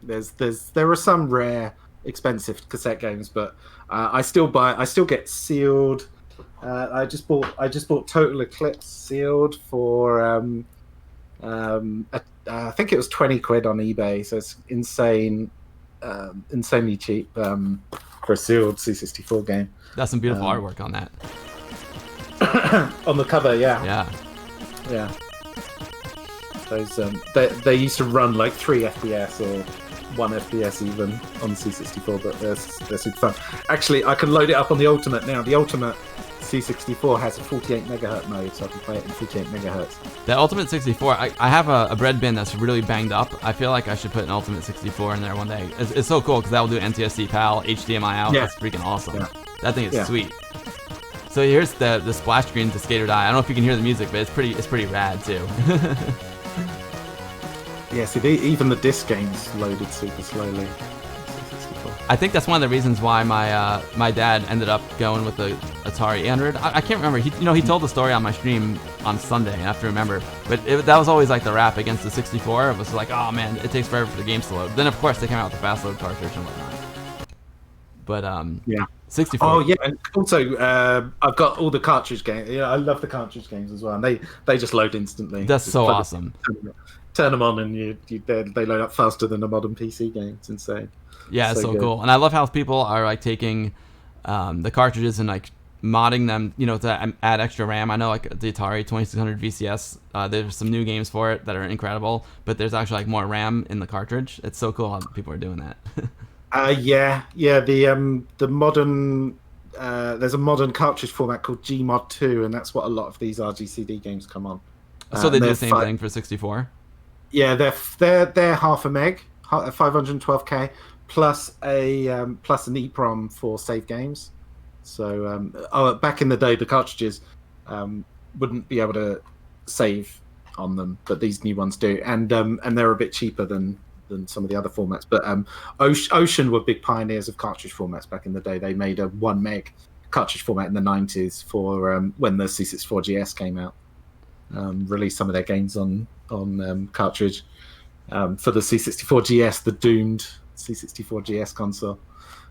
S2: There are some rare, expensive cassette games, but I still get sealed. I just bought Total Eclipse sealed for I think it was 20 quid on eBay, so it's insanely cheap for a sealed C64 game.
S1: That's some beautiful artwork on that.
S2: On the cover, yeah. Yeah. Those they used to run like 3 FPS or 1 FPS even on C64, but they're super fun. Actually, I can load it up on the Ultimate now. The Ultimate C64 has a 48 megahertz mode, so I can play it in 48 megahertz.
S1: The Ultimate 64, I have a bread bin that's really banged up. I feel like I should put an Ultimate 64 in there one day. It's so cool because that will do NTSC PAL, HDMI out.
S2: Yeah.
S1: That's freaking awesome.
S2: Yeah.
S1: That thing is sweet. So here's the splash screen to Skate or Die. I don't know if you can hear the music, but it's pretty rad too.
S2: Yeah, see, even the disc games loaded super slowly.
S1: I think that's one of the reasons why my dad ended up going with the Atari 800. I can't remember. He told the story on my stream on Sunday. I have to remember, but that was always like the rap against the 64. It was like, oh man, it takes forever for the games to load. Then of course they came out with the fast load cartridge and whatnot. But
S2: yeah,
S1: 64.
S2: Oh yeah, and also I've got all the cartridge games. Yeah, I love the cartridge games as well, and they just load instantly.
S1: That's
S2: Just
S1: so
S2: plug
S1: awesome.
S2: Turn them on, and they load up faster than a modern PC game. It's insane.
S1: Yeah, it's so
S2: good.
S1: cool. And I love how people are like taking the cartridges and like modding them, to add extra RAM. I know like the Atari 2600 VCS, there's some new games for it that are incredible, but there's actually like more RAM in the cartridge. It's so cool how people are doing that.
S2: Yeah. The modern there's a modern cartridge format called Gmod 2, and that's what a lot of these RGCD games come on.
S1: So they do the same thing for 64.
S2: Yeah, they're half a meg, 512K, plus an EEPROM for save games. So back in the day, the cartridges wouldn't be able to save on them, but these new ones do, and they're a bit cheaper than some of the other formats. But Ocean were big pioneers of cartridge formats back in the day. They made a 1 meg cartridge format in the 90s for when the C64 GS came out. Released some of their games on cartridge for the C64 GS, the doomed C64 GS console.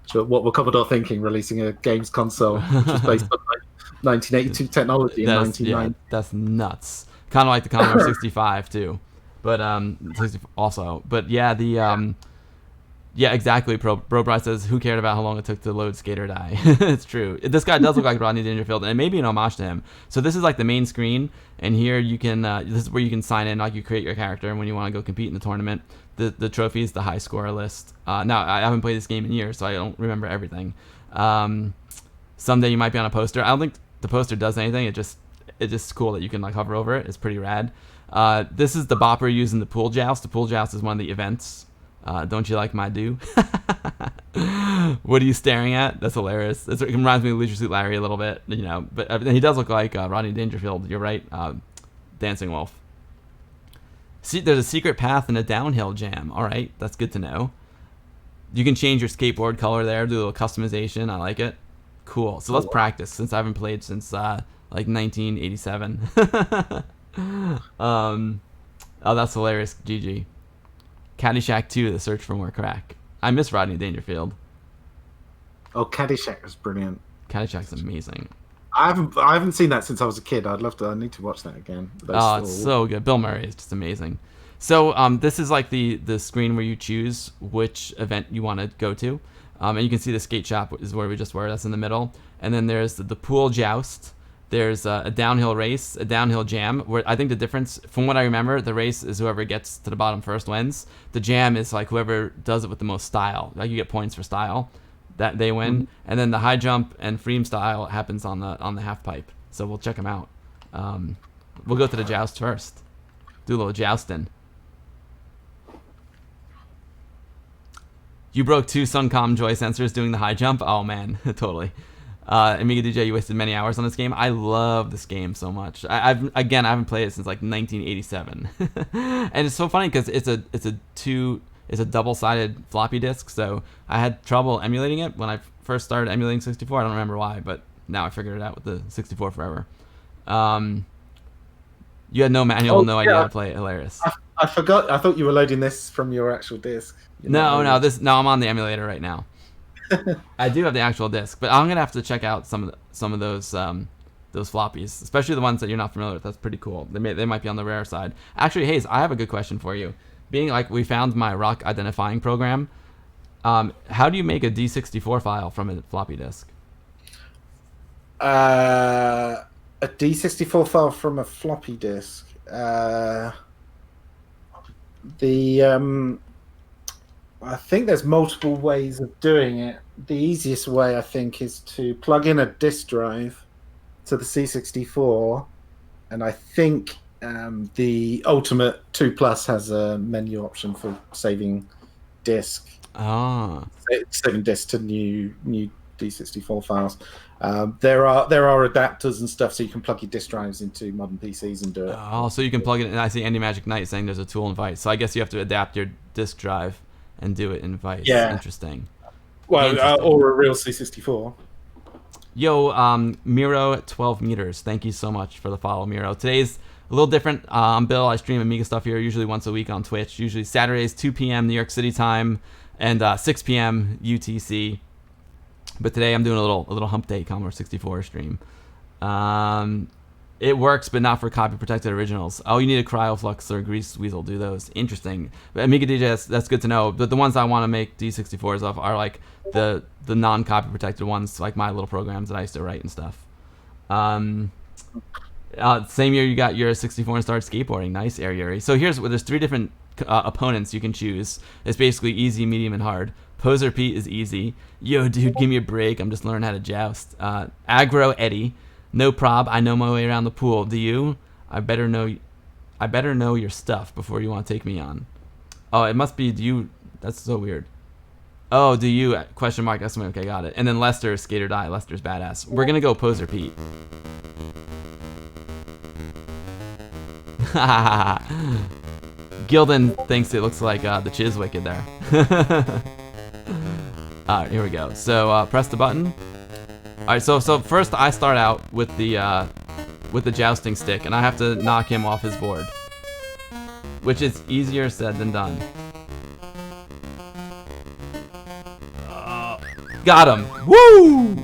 S2: So what were Commodore thinking, releasing a games console which is based on 1982 technology in 1990?
S1: Yeah, that's nuts. Kind of like the Commodore 65 too, but also. But yeah, yeah, exactly. Bro Bright says, who cared about how long it took to load Skate or Die? It's true. This guy does look like Rodney Dangerfield, and it may be an homage to him. So this is like the main screen, and here you can, this is where you can sign in, like you create your character, and when you want to go compete in the tournament, the trophies, the high score list. Now, I haven't played this game in years, so I don't remember everything. Someday you might be on a poster. I don't think the poster does anything. It's just cool that you can like hover over it. It's pretty rad. This is the bopper using the pool joust. The pool joust is one of the events. Don't you like my do? What are you staring at? That's hilarious. It reminds me of Leisure Suit Larry a little bit, but he does look like Rodney Dangerfield. You're right. Dancing Wolf. See, there's a secret path and a downhill jam. All right, that's good to know. You can change your skateboard color there, do a little customization. I like it. Cool. So let's practice, since I haven't played since like 1987. Oh, that's hilarious, GG. Caddyshack 2, The Search for More Crack. I miss Rodney Dangerfield.
S2: Oh, Caddyshack was brilliant.
S1: Caddyshack's amazing.
S2: I haven't seen that since I was a kid. I'd love to. I need to watch that again.
S1: Oh, it's so good. Bill Murray is just amazing. So this is like the screen where you choose which event you want to go to, and you can see the skate shop is where we just were. That's in the middle, and then there's the pool joust. There's a downhill race, a downhill jam. Where I think the difference, from what I remember, the race is whoever gets to the bottom first wins. The jam is like whoever does it with the most style. Like you get points for style, that they win. Mm-hmm. And then the high jump and freem style happens on the half pipe. So we'll check them out. We'll go to the joust first. Do a little jousting. You broke 2 Suncom Joy sensors doing the high jump. Oh man, totally. Amiga DJ, you wasted many hours on this game. I love this game so much. I haven't played it since like 1987, and it's so funny because it's a double-sided floppy disk. So I had trouble emulating it when I first started emulating 64. I don't remember why, but now I figured it out with the 64 forever. You had no manual, no idea how to play it. Hilarious.
S2: I forgot. I thought you were loading this from your actual disk.
S1: No, I'm on the emulator right now. I do have the actual disc, but I'm gonna have to check out some of those floppies, especially the ones that you're not familiar with. That's pretty cool. They might be on the rare side. Actually, Hayes, I have a good question for you. Being like we found my rock identifying program, how do you make a D64 file from a floppy disk?
S2: A D64 file from a floppy disk. I think there's multiple ways of doing it. The easiest way, I think, is to plug in a disk drive to the C64, and I think the Ultimate 2 Plus has a menu option for saving disk. Saving disk to new D64 files. There are adapters and stuff, so you can plug your disk drives into modern PCs and do it.
S1: Oh, so you can plug it in. I see Andy Magic Knight saying there's a tool in Vice. So I guess you have to adapt your disk drive and do it in Vice.
S2: Yeah.
S1: Interesting.
S2: Well, or a real C64.
S1: Yo, Miro at 12 meters. Thank you so much for the follow, Miro. Today's a little different. I'm Bill. I stream Amiga stuff here usually once a week on Twitch. Usually Saturdays, 2 p.m. New York City time, and 6 p.m. UTC. But today I'm doing a little Hump Day Commodore 64 stream. It works, but not for copy protected originals. Oh, you need a CryoFlux or a Grease Weasel. Do those. Interesting. But Amiga DJ, that's good to know. But the ones I want to make D64s of are like the non-copy protected ones, like my little programs that I used to write and stuff. Same year you got your 64 and started skateboarding. Nice, Air Yuri. So there's 3 different opponents you can choose. It's basically easy, medium, and hard. Poser Pete is easy. Yo, dude, give me a break. I'm just learning how to joust. Aggro Eddie. No prob. I know my way around the pool. Do you? I better know your stuff before you want to take me on. Oh, it must be. Do you? That's so weird. Oh, do you? Question mark. Okay, got it. And then Lester, Skate or Die. Lester's badass. We're gonna go Poser Pete. Gildan thinks it looks like the Chiswicked there. Alright, here we go. So press the button. Alright, so first I start out with the jousting stick, and I have to knock him off his board, which is easier said than done. Got him! Woo!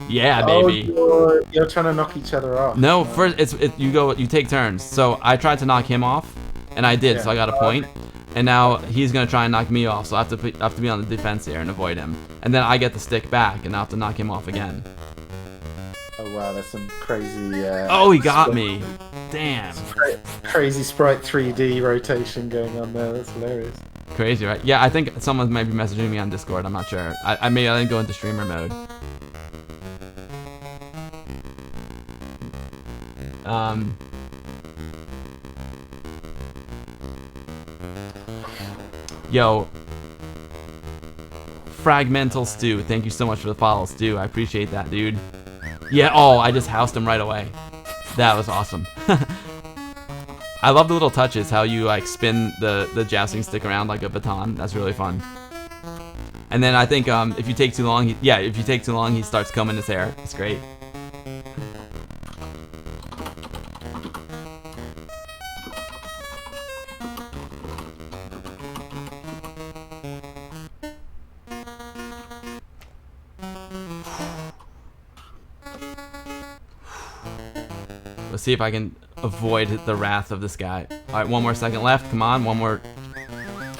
S1: Yeah, baby.
S2: Oh, you're trying to knock each other off.
S1: No, first you take turns. So I tried to knock him off, and I did. Yeah. So I got a point. And now he's gonna try and knock me off. So I have to be on the defense here and avoid him. And then I get the stick back, and I have to knock him off again.
S2: Oh wow, that's some crazy.
S1: Oh, he got me. Damn.
S2: Crazy Sprite 3D rotation going on there. That's hilarious.
S1: Crazy, right? Yeah, I think someone might be messaging me on Discord. I'm not sure. I didn't go into streamer mode. Yo, Fragmental Stew, thank you so much for the follow, Stew. I appreciate that, dude. Yeah, oh, I just housed him right away. That was awesome. I love the little touches, how you like spin the jousting stick around like a baton. That's really fun. And then I think if you take too long, he starts combing his hair. It's great. Let's see if I can avoid the wrath of this guy. Alright, 1 more second left. Come on, 1 more.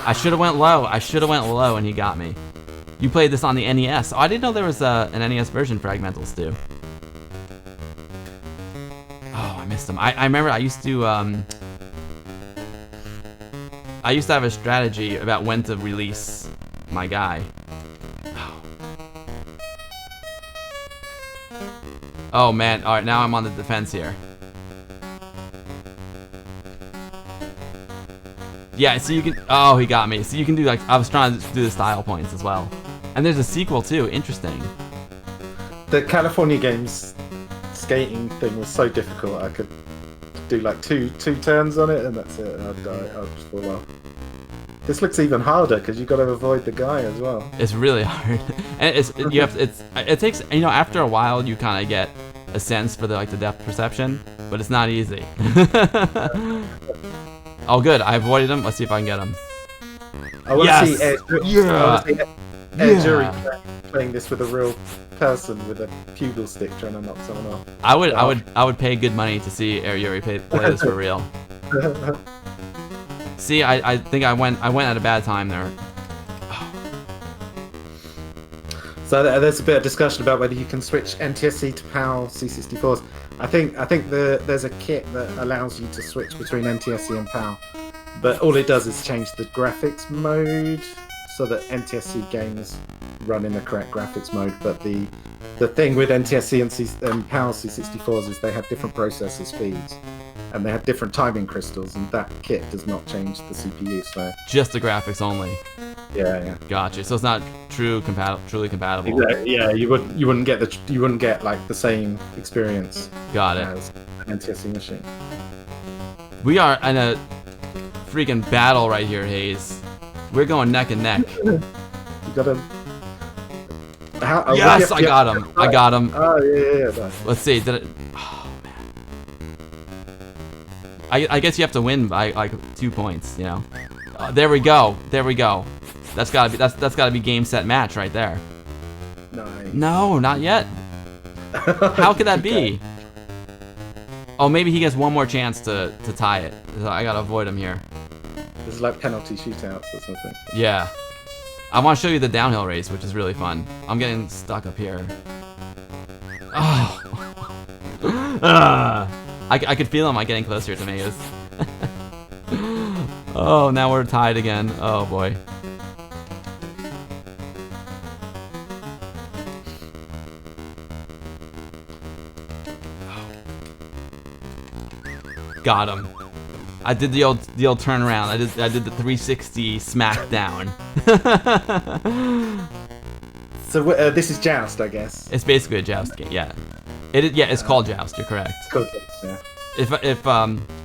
S1: I should have went low. And he got me. You played this on the NES. Oh, I didn't know there was an NES version for Fragmentals too. Oh, I missed him. I remember I used to have a strategy about when to release my guy. Oh man, alright, now I'm on the defense here. Yeah, so you can, oh, he got me. So you can do like, I was trying to do the style points as well. And there's a sequel too, interesting.
S2: The California Games skating thing was so difficult, I could do like two turns on it and that's it, I'd die, I'd just fall off. This looks even harder because you've got to avoid the guy as well.
S1: It's really hard. And it takes, you know, after a while you kind of get a sense for the depth perception, but it's not easy. Oh good, I avoided him. Let's see if I can get him.
S2: I want to see Ed Jury playing this with a real person with a pugil stick trying to knock someone off.
S1: I would pay good money to see Air Yuri play this for real. See, I think I went at a bad time there.
S2: So there's a bit of discussion about whether you can switch NTSC to PAL C64s. I think there's a kit that allows you to switch between NTSC and PAL, but all it does is change the graphics mode so that NTSC games run in the correct graphics mode, but the the thing with NTSC and PAL C64s is they have different processor speeds, and they have different timing crystals, and that kit does not change the CPU. So
S1: just the graphics only.
S2: yeah.
S1: Gotcha. So it's not truly compatible.
S2: Exactly. Yeah, you wouldn't get like the same experience.
S1: Got it.
S2: As an NTSC machine.
S1: We are in a freaking battle right here, Hayes. We're going neck and neck.
S2: You gotta.
S1: Yes, I got him. I got him.
S2: Oh yeah. Nice.
S1: Let's see. Did it? Oh man. I guess you have to win by like 2 points. You know. There we go. There we go. That's gotta be game set match right there.
S2: Nice.
S1: No, not yet. How could that be? Oh, maybe he gets one more chance to tie it. So I gotta avoid him here.
S2: This is like penalty shootouts or something.
S1: Yeah. I want to show you the downhill race, which is really fun. I'm getting stuck up here. Oh. I could feel him like getting closer to me. Oh, now we're tied again. Oh boy. Got him. I did the old turnaround. I did the 360 smackdown.
S2: So this is Joust, I guess.
S1: It's basically a Joust game. Yeah. It's called Joust. You're correct.
S2: It's called Joust, yeah.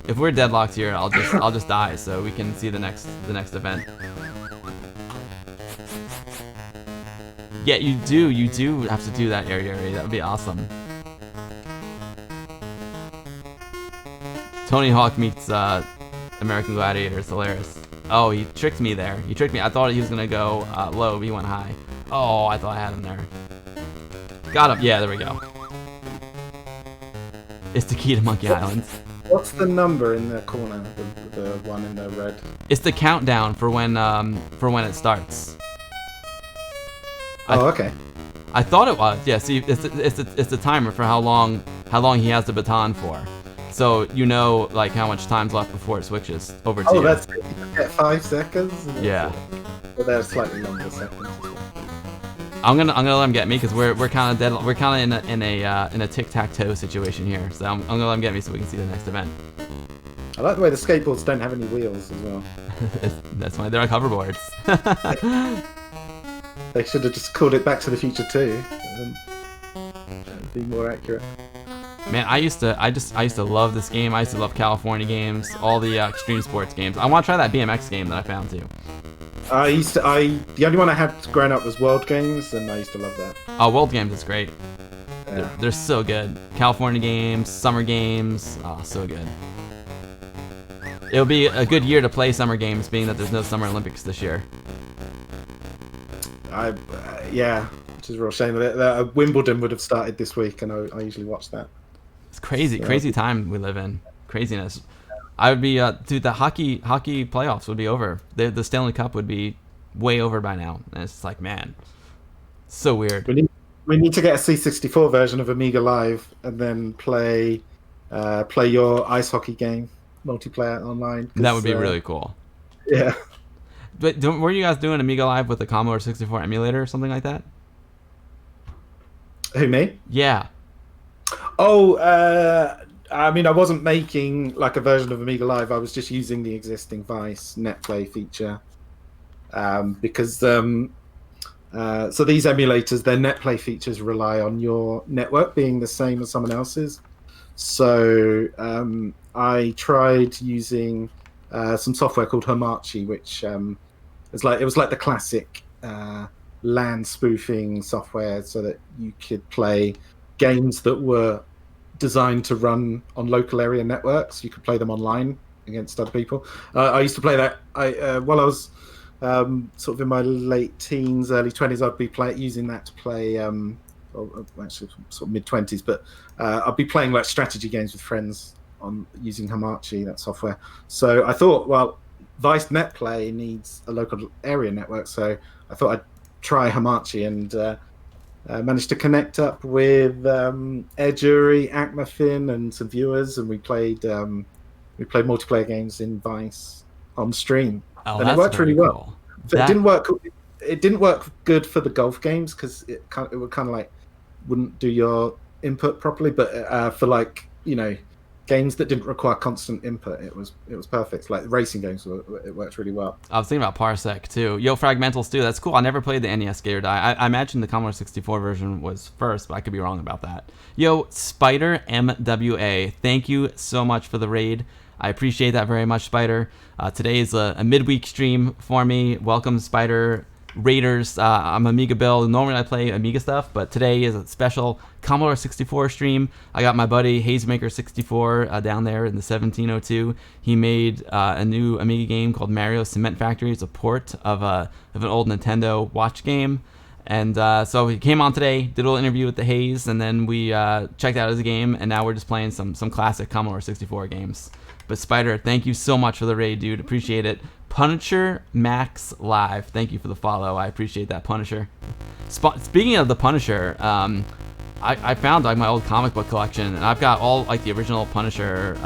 S1: If we're deadlocked here, I'll just die so we can see the next event. Yeah, you do have to do that area. That would be awesome. Tony Hawk meets American Gladiator. It's hilarious. Oh, he tricked me there. He tricked me. I thought he was gonna go low, but he went high. Oh, I thought I had him there. Got him. Yeah, there we go. It's the key to Monkey Island.
S2: What's the number in the corner? The one in the red.
S1: It's the countdown for when it starts.
S2: Oh, okay.
S1: I thought it was. Yeah. See, it's the timer for how long he has the baton for. So you know, like how much time's left before it switches over to you.
S2: Oh, that's you get 5 seconds.
S1: Yeah.
S2: But they're slightly longer seconds.
S1: I'm gonna let him get me because we're kind of dead. We're kind of in a tic-tac-toe situation here. So I'm gonna let him get me so we can see the next event.
S2: I like the way the skateboards don't have any wheels as well.
S1: That's why they're on hoverboards.
S2: They should have just called it Back to the Future 2. Be more accurate.
S1: Man, I used to love this game. I used to love California games, all the extreme sports games. I want to try that BMX game that I found too.
S2: The only one I had growing up was World Games, and I used to love that.
S1: Oh, World Games is great.
S2: Yeah.
S1: They're so good. California games, summer games, oh, so good. It'll be a good year to play summer games, being that there's no Summer Olympics this year.
S2: Yeah, which is a real shame. Wimbledon would have started this week, and I usually watch that.
S1: It's crazy time we live in. Craziness. I would be, dude. The hockey playoffs would be over. The Stanley Cup would be way over by now. And it's like, man, so weird.
S2: We need to get a C64 version of Amiga Live, and then play your ice hockey game multiplayer online.
S1: That would be really cool.
S2: Yeah.
S1: But were you guys doing Amiga Live with the Commodore 64 emulator or something like that?
S2: Who, me?
S1: Yeah.
S2: Oh, I mean, I wasn't making like a version of Amiga Live. I was just using the existing Vice NetPlay feature because so these emulators, their NetPlay features rely on your network being the same as someone else's. So I tried using some software called Hamachi, which it was like the classic LAN spoofing software, so that you could play games that were designed to run on local area networks. You could play them online against other people. I used to play that. While I was sort of in my late teens, early 20s, I'd be using that to play. Actually, sort of mid 20s, but I'd be playing like strategy games with friends on using Hamachi, that software. So I thought, well, Vice NetPlay needs a local area network, so I thought I'd try Hamachi, and managed to connect up with Edgery, Acmafin, and some viewers, and we played multiplayer games in Vice on stream, and it worked really well. Cool. It didn't work good for the golf games because it would kind of like wouldn't do your input properly. But for like, you know, games that didn't require constant input, it was perfect. Like racing games, it worked really well.
S1: I was thinking about Parsec too. Yo, Fragmentals too. That's cool. I never played the NES Gator Die. I imagine the Commodore 64 version was first, but I could be wrong about that. Yo, Spider MWA, thank you so much for the raid. I appreciate that very much, Spider. Today is a midweek stream for me. Welcome, Spider Raiders. I'm Amiga Bill. Normally I play Amiga stuff, but today is a special Commodore 64 stream. I got my buddy Hayesmaker64 down there in the 1702. He made a new Amiga game called Mario Cement Factory. It's a port of an old Nintendo watch game. And so he came on today, did a little interview with the Hayes, and then we checked out his game, and now we're just playing some classic Commodore 64 games. But Spider, thank you so much for the raid, dude. Appreciate it. Punisher Max Live, thank you for the follow. I appreciate that, Punisher. Speaking of the Punisher, I found like my old comic book collection, and I've got all like the original Punisher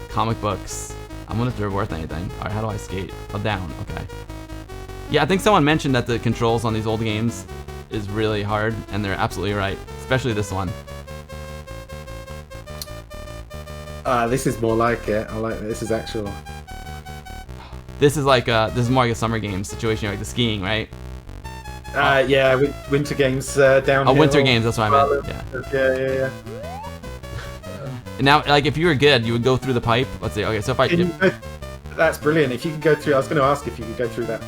S1: comic books. I wonder if they're worth anything. All right, how do I skate? Oh, down. Okay. Yeah, I think someone mentioned that the controls on these old games is really hard, and they're absolutely right, especially this one.
S2: This is more like it. I like this is actual.
S1: This is like this is more like a summer game situation, like the skiing, right?
S2: Yeah, winter games downhill.
S1: Oh, winter games. That's what I meant.
S2: Yeah.
S1: And now, like, if you were good, you would go through the pipe. Let's see. Okay, so if
S2: that's brilliant. If you can go through, I was going to ask if you could go through that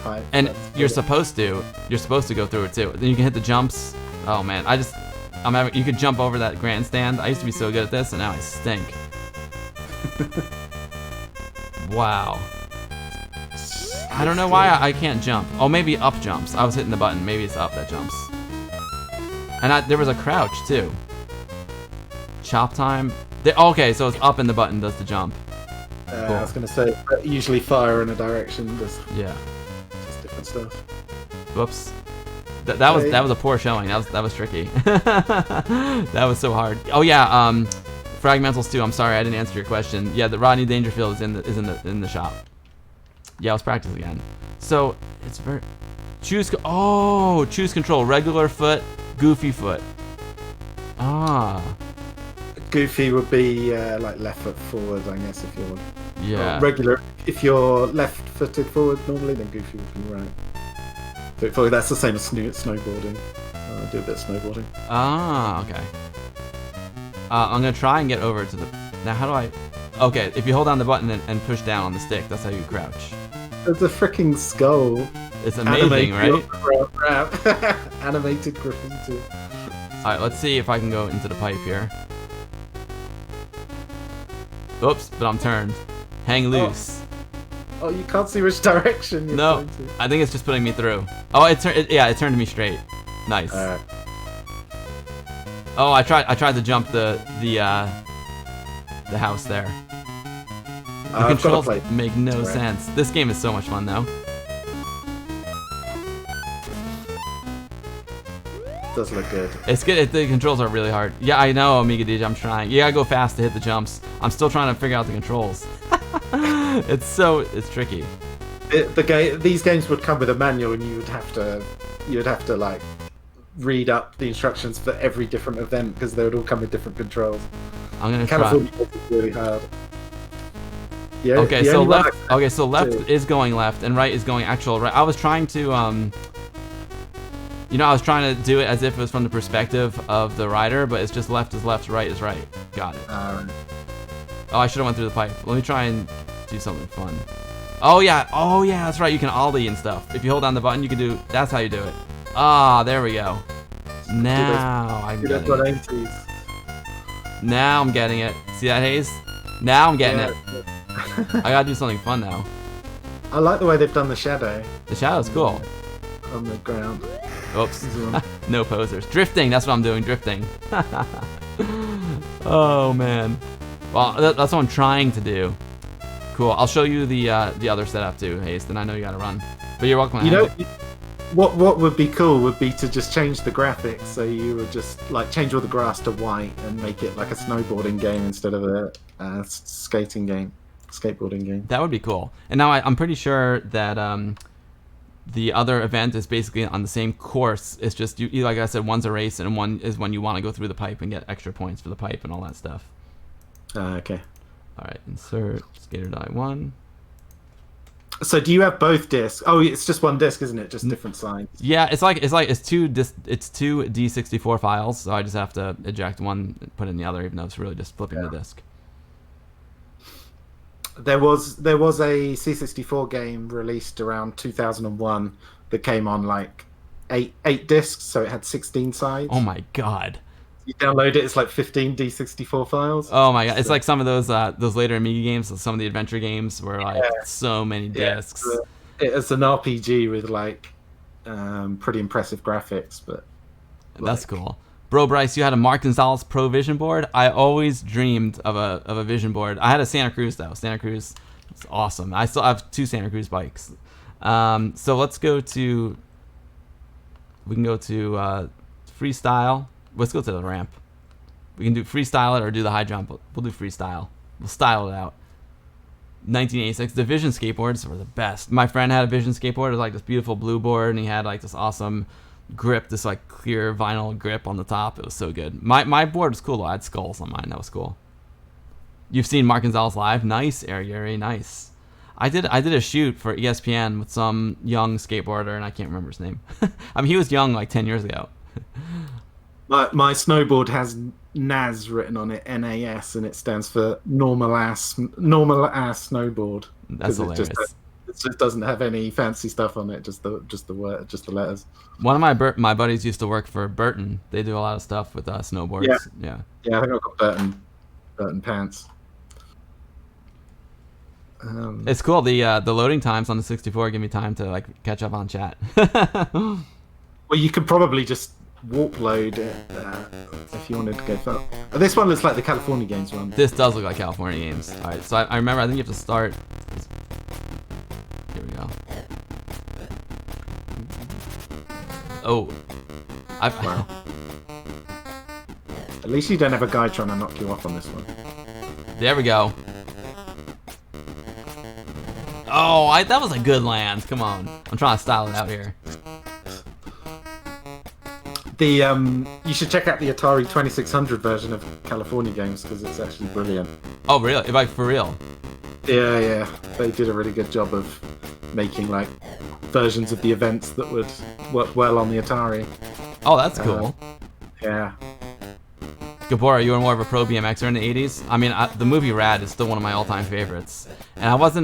S2: pipe.
S1: And you're supposed to go through it too. Then you can hit the jumps. Oh man, you could jump over that grandstand. I used to be so good at this, and now I stink. Wow. I don't know why I can't jump. Oh, maybe up jumps. I was hitting the button. Maybe it's up that jumps. And there was a crouch too. Chop time. Okay, so it's up and the button does the jump. Cool.
S2: I was going to say, usually fire in a direction. Just different stuff.
S1: Whoops. That was a poor showing. That was tricky. That was so hard. Oh yeah. Fragmentals too. I'm sorry I didn't answer your question. Yeah, the Rodney Dangerfield is in the shop. Yeah, let's practice again. So it's very choose control. Regular foot, goofy foot.
S2: Goofy would be like left foot forward, I guess, if you're
S1: regular.
S2: If you're left-footed forward normally, then goofy would be right. Foot forward. That's the same as snowboarding. I do a bit of snowboarding.
S1: Okay. I'm gonna try and get over to the. Now, how do I? Okay, if you hold down the button and push down on the stick, that's how you crouch.
S2: It's a freaking skull.
S1: It's amazing, right?
S2: Animated graffiti.
S1: Alright, let's see if I can go into the pipe here. Oops, but I'm turned. Hang loose.
S2: Oh, you can't see which direction you're going to.
S1: I think it's just putting me through. Oh, it turned me straight. Nice.
S2: Alright.
S1: Oh, I tried to jump the house there. The controls make no sense. This game is so much fun, though.
S2: It does look good.
S1: It's good. The controls are really hard. Yeah, I know, Amiga DJ. I'm trying. You gotta go fast to hit the jumps. I'm still trying to figure out the controls. It's tricky.
S2: These games would come with a manual, and you would have to like read up the instructions for every different event because they would all come with different controls.
S1: I'm gonna
S2: California try. Is really hard. Yeah.
S1: Okay, so left. Okay, so left is going left, and right is going actual right. I was trying to I was trying to do it as if it was from the perspective of the rider, but it's just left is left, right is right. Got it. Oh, I should have went through the pipe. Let me try and do something fun. Oh yeah, that's right. You can ollie and stuff. If you hold down the button, you can do. That's how you do it. There we go. Now I'm getting it. Now I'm getting it. See that, Hayes? Now I'm getting it. I gotta do something fun now.
S2: I like the way they've done the shadow.
S1: The shadow's cool.
S2: On the ground.
S1: Oops. No posers. Drifting, that's what I'm doing, drifting. Oh man. Well, that's what I'm trying to do. Cool. I'll show you the other setup too, Hayes, then I know you gotta run. But you're welcome.
S2: What would be cool would be to just change the graphics, so you would just like change all the grass to white and make it like a snowboarding game instead of a skateboarding game.
S1: That would be cool. And now I'm pretty sure that The other event is basically on the same course. It's just you like I said, one's a race and one is when you want to go through the pipe and get extra points for the pipe and all that stuff.
S2: Okay.
S1: All right, insert skater die 1.
S2: So do you have both discs? Oh, it's just one disc, isn't it? Just different sides.
S1: Yeah, it's two D64 files, so I just have to eject one and put in the other, even though it's really just flipping the disc.
S2: There was a C64 game released around 2001 that came on like eight discs, so it had 16 sides.
S1: Oh my god.
S2: You download it, it's like 15 D64 files.
S1: Oh my god, it's like some of those later Amiga games, some of the adventure games where like so many discs.
S2: It's an RPG with like pretty impressive graphics, but
S1: that's cool. Bro, Bryce, you had a Mark Gonzalez Pro Vision board. I always dreamed of a Vision board. I had a Santa Cruz though. Santa Cruz, it's awesome. I still have 2 Santa Cruz bikes. So let's go to. We can go to freestyle. Let's go to the ramp. We can do freestyle it or do the high jump. We'll do freestyle. We'll style it out. 1986. The Vision skateboards were the best. My friend had a Vision skateboard. It was like this beautiful blue board, and he had like this awesome grip, this like clear vinyl grip on the top. It was so good. My board was cool though. I had skulls on mine. That was cool. You've seen Mark Gonzalez live? Nice, Yuri. Nice. I did a shoot for ESPN with some young skateboarder, and I can't remember his name. I mean, he was young like 10 years ago.
S2: My snowboard has NAS written on it, NAS, and it stands for normal ass snowboard.
S1: That's hilarious.
S2: It just doesn't have any fancy stuff on it, just the letters.
S1: One of my buddies used to work for Burton. They do a lot of stuff with snowboards. Yeah.
S2: I think I've got Burton pants.
S1: It's cool. The loading times on the 64 give me time to like catch up on chat.
S2: Well, you could probably just warp load it if you wanted to go fast. This one looks like the California Games one.
S1: This does look like California Games. All right, so I remember. I think you have to start. Here we go. Oh,
S2: Wow. At least you don't have a guy trying to knock you off on this one.
S1: There we go. Oh, that was a good land. Come on, I'm trying to style it out here.
S2: You should check out the Atari 2600 version of California Games because it's actually brilliant.
S1: Oh, really? Like for real?
S2: Yeah. They did a really good job of making like versions of the events that would work well on the Atari.
S1: Oh, that's cool.
S2: Yeah.
S1: Gabora, you were more of a pro BMXer in the 80s. I mean, the movie Rad is still one of my all-time favorites. And I liked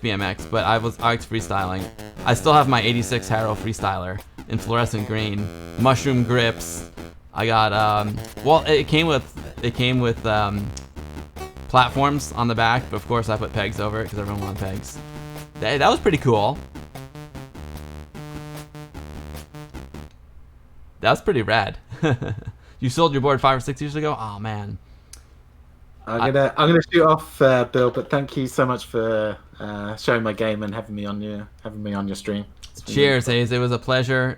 S1: BMX, but I liked freestyling. I still have my 86 Harrow Freestyler in fluorescent green, mushroom grips. I got it came with platforms on the back, but of course I put pegs over it because everyone wanted pegs. That was pretty cool. That was pretty rad. You sold your board 5 or 6 years ago? Oh man.
S2: I'm gonna shoot off, Bill. But thank you so much for showing my game and having me on your stream.
S1: Cheers, Hayes. It was a pleasure.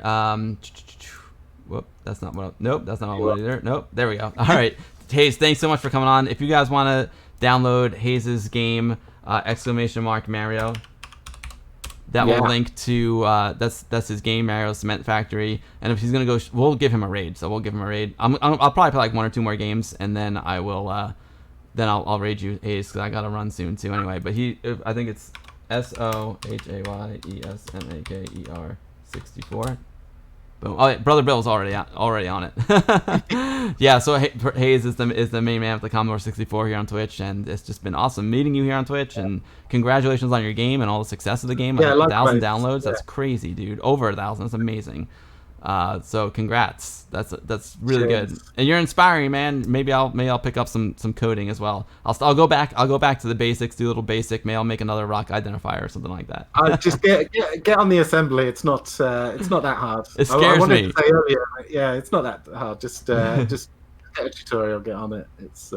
S1: Whoop, that's not what. Nope, that's not what I wanted either. Nope, there we go. All right, Hayes, thanks so much for coming on. If you guys want to download Hayes's game, !Mario, that will link to that's his game, Mario Cement Factory. And if he's gonna go, we'll give him a raid. So we'll give him a raid. I'll probably play like 1 or 2 more games, and then I will. I'll raid you, Hayes, because I gotta run soon too. Anyway, but I think it's SOHAYESMAKER 64. Boom. Oh, Brother Bill's already on it. Yeah, so Hayes is the main man with the Commodore 64 here on Twitch, and it's just been awesome meeting you here on Twitch. And congratulations on your game and all the success of the game.
S2: Yeah,
S1: 1,000 downloads. That's crazy, dude. Over 1,000. That's amazing. So congrats. That's really good, and you're inspiring, man. Maybe I'll pick up some coding as well. I'll go back to the basics, do a little basic. Maybe I'll make another rock identifier or something like that.
S2: Just get on the assembly. It's not that hard.
S1: It scares
S2: I wanted
S1: me.
S2: to say earlier, yeah, it's not that hard. Just get a tutorial, get on it. It's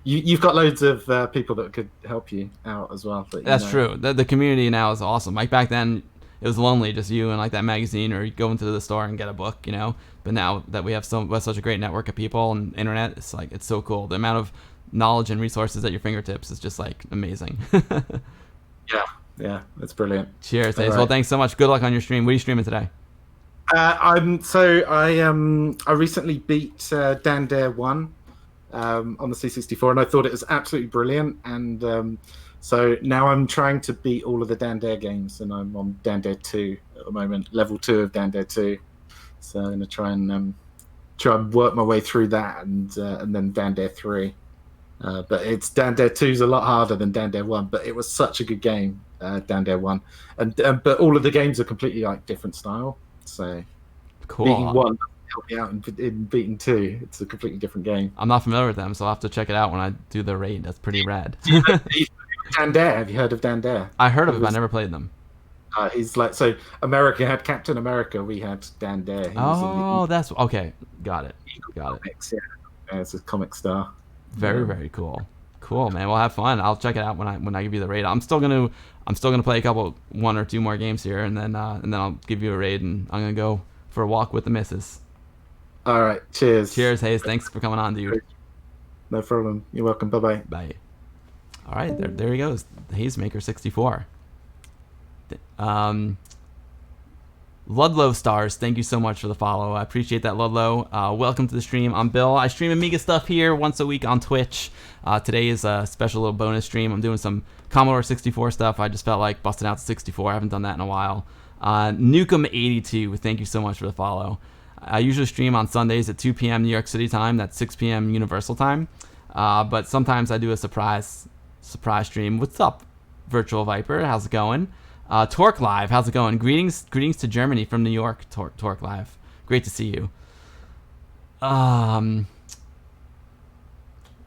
S2: you've got loads of people that could help you out as well.
S1: That's true. The community now is awesome. Like back then, it was lonely, just you and like that magazine, or you go into the store and get a book, you know. But now that we have such a great network of people and internet, it's so cool. The amount of knowledge and resources at your fingertips is just like amazing.
S2: Yeah, it's brilliant.
S1: Cheers, Hayes. Well, thanks so much. Good luck on your stream. What are you streaming today?
S2: I recently beat Dan Dare 1 on the C64, and I thought it was absolutely brilliant. And so now I'm trying to beat all of the Dan Dare games, and I'm on Dan Dare 2 at the moment, level 2 of Dan Dare 2. So I'm gonna try and work my way through that, and then Dan Dare 3. But it's Dan Dare 2 is a lot harder than Dan Dare 1, but it was such a good game, Dan Dare 1. And but all of the games are completely like different style. So
S1: cool.
S2: Beating 1 doesn't help me out in beating 2. It's a completely different game.
S1: I'm not familiar with them, so I'll have to check it out when I do the raid. That's pretty rad.
S2: Dan Dare, have you heard of Dan Dare?
S1: I heard of it, but I never played them.
S2: He's like, so America had Captain America, we had Dan Dare.
S1: That's okay. Got it.
S2: Comics, yeah, it's a comic star.
S1: Very cool. Cool, man. We'll have fun. I'll check it out when I give you the raid. I'm still gonna play one or two more games here, and then I'll give you a raid, and I'm gonna go for a walk with the missus.
S2: All right. Cheers.
S1: Cheers, Hayes. Thanks for coming on, dude.
S2: No problem. You're welcome. Bye.
S1: Bye. All right, there he goes, Hayesmaker64. Ludlow Stars, thank you so much for the follow. I appreciate that, Ludlow. Welcome to the stream. I'm Bill. I stream Amiga stuff here once a week on Twitch. Today is a special little bonus stream. I'm doing some Commodore 64 stuff. I just felt like busting out the 64. I haven't done that in a while. Nukem82, thank you so much for the follow. I usually stream on Sundays at 2 p.m. New York City time. That's 6 p.m. Universal time. But sometimes I do a surprise stream. What's up, Virtual Viper? How's it going? Torque Live, how's it going? Greetings to Germany from New York, Torque Live. Great to see you.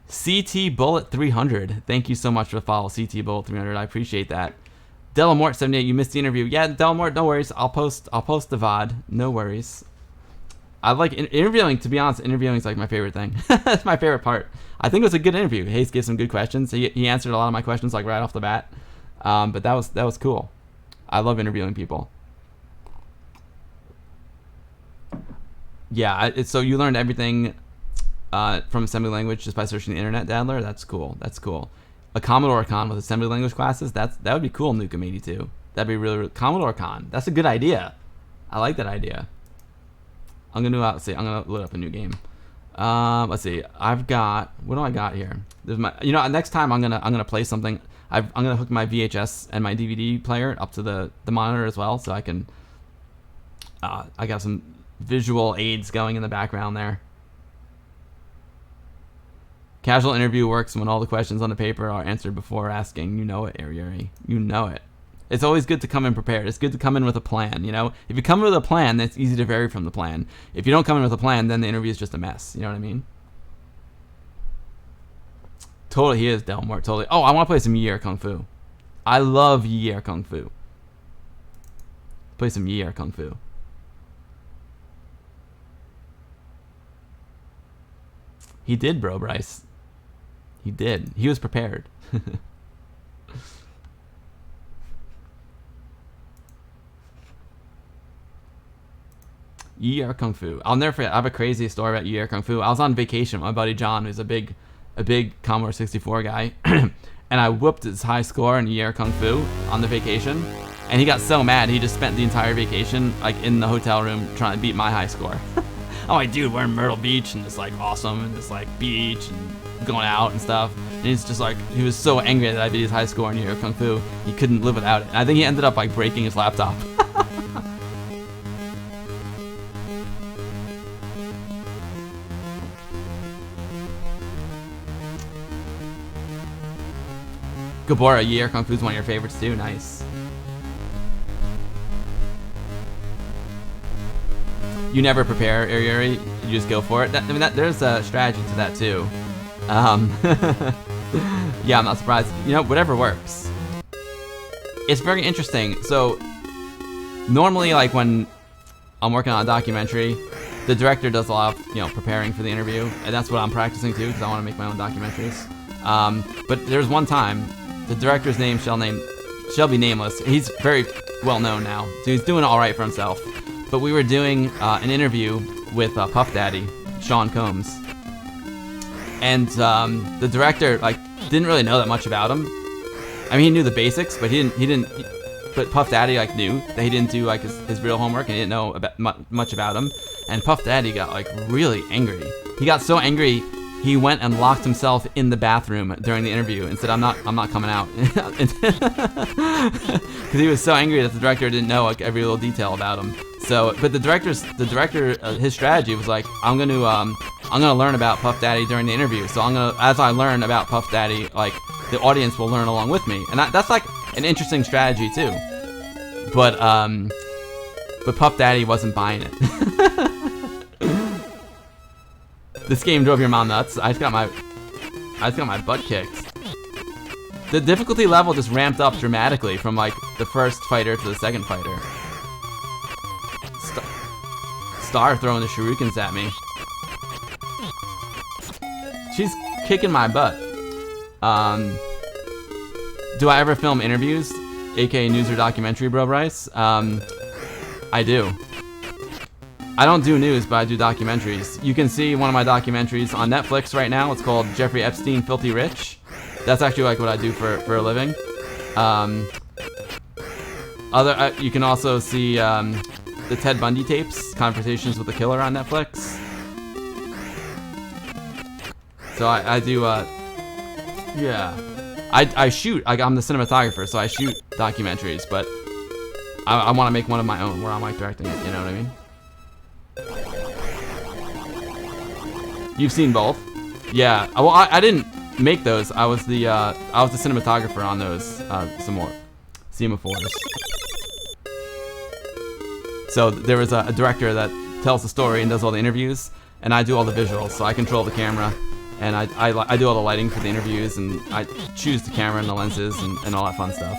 S1: CT Bullet 300, thank you so much for the follow, CT Bullet 300. I appreciate that. Delamort 78, you missed the interview. Yeah, Delamort, no worries. I'll post the VOD. No worries. I like interviewing. To be honest, interviewing is like my favorite thing. That's my favorite part. I think it was a good interview. Hayes gave some good questions. He answered a lot of my questions like right off the bat. But that was cool. I love interviewing people. Yeah, so you learned everything from assembly language just by searching the internet, Dadler? That's cool. A Commodore Con with assembly language classes, that would be cool, Nukem82. That'd be really Commodore Con. That's a good idea. I like that idea. I'm gonna load up a new game. Let's see. What do I got here? There's next time I'm gonna play something. I'm gonna hook my VHS and my DVD player up to the monitor as well, so I can. I got some visual aids going in the background there. Casual interview works when all the questions on the paper are answered before asking. You know it, Ariari. You know it. It's always good to come in prepared. It's good to come in with a plan, If you come in with a plan, that's easy to vary from the plan. If you don't come in with a plan, then the interview is just a mess. You know what I mean? Totally, he is Delmore. Totally. Oh, I want to play some Yi Air Kung Fu. I love Yi Air Kung Fu. Play some Yi Air Kung Fu. He did, bro, Bryce. He did. He was prepared. Yi Air Kung Fu. I'll never forget. I have a crazy story about Yi Air Kung Fu. I was on vacation with my buddy John, who's a big Commodore 64 guy, and I whooped his high score in Yi Air Kung Fu on the vacation, and he got so mad he just spent the entire vacation like in the hotel room trying to beat my high score. I'm like, dude, we're in Myrtle Beach and it's like awesome and it's like beach and going out and stuff, and he's just like, he was so angry that I beat his high score in Yi Air Kung Fu he couldn't live without it, and I think he ended up like breaking his laptop. Gabora, Yi Air Kung Fu is one of your favorites too. Nice. You never prepare, Ariari. You just go for it. There's a strategy to that too. Yeah, I'm not surprised. Whatever works. It's very interesting. So normally, like when I'm working on a documentary, the director does a lot of preparing for the interview, and that's what I'm practicing too because I want to make my own documentaries. But there's one time. The director's name shall be nameless. He's very well known now, so he's doing all right for himself. But we were doing an interview with Puff Daddy, Sean Combs, and the director didn't really know that much about him, I mean, he knew the basics, but but Puff Daddy like knew that he didn't do like his real homework, and he didn't know about much about him. And Puff Daddy got like really angry. He got so angry he went and locked himself in the bathroom during the interview and said, "I'm not coming out," because he was so angry that the director didn't know like every little detail about him. So, but the director, his strategy was like, I'm gonna learn about Puff Daddy during the interview. So as I learn about Puff Daddy, like the audience will learn along with me, and that's like an interesting strategy too. But Puff Daddy wasn't buying it. This game drove your mom nuts. I just got my butt kicked. The difficulty level just ramped up dramatically from like the first fighter to the second fighter. Star throwing the shurikens at me. She's kicking my butt. Do I ever film interviews, aka news or documentary, Bro Bryce? I do. I don't do news, but I do documentaries. You can see one of my documentaries on Netflix right now. It's called Jeffrey Epstein, Filthy Rich. That's actually like what I do for a living. You can also see the Ted Bundy tapes, Conversations with the Killer on Netflix. So I do, yeah. I shoot, I'm the cinematographer, so I shoot documentaries, but I want to make one of my own where I'm like directing it, you know what I mean? You've seen both? Yeah. Well, I didn't make those. I was the cinematographer on those some more semaphores. So there was a director that tells the story and does all the interviews, and I do all the visuals. So I control the camera, and I do all the lighting for the interviews, and I choose the camera and the lenses and all that fun stuff.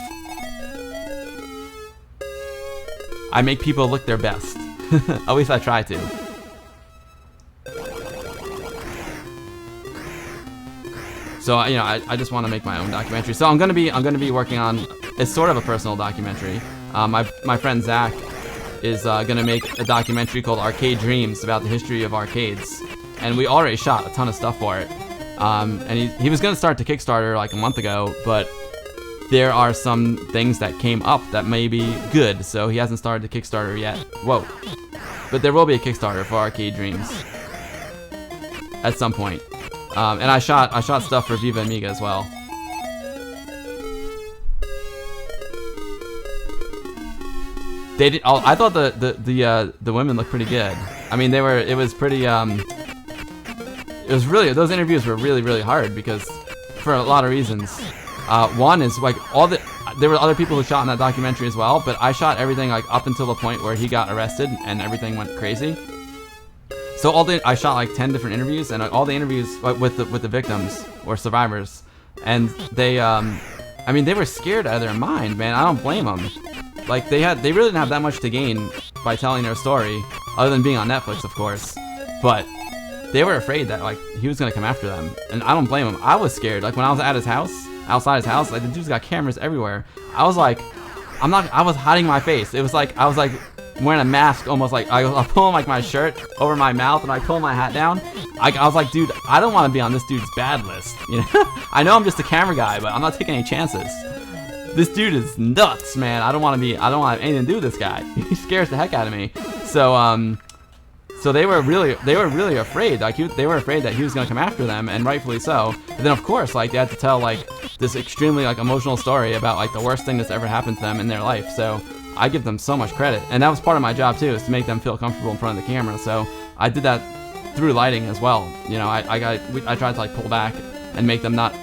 S1: I make people look their best. At least I try to. So you know, I just want to make my own documentary. So I'm gonna be working on. It's sort of a personal documentary. My friend Zach is gonna make a documentary called Arcade Dreams about the history of arcades, and we already shot a ton of stuff for it. And he was gonna start the Kickstarter like a month ago, but there are some things that came up that may be good, so he hasn't started the Kickstarter yet. Whoa. But there will be a Kickstarter for Arcade Dreams at some point. And I shot stuff for Viva Amiga as well. They did. I thought the women looked pretty good. I mean, it was pretty. It was really, those interviews were really hard because for a lot of reasons. One is like there were other people who shot in that documentary as well, but I shot everything like up until the point where he got arrested and everything went crazy. So I shot like 10 different interviews, and all the interviews with the victims or survivors, and they I mean, they were scared out of their mind, man. I don't blame them. Like they really didn't have that much to gain by telling their story, other than being on Netflix, of course. But they were afraid that like he was gonna come after them, and I don't blame them. I was scared. Like when I was at his house, outside his house, like the dude's got cameras everywhere. I was like, I was hiding my face. It was like I was like wearing a mask, almost like I was pulling like my shirt over my mouth, and I pulled my hat down. I was like, dude, I don't want to be on this dude's bad list. You know, I know I'm just a camera guy, but I'm not taking any chances. This dude is nuts, man. I don't want to have anything to do with this guy. He scares the heck out of me. So they were really afraid. Like they were afraid that he was gonna come after them, and rightfully so. And then of course, like they had to tell like this extremely like emotional story about like the worst thing that's ever happened to them in their life. So I give them so much credit, and that was part of my job too, is to make them feel comfortable in front of the camera. So I did that through lighting as well. You know, I tried to like pull back and make them not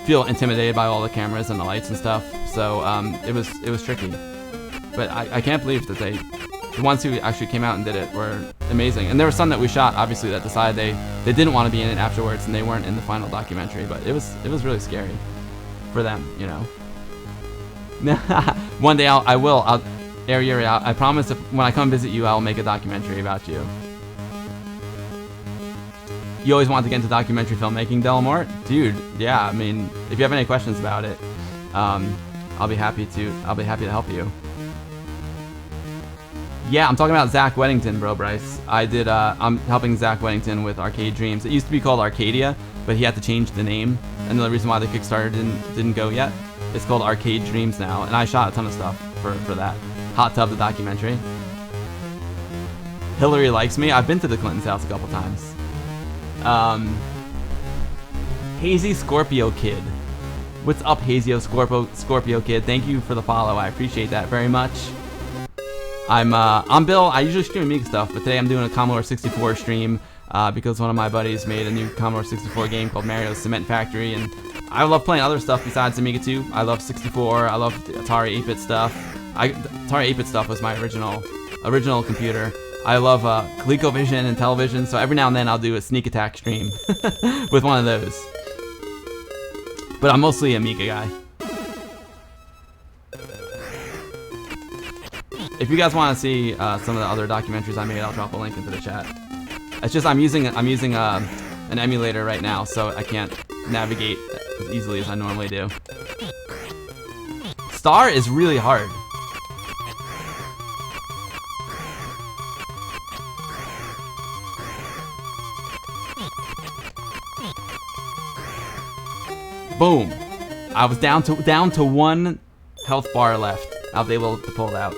S1: feel intimidated by all the cameras and the lights and stuff. So it was tricky, but I can't believe that the ones who actually came out and did it were amazing. And there were some that we shot, obviously, that decided they didn't want to be in it afterwards, and they weren't in the final documentary. But it was really scary for them, you know. One day I'll air you out. I promise when I come visit you, I'll make a documentary about you. You always want to get into documentary filmmaking, Delamort? Dude, yeah. I mean, if you have any questions about it, I'll be happy to help you. Yeah, I'm talking about Zach Weddington, bro, Bryce. I'm helping Zach Weddington with Arcade Dreams. It used to be called Arcadia, but he had to change the name, and the reason why the Kickstarter didn't go yet. It's called Arcade Dreams now, and I shot a ton of stuff for that. Hot Tub, the documentary. Hillary likes me. I've been to the Clintons' house a couple times. Hazy Scorpio Kid. What's up, Hazy Scorpio Kid? Thank you for the follow. I appreciate that very much. I'm Bill. I usually stream Amiga stuff, but today I'm doing a Commodore 64 stream because one of my buddies made a new Commodore 64 game called Mario's Cement Factory, and I love playing other stuff besides Amiga 2. I love 64. I love the Atari 8-bit stuff. Atari 8-bit stuff was my original computer. I love ColecoVision and television, so every now and then I'll do a sneak attack stream with one of those. But I'm mostly Amiga guy. If you guys want to see some of the other documentaries I made, I'll drop a link into the chat. It's just I'm using an emulator right now, so I can't navigate as easily as I normally do. Star is really hard. Boom! I was down to one health bar left. I was able to pull it out.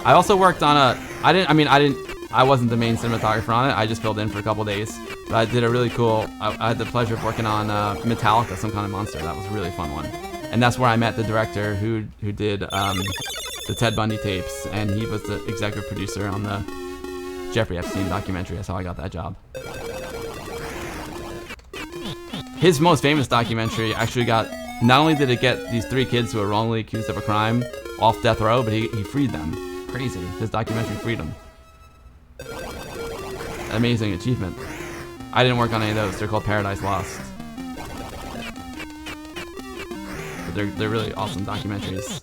S1: I also worked on I wasn't the main cinematographer on it. I just filled in for a couple days. But I did a really cool, I had the pleasure of working on Metallica, Some Kind of Monster. That was a really fun one. And that's where I met the director who did the Ted Bundy tapes, and he was the executive producer on the Jeffrey Epstein documentary. That's how I got that job. His most famous documentary actually got, not only did it get these 3 kids who were wrongly accused of a crime off death row, but he freed them. Crazy. His documentary freed them. Amazing achievement. I didn't work on any of those. They're called Paradise Lost. But they're really awesome documentaries.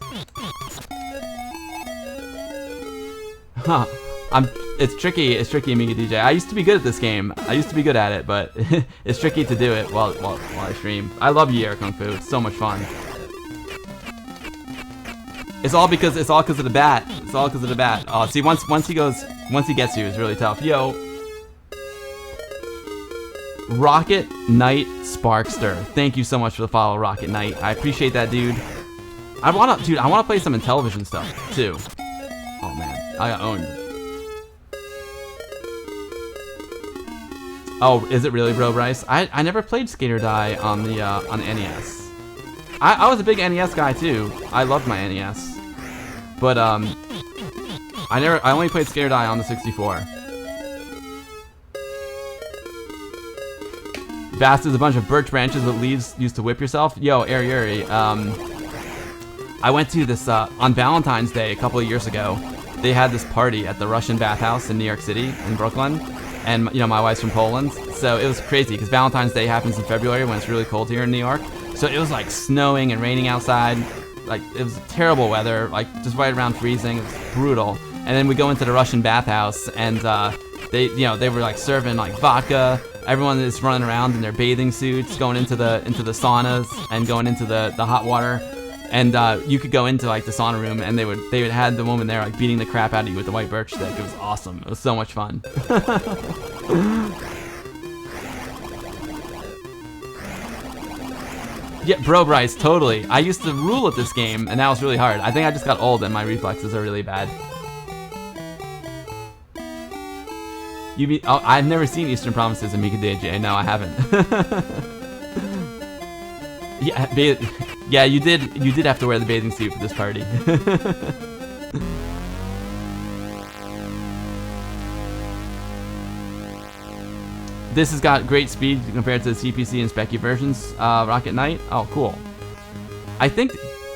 S1: Huh. It's tricky, Amiga DJ. I used to be good at this game. I used to be good at it, but it's tricky to do it while I stream. I love Year Kung Fu. It's so much fun. It's all because of the bat. It's all because of the bat. Oh, see, once he gets you, it's really tough. Yo, Rocket Knight Sparkster. Thank you so much for the follow, Rocket Knight. I appreciate that, dude. I wanna play some Intellivision stuff too. Oh man, I got owned. Oh, is it really, Bro Bryce? I never played Skate or Die on the NES. I was a big NES guy too. I loved my NES. But I only played Skate or Die on the 64. Vast is a bunch of birch branches with leaves used to whip yourself. Yo, Air Yuri, I went to this on Valentine's Day a couple of years ago. They had this party at the Russian bathhouse in New York City, in Brooklyn. And you know, my wife's from Poland, so it was crazy because Valentine's Day happens in February when it's really cold here in New York. So it was like snowing and raining outside. Like, it was terrible weather, like just right around freezing. It was brutal. And then we go into the Russian bathhouse, and they were like serving like vodka. Everyone is running around in their bathing suits, going into the saunas and going into the hot water. And you could go into like the sauna room, and they would had the woman there like beating the crap out of you with the white birch stick. It was awesome. It was so much fun. Yeah, Bro Bryce, totally. I used to rule at this game, and now it's really hard. I think I just got old, and my reflexes are really bad. I've never seen Eastern Promises Amiga DJ. No, I haven't. Yeah, you did have to wear the bathing suit for this party. This has got great speed compared to the CPC and Speccy versions. Rocket Knight. Oh, cool. I think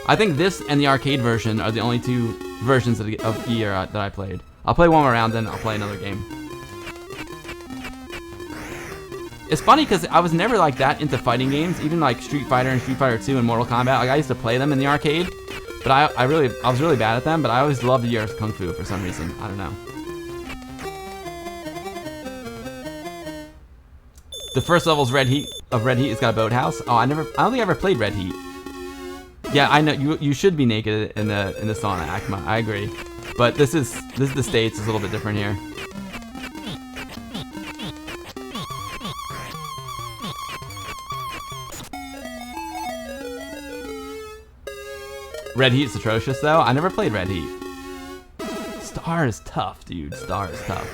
S1: this and the arcade version are the only 2 versions of Year that I played. I'll play one more round, then I'll play another game. It's funny because I was never like that into fighting games, even like Street Fighter and Street Fighter 2 and Mortal Kombat. Like, I used to play them in the arcade, but I was really bad at them. But I always loved Year of Kung Fu for some reason. I don't know. The first level's Red Heat. It's got a boathouse. Oh, I don't think I ever played Red Heat. Yeah, I know you should be naked in the sauna, Akma. I agree. But this is the States. It's a little bit different here. Red Heat's atrocious though. I never played Red Heat. Star is tough, dude. Star is tough.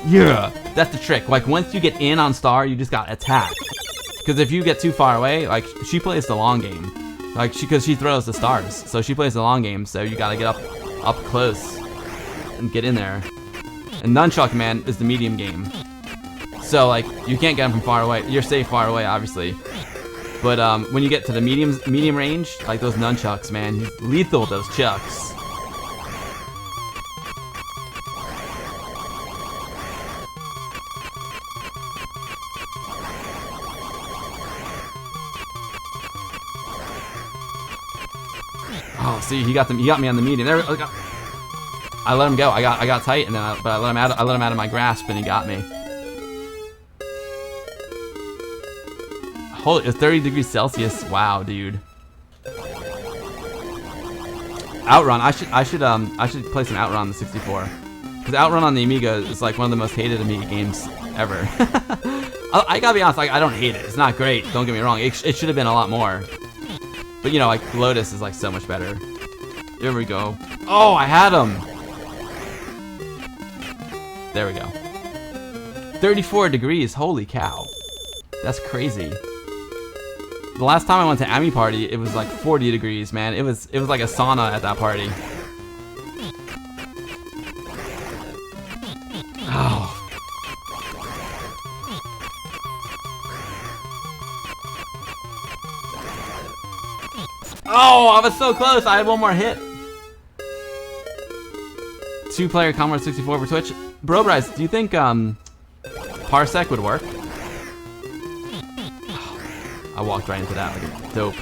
S1: Yeah, that's the trick. Like once you get in on Star, you just got attack. Because if you get too far away, like she plays the long game. Like because she throws the stars, so she plays the long game. So you gotta get up close and get in there. And Nunchuck Man is the medium game. So like you can't get them from far away. You're safe far away, obviously. But when you get to the medium range, like those nunchucks, man, he's lethal with those chucks. Oh, see, he got me on the medium. There, I let him go. I got tight, and then but I let him out of my grasp, and he got me. Holy, it's 30 degrees Celsius. Wow, dude. Outrun. I should play some Outrun on the 64. Because Outrun on the Amiga is like one of the most hated Amiga games ever. I gotta be honest, like I don't hate it. It's not great. Don't get me wrong. It should have been a lot more. But you know, like Lotus is like so much better. Here we go. Oh, I had him. There we go. 34 degrees. Holy cow. That's crazy. The last time I went to Ami Party, it was like 40 degrees, man. It was like a sauna at that party. Oh. Oh, I was so close. I had one more hit. 2-player Commodore 64 for Twitch. Bro Bryce, do you think Parsec would work? I walked right into that like a dope.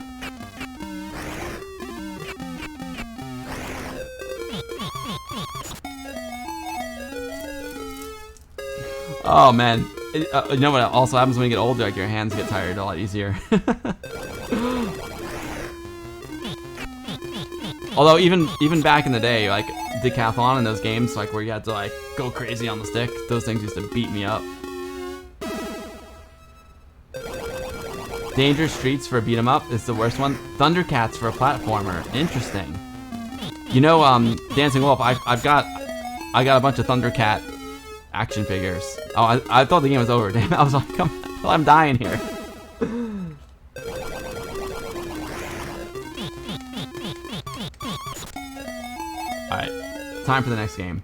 S1: Oh man, you know what also happens when you get older? Like your hands get tired a lot easier. Although even back in the day, like Decathlon and those games, like where you had to like go crazy on the stick, those things used to beat me up. Dangerous Streets for a beat 'em up is the worst one. Thundercats for a platformer. Interesting. You know, Dancing Wolf. I've got a bunch of Thundercat action figures. Oh, I thought the game was over. Damn, I was like, come, well, I'm dying here. All right, time for the next game.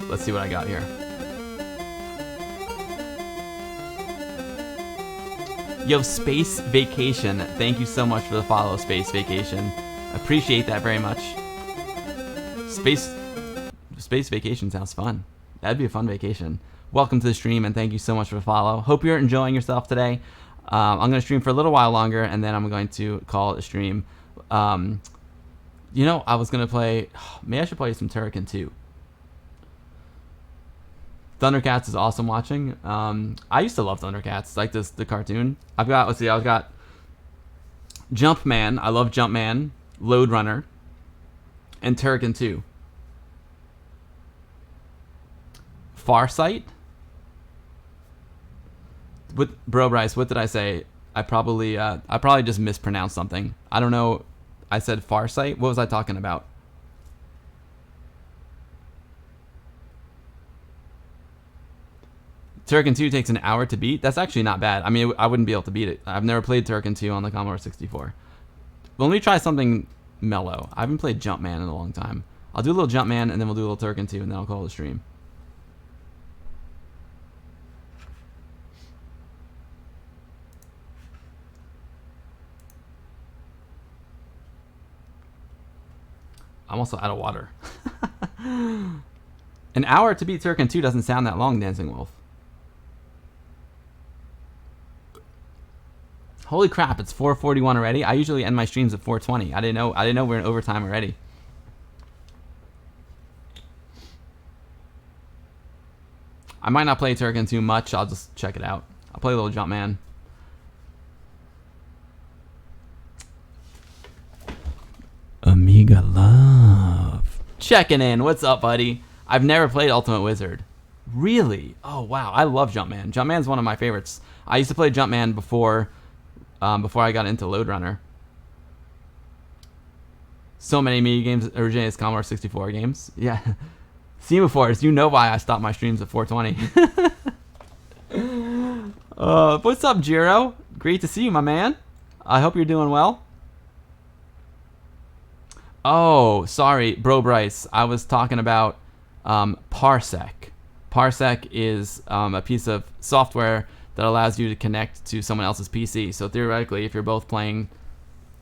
S1: Let's see what I got here. Yo, Space Vacation. Thank you so much for the follow, Space Vacation. Appreciate that very much. Space Vacation sounds fun. That'd be a fun vacation. Welcome to the stream, and thank you so much for the follow. Hope you're enjoying yourself today. I'm going to stream for a little while longer, and then I'm going to call it a stream. You know, I was going to play... Maybe I should play some Turrican 2. Thundercats is awesome watching. I used to love Thundercats, like the cartoon. I've got Jumpman. I love Jumpman, Load Runner, and Turrican 2. Farsight? Bro Bryce, what did I say? I probably just mispronounced something. I don't know. I said Farsight? What was I talking about? Turrican 2 takes an hour to beat. That's actually not bad. I mean, I wouldn't be able to beat it. I've never played Turrican 2 on the Commodore 64. Well, let me try something mellow. I haven't played Jumpman in a long time. I'll do a little Jumpman, and then we'll do a little Turrican 2, and then I'll call it a stream. I'm also out of water. An hour to beat Turrican 2 doesn't sound that long, Dancing Wolf. Holy crap, it's 4:41 already. I usually end my streams at 4:20. I didn't know we're in overtime already. I might not play Turrican 2 much. I'll just check it out. I'll play a little Jumpman. Amiga Love. Checking in. What's up, buddy? I've never played Ultimate Wizard. Really? Oh wow, I love Jumpman. Jumpman's one of my favorites. I used to play Jumpman before I got into Lode Runner. So many Amiga games originated as Commodore 64 games. Yeah. Semaphores, you know why I stopped my streams at 420. What's up, Jiro? Great to see you, my man. I hope you're doing well. Oh, sorry, Bro Bryce. I was talking about Parsec. Parsec is a piece of software that allows you to connect to someone else's PC. So theoretically, if you're both playing,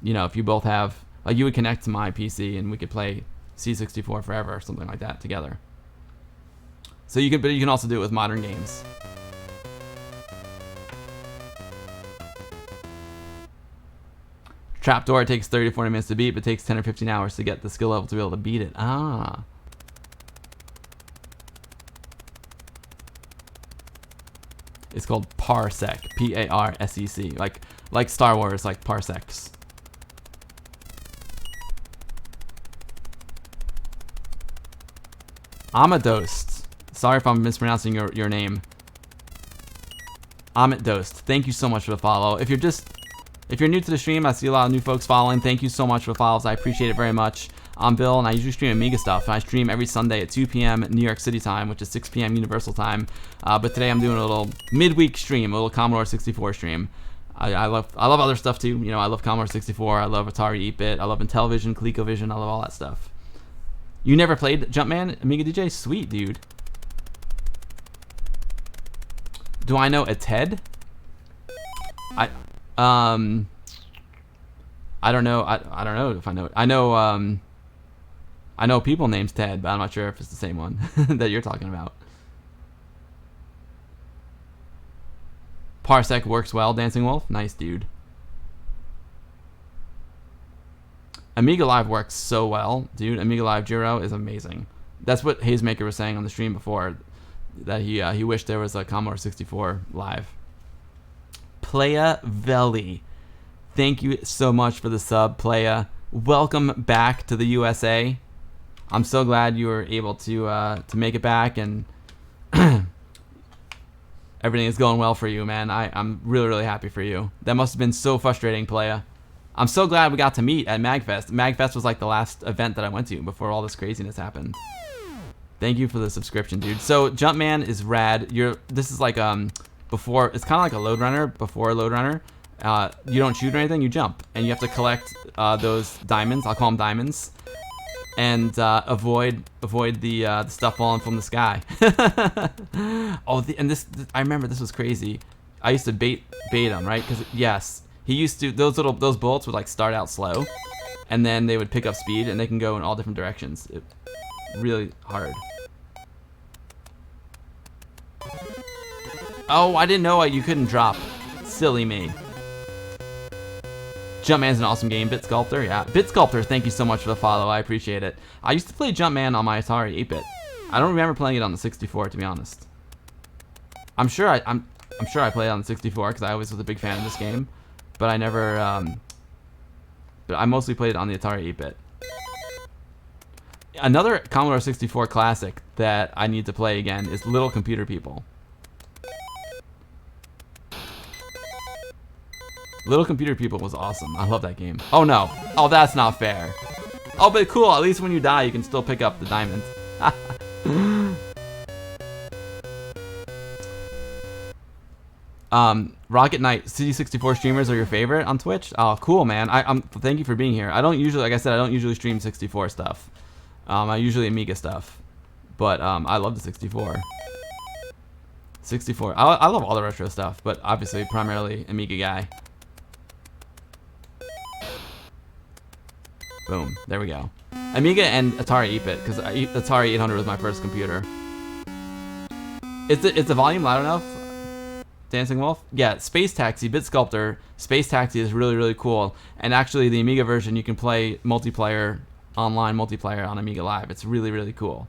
S1: you know, if you both have, you would connect to my PC and we could play C64 forever or something like that together. So you can, but you can also do it with modern games. Trapdoor, it takes 30 to 40 minutes to beat, but takes 10 or 15 hours to get the skill level to be able to beat it. Ah. It's called Parsec. P-A-R-S-E-C. Like Star Wars, like parsecs. Amadost. Sorry if I'm mispronouncing your name. Amadost. Thank you so much for the follow. If you're new to the stream, I see a lot of new folks following. Thank you so much for the follows. I appreciate it very much. I'm Bill, and I usually stream Amiga stuff. And I stream every Sunday at 2 p.m. New York City time, which is 6 p.m. Universal time. But today I'm doing a little midweek stream, a little Commodore 64 stream. I love other stuff too. You know, I love Commodore 64. I love Atari 8-bit. I love Intellivision, ColecoVision. I love all that stuff. You never played Jumpman, Amiga DJ? Sweet, dude. Do I know a Ted? I don't know. I don't know if I know it. I know people named Ted, but I'm not sure if it's the same one that you're talking about. Parsec works well, Dancing Wolf. Nice, dude. Amiga Live works so well, dude. Amiga Live Jiro is amazing. That's what Hayesmaker was saying on the stream before, that he wished there was a Commodore 64 Live. Playa Veli. Thank you so much for the sub, Playa. Welcome back to the USA. I'm so glad you were able to make it back, and everything is going well for you, man. I'm really, really happy for you. That must have been so frustrating, Playa. I'm so glad we got to meet at MagFest. MagFest was like the last event that I went to before all this craziness happened. Thank you for the subscription, dude. So Jumpman is rad. This is like before. It's kind of like a Lode Runner before Lode Runner. You don't shoot or anything. You jump, and you have to collect those diamonds. I'll call them diamonds, and avoid the stuff falling from the sky. I remember this was crazy. I used to bait him, right? Because yes, he used to, those bullets would like start out slow, and then they would pick up speed, and they can go in all different directions. Really hard. Oh, I didn't know you couldn't drop. Silly me. Jumpman's an awesome game. Bit Sculptor, yeah. Bit Sculptor, thank you so much for the follow. I appreciate it. I used to play Jumpman on my Atari 8-bit. I don't remember playing it on the 64, to be honest. I'm sure I played it on the 64 because I always was a big fan of this game, but I never. But I mostly played it on the Atari 8-bit. Another Commodore 64 classic that I need to play again is Little Computer People. Little Computer People was awesome. I love that game. Oh no. Oh, that's not fair. Oh, but cool. At least when you die, you can still pick up the diamond. Rocket Knight, C64 streamers are your favorite on Twitch? Oh, cool, man. Thank you for being here. I don't usually, like I said, I don't usually stream 64 stuff. I usually Amiga stuff, but I love the 64. 64. I love all the retro stuff, but obviously primarily Amiga guy. Boom. There we go. Amiga and Atari 8-bit, because Atari 800 was my first computer. Is the volume loud enough? Dancing Wolf? Yeah, Space Taxi, Bit Sculptor. Space Taxi is really, really cool. And actually, the Amiga version, you can play multiplayer, online multiplayer on Amiga Live. It's really, really cool.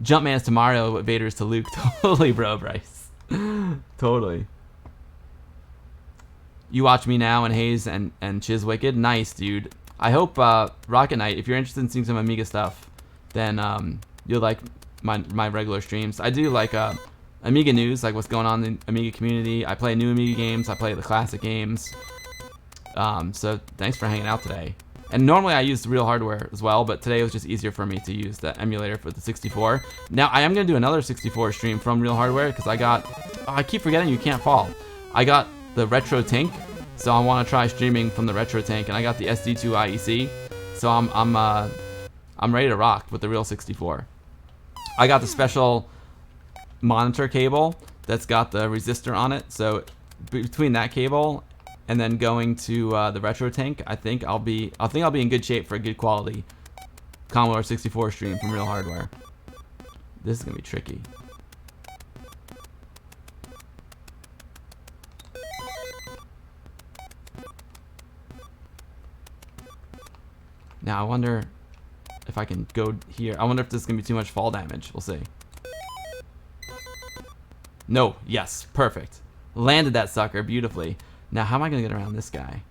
S1: Jumpman's to Mario, but Vader's to Luke. Totally, bro, Bryce. Totally. You Watch Me Now and Hayes and Chiswicked. Nice, dude. I hope Rocket Knight, if you're interested in seeing some Amiga stuff, then you'll like my regular streams. I do like Amiga news, like what's going on in the Amiga community. I play new Amiga games. I play the classic games. So thanks for hanging out today. And normally I use real hardware as well, but today it was just easier for me to use the emulator for the 64. Now I am going to do another 64 stream from real hardware because I keep forgetting you can't fall. I got the Retro Tank, so I want to try streaming from the Retro Tank, and I got the SD2 IEC, so I'm ready to rock with the real 64. I got the special monitor cable that's got the resistor on it, so between that cable and then going to the Retro Tank, I think I'll be in good shape for a good quality Commodore 64 stream from real hardware. This is gonna be tricky. Now I wonder if I can go here. I wonder if this is gonna be too much fall damage. We'll see. No, yes, perfect. Landed that sucker beautifully. Now how am I gonna get around this guy?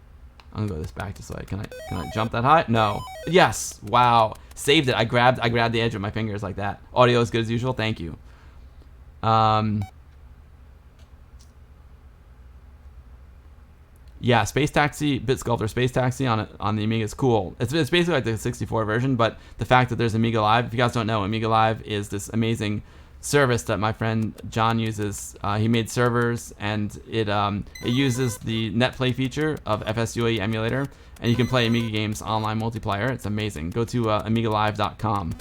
S1: I'm gonna go this back this way. Can I jump that high? No. Yes. Wow. Saved it. I grabbed the edge with my fingers like that. Audio is good as usual. Thank you. Yeah, Space Taxi, Bit Sculptor Space Taxi on the Amiga is cool. It's basically like the 64 version, but the fact that there's Amiga Live, if you guys don't know, Amiga Live is this amazing service that my friend John uses. He made servers, and it uses the NetPlay feature of FSUE emulator, and you can play Amiga games online multiplayer. It's amazing. Go to amigalive.com.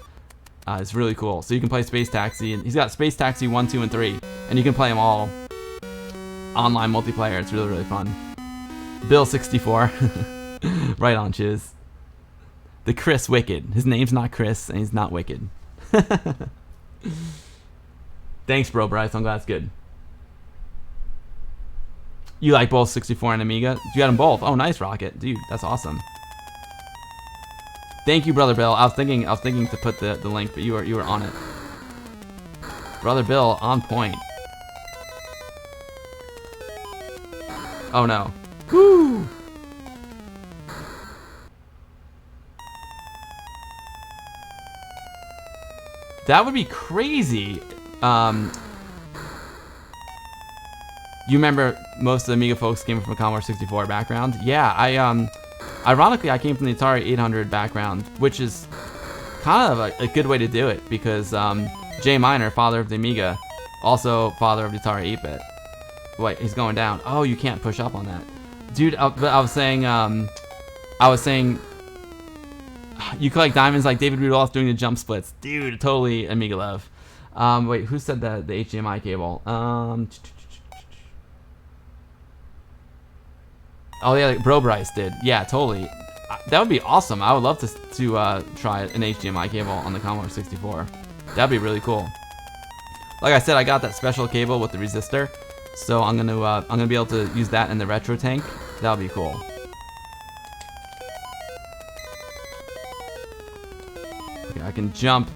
S1: It's really cool. So you can play Space Taxi, and he's got Space Taxi 1, 2, and 3, and you can play them all online multiplayer. It's really, really fun. Bill64. Right on, Chiz. The Chris Wicked. His name's not Chris, and he's not wicked. Thanks, bro, Bryce. I'm glad it's good. You like both 64 and Amiga? You got them both. Oh, nice, Rocket. Dude, that's awesome. Thank you, Brother Bill. I was thinking to put the link, but you were on it. Brother Bill, on point. Oh, no. Woo! That would be crazy. You remember most of the Amiga folks came from a Commodore 64 background? Yeah, ironically, I came from the Atari 800 background, which is kind of a good way to do it because Jay Miner, father of the Amiga, also father of the Atari 8-bit. Wait, he's going down. Oh, you can't push up on that. Dude, but I was saying, you collect diamonds like David Rudolph doing the jump splits. Dude, totally Amiga love. Wait, who said the HDMI cable? Oh yeah, like Bro Bryce did. Yeah, totally. That would be awesome. I would love to try an HDMI cable on the Commodore 64. That'd be really cool. Like I said, I got that special cable with the resistor, so I'm gonna be able to use that in the Retro Tank. That'll be cool. Okay, I can jump.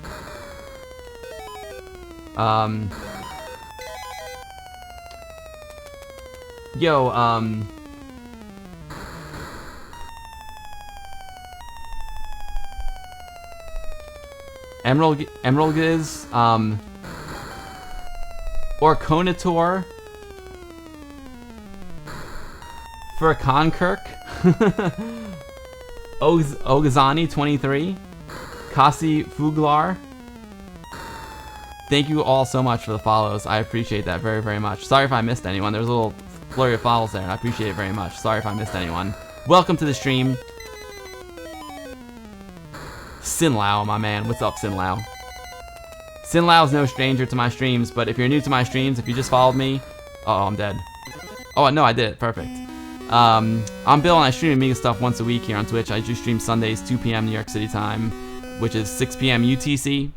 S1: Emerald is, or Conator for Konkirk, Ogazani 23, Kasi Fuglar. Thank you all so much for the follows. I appreciate that very, very much. Sorry if I missed anyone. There was a little flurry of follows there, and I appreciate it very much. Sorry if I missed anyone. Welcome to the stream. Sinlao, my man. What's up, Sinlao? Sinlao's no stranger to my streams, but if you're new to my streams, if you just followed me... Uh-oh, I'm dead. Oh, no, I did it. Perfect. I'm Bill, and I stream Amiga stuff once a week here on Twitch. I do stream Sundays, 2 p.m. New York City time, which is 6 p.m. UTC.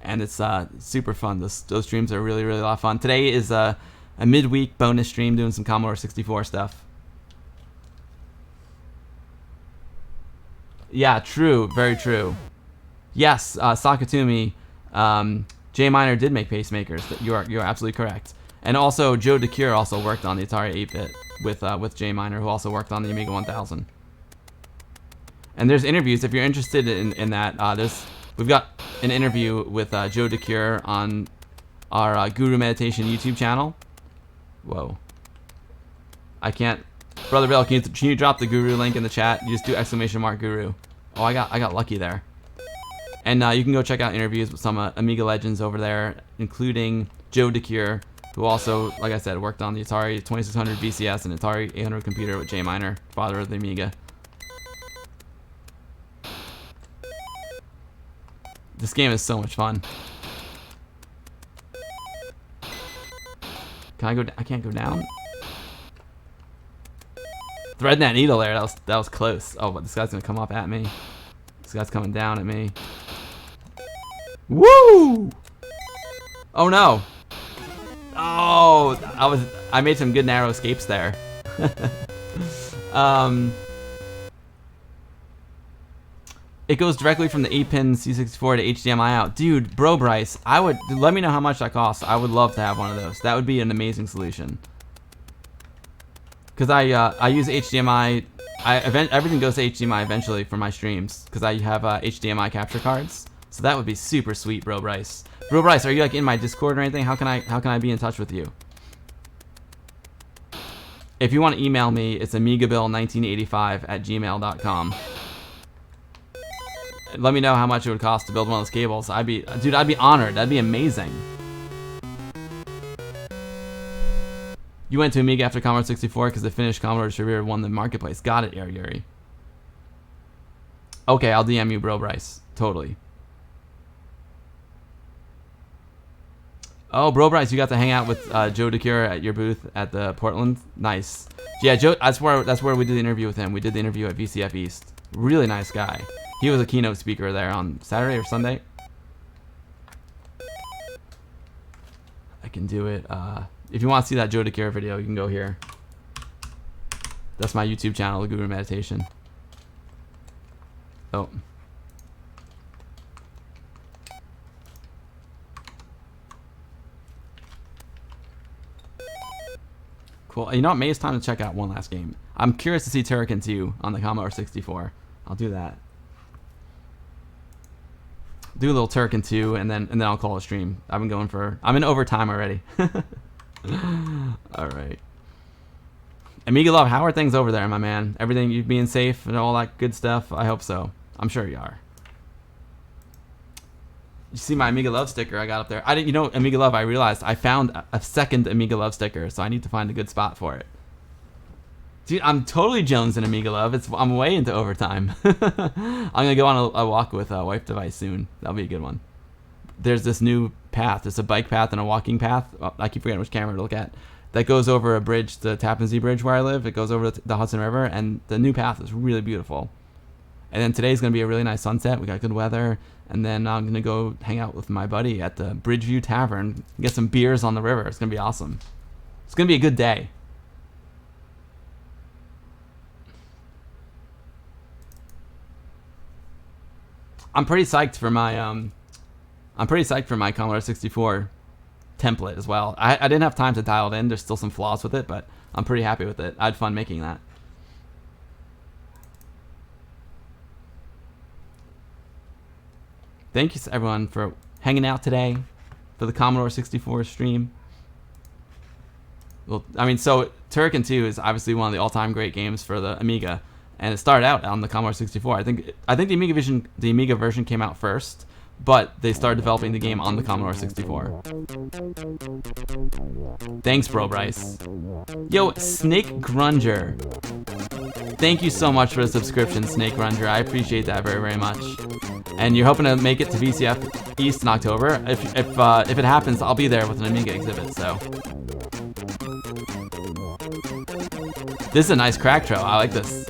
S1: And it's super fun. Those streams are really, really a lot of fun. Today is a midweek bonus stream doing some Commodore 64 stuff. Yeah, true. Very true. Yes, Sakatumi, Jay Miner did make pacemakers. You're absolutely correct. And also, Joe DeCure also worked on the Atari 8-bit with Jay Miner, who also worked on the Amiga 1000. And there's interviews if you're interested in that. We've got an interview with Joe DeCure on our Guru Meditation YouTube channel. Whoa. I can't. Brother Bill, can you drop the Guru link in the chat? You just do !Guru. Oh, I got lucky there. And you can go check out interviews with some Amiga legends over there, including Joe DeCure, who also, like I said, worked on the Atari 2600 VCS and Atari 800 computer with Jay Miner, father of the Amiga. This game is so much fun. Can I go? I can't go down. Threading that needle there. That was close. Oh, but this guy's gonna come up at me. This guy's coming down at me. Woo! Oh no! Oh, I made some good narrow escapes there. It goes directly from the 8-pin C64 to HDMI out. Dude, bro Bryce, let me know how much that costs. I would love to have one of those. That would be an amazing solution. Cause I use HDMI. Everything goes to HDMI eventually for my streams. Cause I have HDMI capture cards. So that would be super sweet, bro Bryce. Bro Bryce, are you like in my Discord or anything? How can I be in touch with you? If you want to email me, it's amigabill1985@gmail.com. Let me know how much it would cost to build one of those cables. I'd be honored. That'd be amazing. You went to Amiga after Commodore 64 because the Finnish Commodore distributor won the marketplace. Got it, Yuri. Okay, I'll DM you, bro Bryce. Totally. Oh, bro Bryce, you got to hang out with Joe DeCure at your booth at the Portland. Nice. Yeah, Joe. That's where we did the interview with him. We did the interview at VCF East. Really nice guy. He was a keynote speaker there on Saturday or Sunday. I can do it. If you want to see that Joe DeCure video, you can go here. That's my YouTube channel, The Guru Meditation. Oh. Cool. You know what? Maybe it's time to check out one last game. I'm curious to see Turrican 2 on the Commodore 64. I'll do that. Do a little Turrican 2 and then I'll call a stream. I'm in overtime already. Alright. Amiga Love, how are things over there, my man? Everything, you being safe and all that good stuff? I hope so. I'm sure you are. You see my Amiga Love sticker I got up there. You know, Amiga Love, I realized I found a second Amiga Love sticker, so I need to find a good spot for it. Dude, I'm totally Jones in Amiga Love. I'm way into overtime. I'm gonna go on a walk with a wife device soon. That'll be a good one. There's this new path. There's a bike path and a walking path. I keep forgetting which camera to look at. That goes over a bridge, the Tappan Zee Bridge where I live. It goes over the Hudson River, and the new path is really beautiful. And then today's gonna be a really nice sunset. We got good weather, and then I'm gonna go hang out with my buddy at the Bridgeview Tavern, get some beers on the river. It's gonna be awesome. It's gonna be a good day. I'm pretty psyched for my Commodore 64 template as well. I didn't have time to dial it in. There's still some flaws with it, but I'm pretty happy with it. I had fun making that. Thank you everyone for hanging out today for the Commodore 64 stream. Well, I mean, so Turrican 2 is obviously one of the all-time great games for the Amiga. And it started out on the Commodore 64. I think the Amiga version came out first, but they started developing the game on the Commodore 64. Thanks, bro Bryce. Yo, Snake Grunger. Thank you so much for the subscription, Snake Grunger. I appreciate that very, very much. And you're hoping to make it to VCF East in October. If it happens, I'll be there with an Amiga exhibit. So this is a nice crack trail. I like this.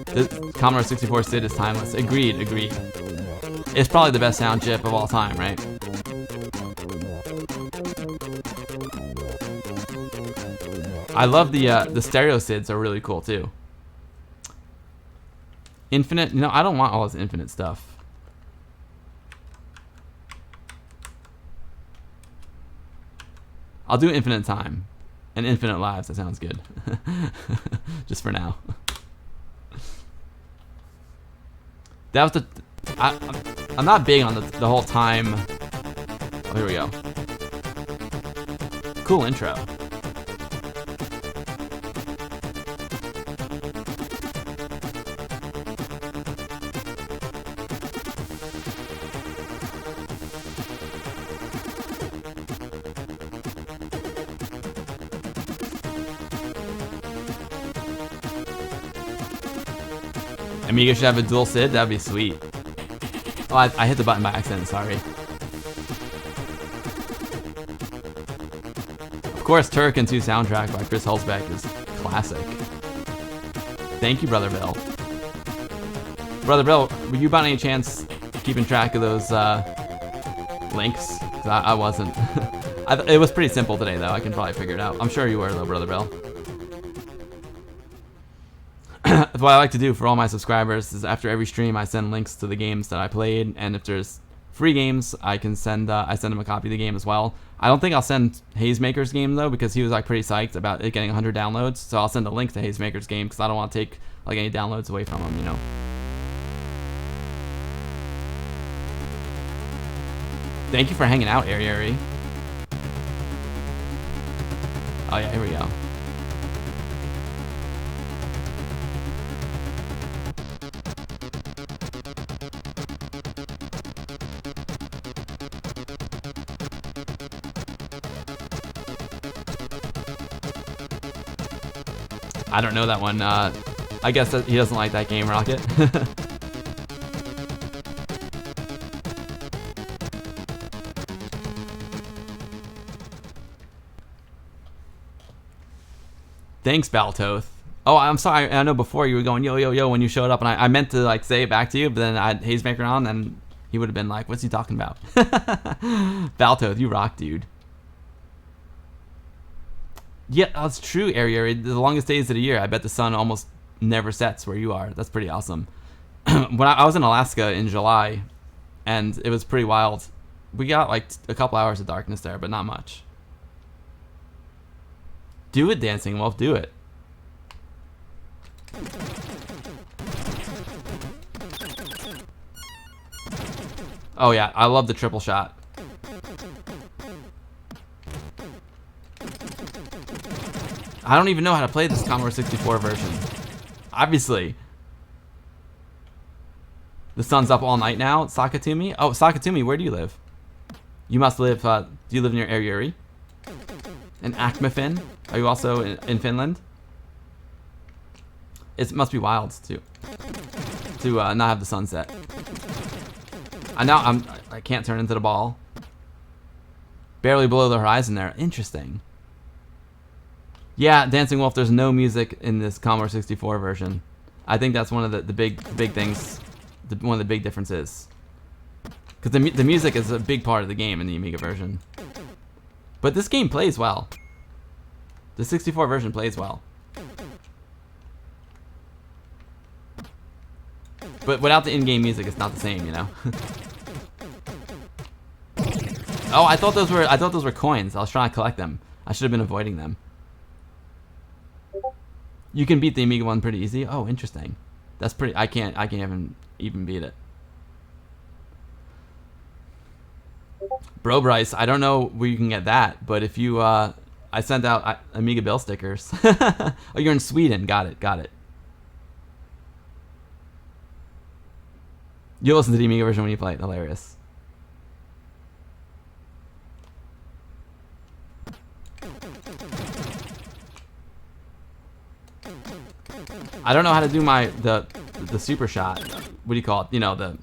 S1: The Commodore 64 SID is timeless. Agreed. It's probably the best sound chip of all time, right? I love the stereo SIDs are really cool too. Infinite, I don't want all this infinite stuff. I'll do infinite time and infinite lives. That sounds good. Just for now. That was I'm not big on the whole time. Oh, here we go. Cool intro. Amiga should have a dual SID, that'd be sweet. Oh, I hit the button by accident, sorry. Of course, Turrican 2 soundtrack by Chris Hulsbeck is classic. Thank you, Brother Bill. Brother Bill, were you by any chance keeping track of those links? 'Cause I wasn't. It was pretty simple today, though. I can probably figure it out. I'm sure you were, though, Brother Bill. What I like to do for all my subscribers is after every stream I send links to the games that I played, and if there's free games I can send I send him a copy of the game as well. I don't think I'll send Hayesmaker's game though, because he was like pretty psyched about it getting 100 downloads, so I'll send a link to Hayesmaker's game because I don't want to take like any downloads away from him, you know. Thank you for hanging out, Ari. Oh yeah, here we go. I don't know that one. I guess that he doesn't like that game, Rocket. Thanks, Baltoth. Oh, I'm sorry. I know before you were going yo yo yo when you showed up, and I meant to like say it back to you, but then I had Hayesmaker on, and he would have been like, "What's he talking about?" Baltoth, you rock, dude. Yeah, that's true, Ari. The longest days of the year. I bet the sun almost never sets where you are. That's pretty awesome. When I was in Alaska in July, and it was pretty wild. We got like a couple hours of darkness there, but not much. Do it, Dancing Wolf. Do it. Oh yeah, I love the triple shot. I don't even know how to play this Commodore 64 version. Obviously. The sun's up all night now. Sakatumi? Oh, Sakatumi, where do you live? You must live, do you live near Ariuri? In Akmefin? Are you also in Finland? It must be wild to not have the sunset. I can't turn into the ball. Barely below the horizon there. Interesting. Yeah, Dancing Wolf, there's no music in this Commodore 64 version. I think that's one of the big things, one of the big differences. Because the music is a big part of the game in the Amiga version. But this game plays well. The 64 version plays well. But without the in-game music, it's not the same, you know? Oh, I thought those were coins. I was trying to collect them. I should have been avoiding them. You can beat the Amiga one pretty easy. Oh, interesting. That's pretty. I can't even beat it. Bro Bryce, I don't know where you can get that, but if you I sent out Amiga Bill stickers. Oh, you're in Sweden. Got it. You'll listen to the Amiga version when you play it. Hilarious. I don't know how to do the super shot. What do you call it? You know, did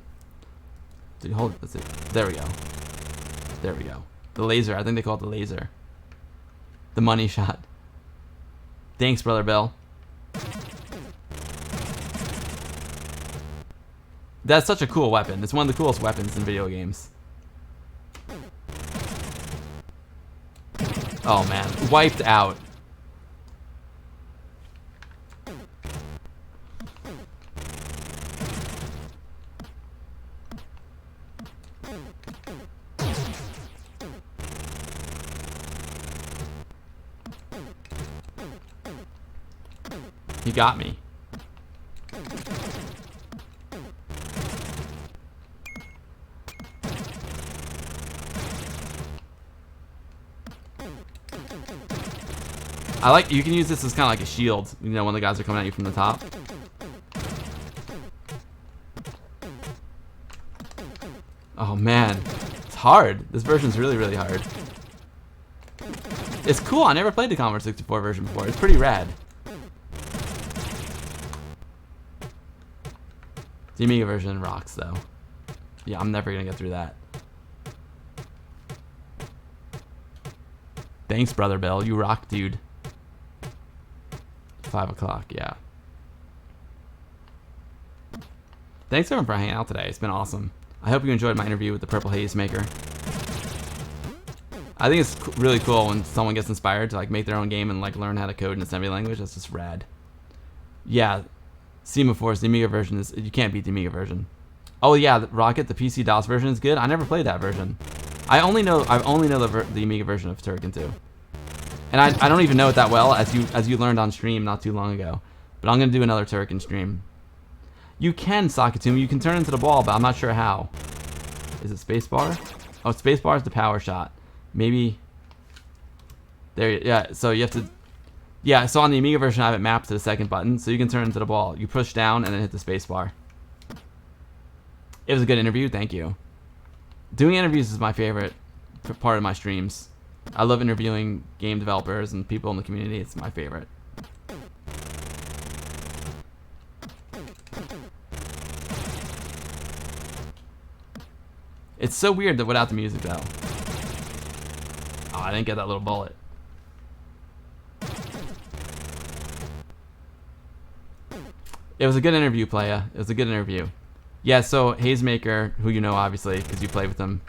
S1: you hold it? There we go. There we go. The laser. I think they call it the laser. The money shot. Thanks, Brother Bill. That's such a cool weapon. It's one of the coolest weapons in video games. Oh man, wiped out. He got me. I like, you can use this as kind of like a shield, you know, when the guys are coming at you from the top. Oh man, it's hard. This version's really, really hard. It's cool. I never played the Commodore 64 version before. It's pretty rad. The Amiga version rocks, though. Yeah, I'm never gonna get through that. Thanks, Brother Bill. You rock, dude. 5 o'clock, yeah. Thanks everyone for hanging out today. It's been awesome. I hope you enjoyed my interview with the Purple Haze Maker. I think it's really cool when someone gets inspired to like make their own game and like learn how to code in assembly language. That's just rad. Yeah, Semaphores, the Amiga version is, you can't beat the Amiga version. Oh yeah, Rocket, the PC DOS version is good. I never played that version. I only know the Amiga version of Turrican 2. And I don't even know it that well, as you learned on stream not too long ago. But I'm gonna do another Turrican stream. You can Sakatumi, you can turn into the ball, but I'm not sure how. Is it spacebar? Oh, spacebar is the power shot. Maybe there, yeah, so you have to, yeah, so on the Amiga version I have it mapped to the second button, so you can turn into the ball. You push down and then hit the spacebar. It was a good interview, thank you. Doing interviews is my favorite part of my streams. I love interviewing game developers and people in the community. It's my favorite. It's so weird that without the music though. Oh, I didn't get that little bullet. It was a good interview, Playa. It was a good interview. Yeah, so Hayesmaker, who you know obviously because you play with him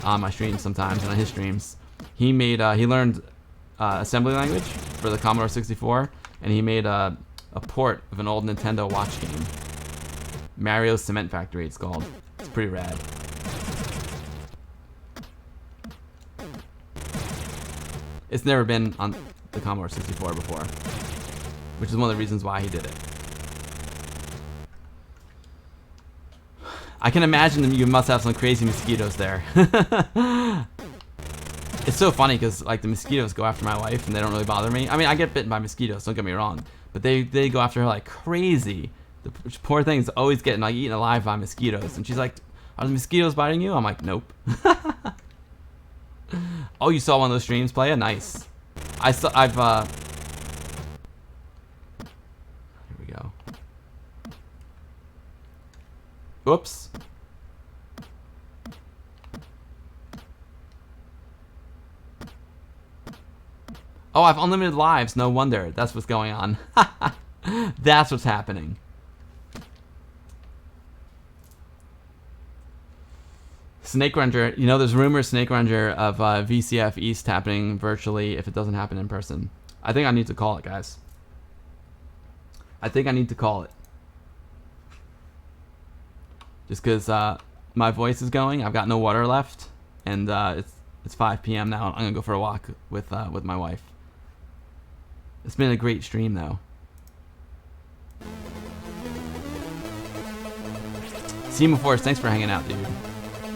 S1: on my streams sometimes and on his streams, he learned assembly language for the Commodore 64, and he made a port of an old Nintendo watch game. Mario's Cement Factory, it's called. It's pretty rad. It's never been on the Commodore 64 before, which is one of the reasons why he did it. I can imagine that you must have some crazy mosquitoes there. It's so funny because like the mosquitoes go after my wife and they don't really bother me. I mean, I get bitten by mosquitoes, don't get me wrong, but they go after her like crazy. The poor thing's always getting like eaten alive by mosquitoes, and she's like, "Are the mosquitoes biting you?" I'm like, "Nope." Oh, you saw one of those streams, Playa? Nice. Here we go. Oops. Oh, I've unlimited lives. No wonder. That's what's going on. That's what's happening. Snake Ranger. You know, there's rumors Snake Ranger of VCF East happening virtually if it doesn't happen in person. I think I need to call it, guys. I think I need to call it. Just because my voice is going. I've got no water left. And it's 5 p.m. now. I'm going to go for a walk with my wife. It's been a great stream, though. Semaphores, thanks for hanging out, dude.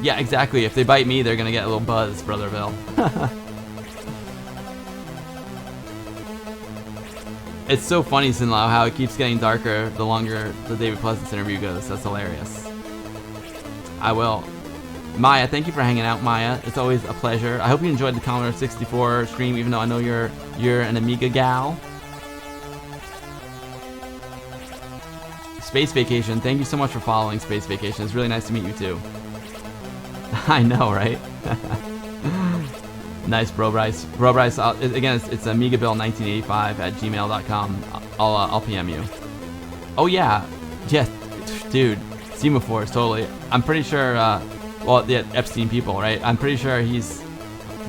S1: Yeah, exactly. If they bite me, they're going to get a little buzz, Brother Bill. It's so funny, Sinlao, how it keeps getting darker the longer the David Pleasance interview goes. That's hilarious. I will. Maya, thank you for hanging out, Maya. It's always a pleasure. I hope you enjoyed the Commodore 64 stream, even though I know you're an Amiga gal. Space Vacation, thank you so much for following Space Vacation. It's really nice to meet you too. I know, right? Nice, Bro Bryce. Bro Bryce, again, it's amigabill1985@gmail.com. I'll PM you. Oh yeah, yes, dude. Semaphores, totally. I'm pretty sure. Well, the Epstein people, right? I'm pretty sure he's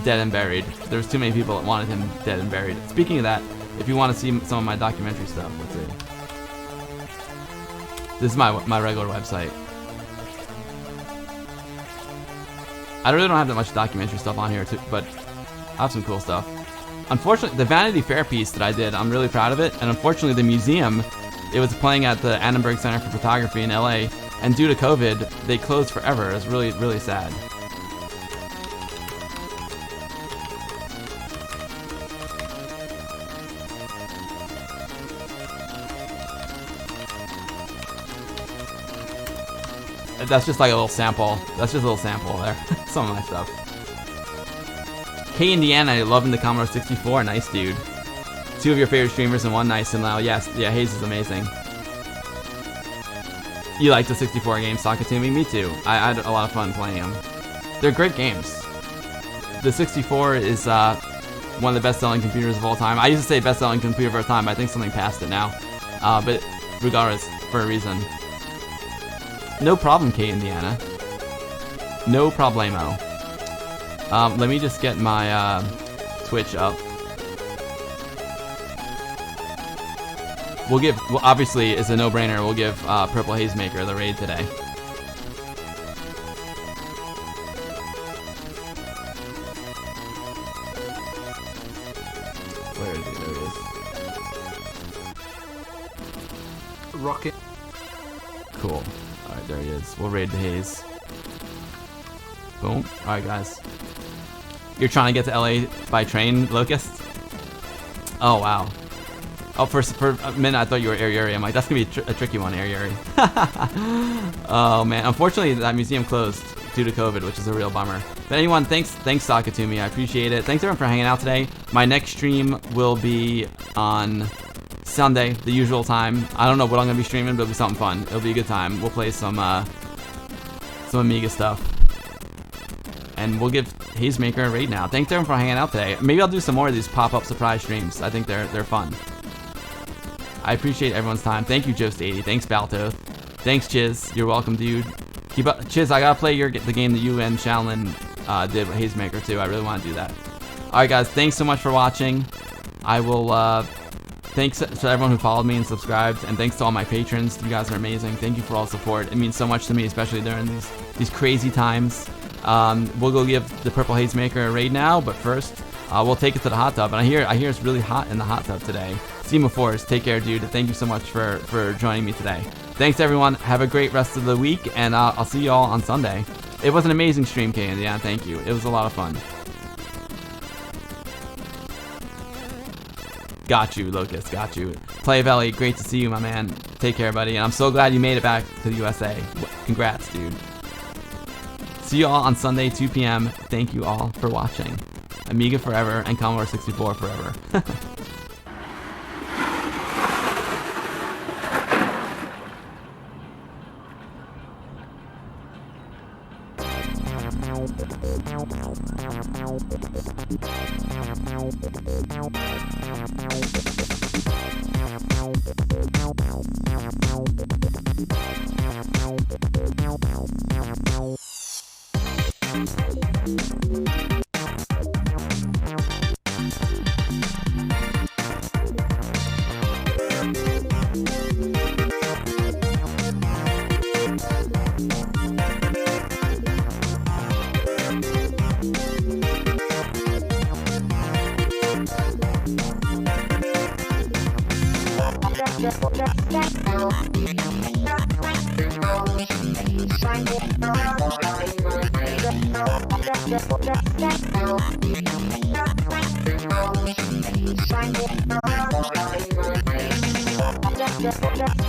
S1: dead and buried. There's too many people that wanted him dead and buried. Speaking of that, if you want to see some of my documentary stuff, let's see. This is my regular website. I really don't have that much documentary stuff on here, too, but I have some cool stuff. Unfortunately, the Vanity Fair piece that I did, I'm really proud of it. And unfortunately, the museum, it was playing at the Annenberg Center for Photography in LA. And due to COVID, they closed forever. It was really, really sad. That's just like a little sample. That's just a little sample there. Some of my stuff. Hey Indiana, loving the Commodore 64. Nice, dude. 2 of your favorite streamers in one. Nice and loud. Yes, yeah, Hayes is amazing. You like the 64 games, Sakatumi? Me too. I had a lot of fun playing them. They're great games. The 64 is one of the best-selling computers of all time. I used to say best-selling computer of our time, but I think something passed it now. But regardless, for a reason. No problem, Kate Indiana. No problemo. Let me just get my Twitch up. We'll give, well, obviously, it's a no-brainer. We'll give Purple Hayesmaker the raid today. Where is he? There he is.
S2: Rocket.
S1: Cool. Alright, there he is. We'll raid the Hayes. Boom. Alright, guys. You're trying to get to LA by train, Locust? Oh, wow. Oh, for a minute I thought you were Eri. I'm like, that's gonna be a tricky one, Eri. Oh man, unfortunately that museum closed due to COVID, which is a real bummer. But anyone, thanks Sakatumi, I appreciate it. Thanks everyone for hanging out today. My next stream will be on Sunday, the usual time. I don't know what I'm gonna be streaming, but it'll be something fun. It'll be a good time. We'll play some Amiga stuff. And we'll give Hayesmaker a raid now. Thanks everyone for hanging out today. Maybe I'll do some more of these pop-up surprise streams. I think they're fun. I appreciate everyone's time. Thank you, Jost80. Thanks, Balto. Thanks, Chiz. You're welcome, dude. Keep up, Chiz. I gotta play the game that you and Shaolin did with Hayesmaker too. I really want to do that. All right, guys. Thanks so much for watching. I will. Thanks to everyone who followed me and subscribed, and thanks to all my patrons. You guys are amazing. Thank you for all the support. It means so much to me, especially during these crazy times. We'll go give the Purple Hayesmaker a raid now, but first we'll take it to the hot tub. And I hear it's really hot in the hot tub today. Semaphores, take care, dude. Thank you so much for joining me today. Thanks, everyone. Have a great rest of the week, and I'll see you all on Sunday. It was an amazing stream, Kane. Yeah, thank you. It was a lot of fun. Got you, Locust. Got you. Play Valley, great to see you, my man. Take care, buddy. And I'm so glad you made it back to the USA. Congrats, dude. See you all on Sunday, 2 p.m. Thank you all for watching. Amiga forever and Commodore 64 forever.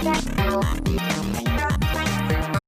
S3: Shutdown.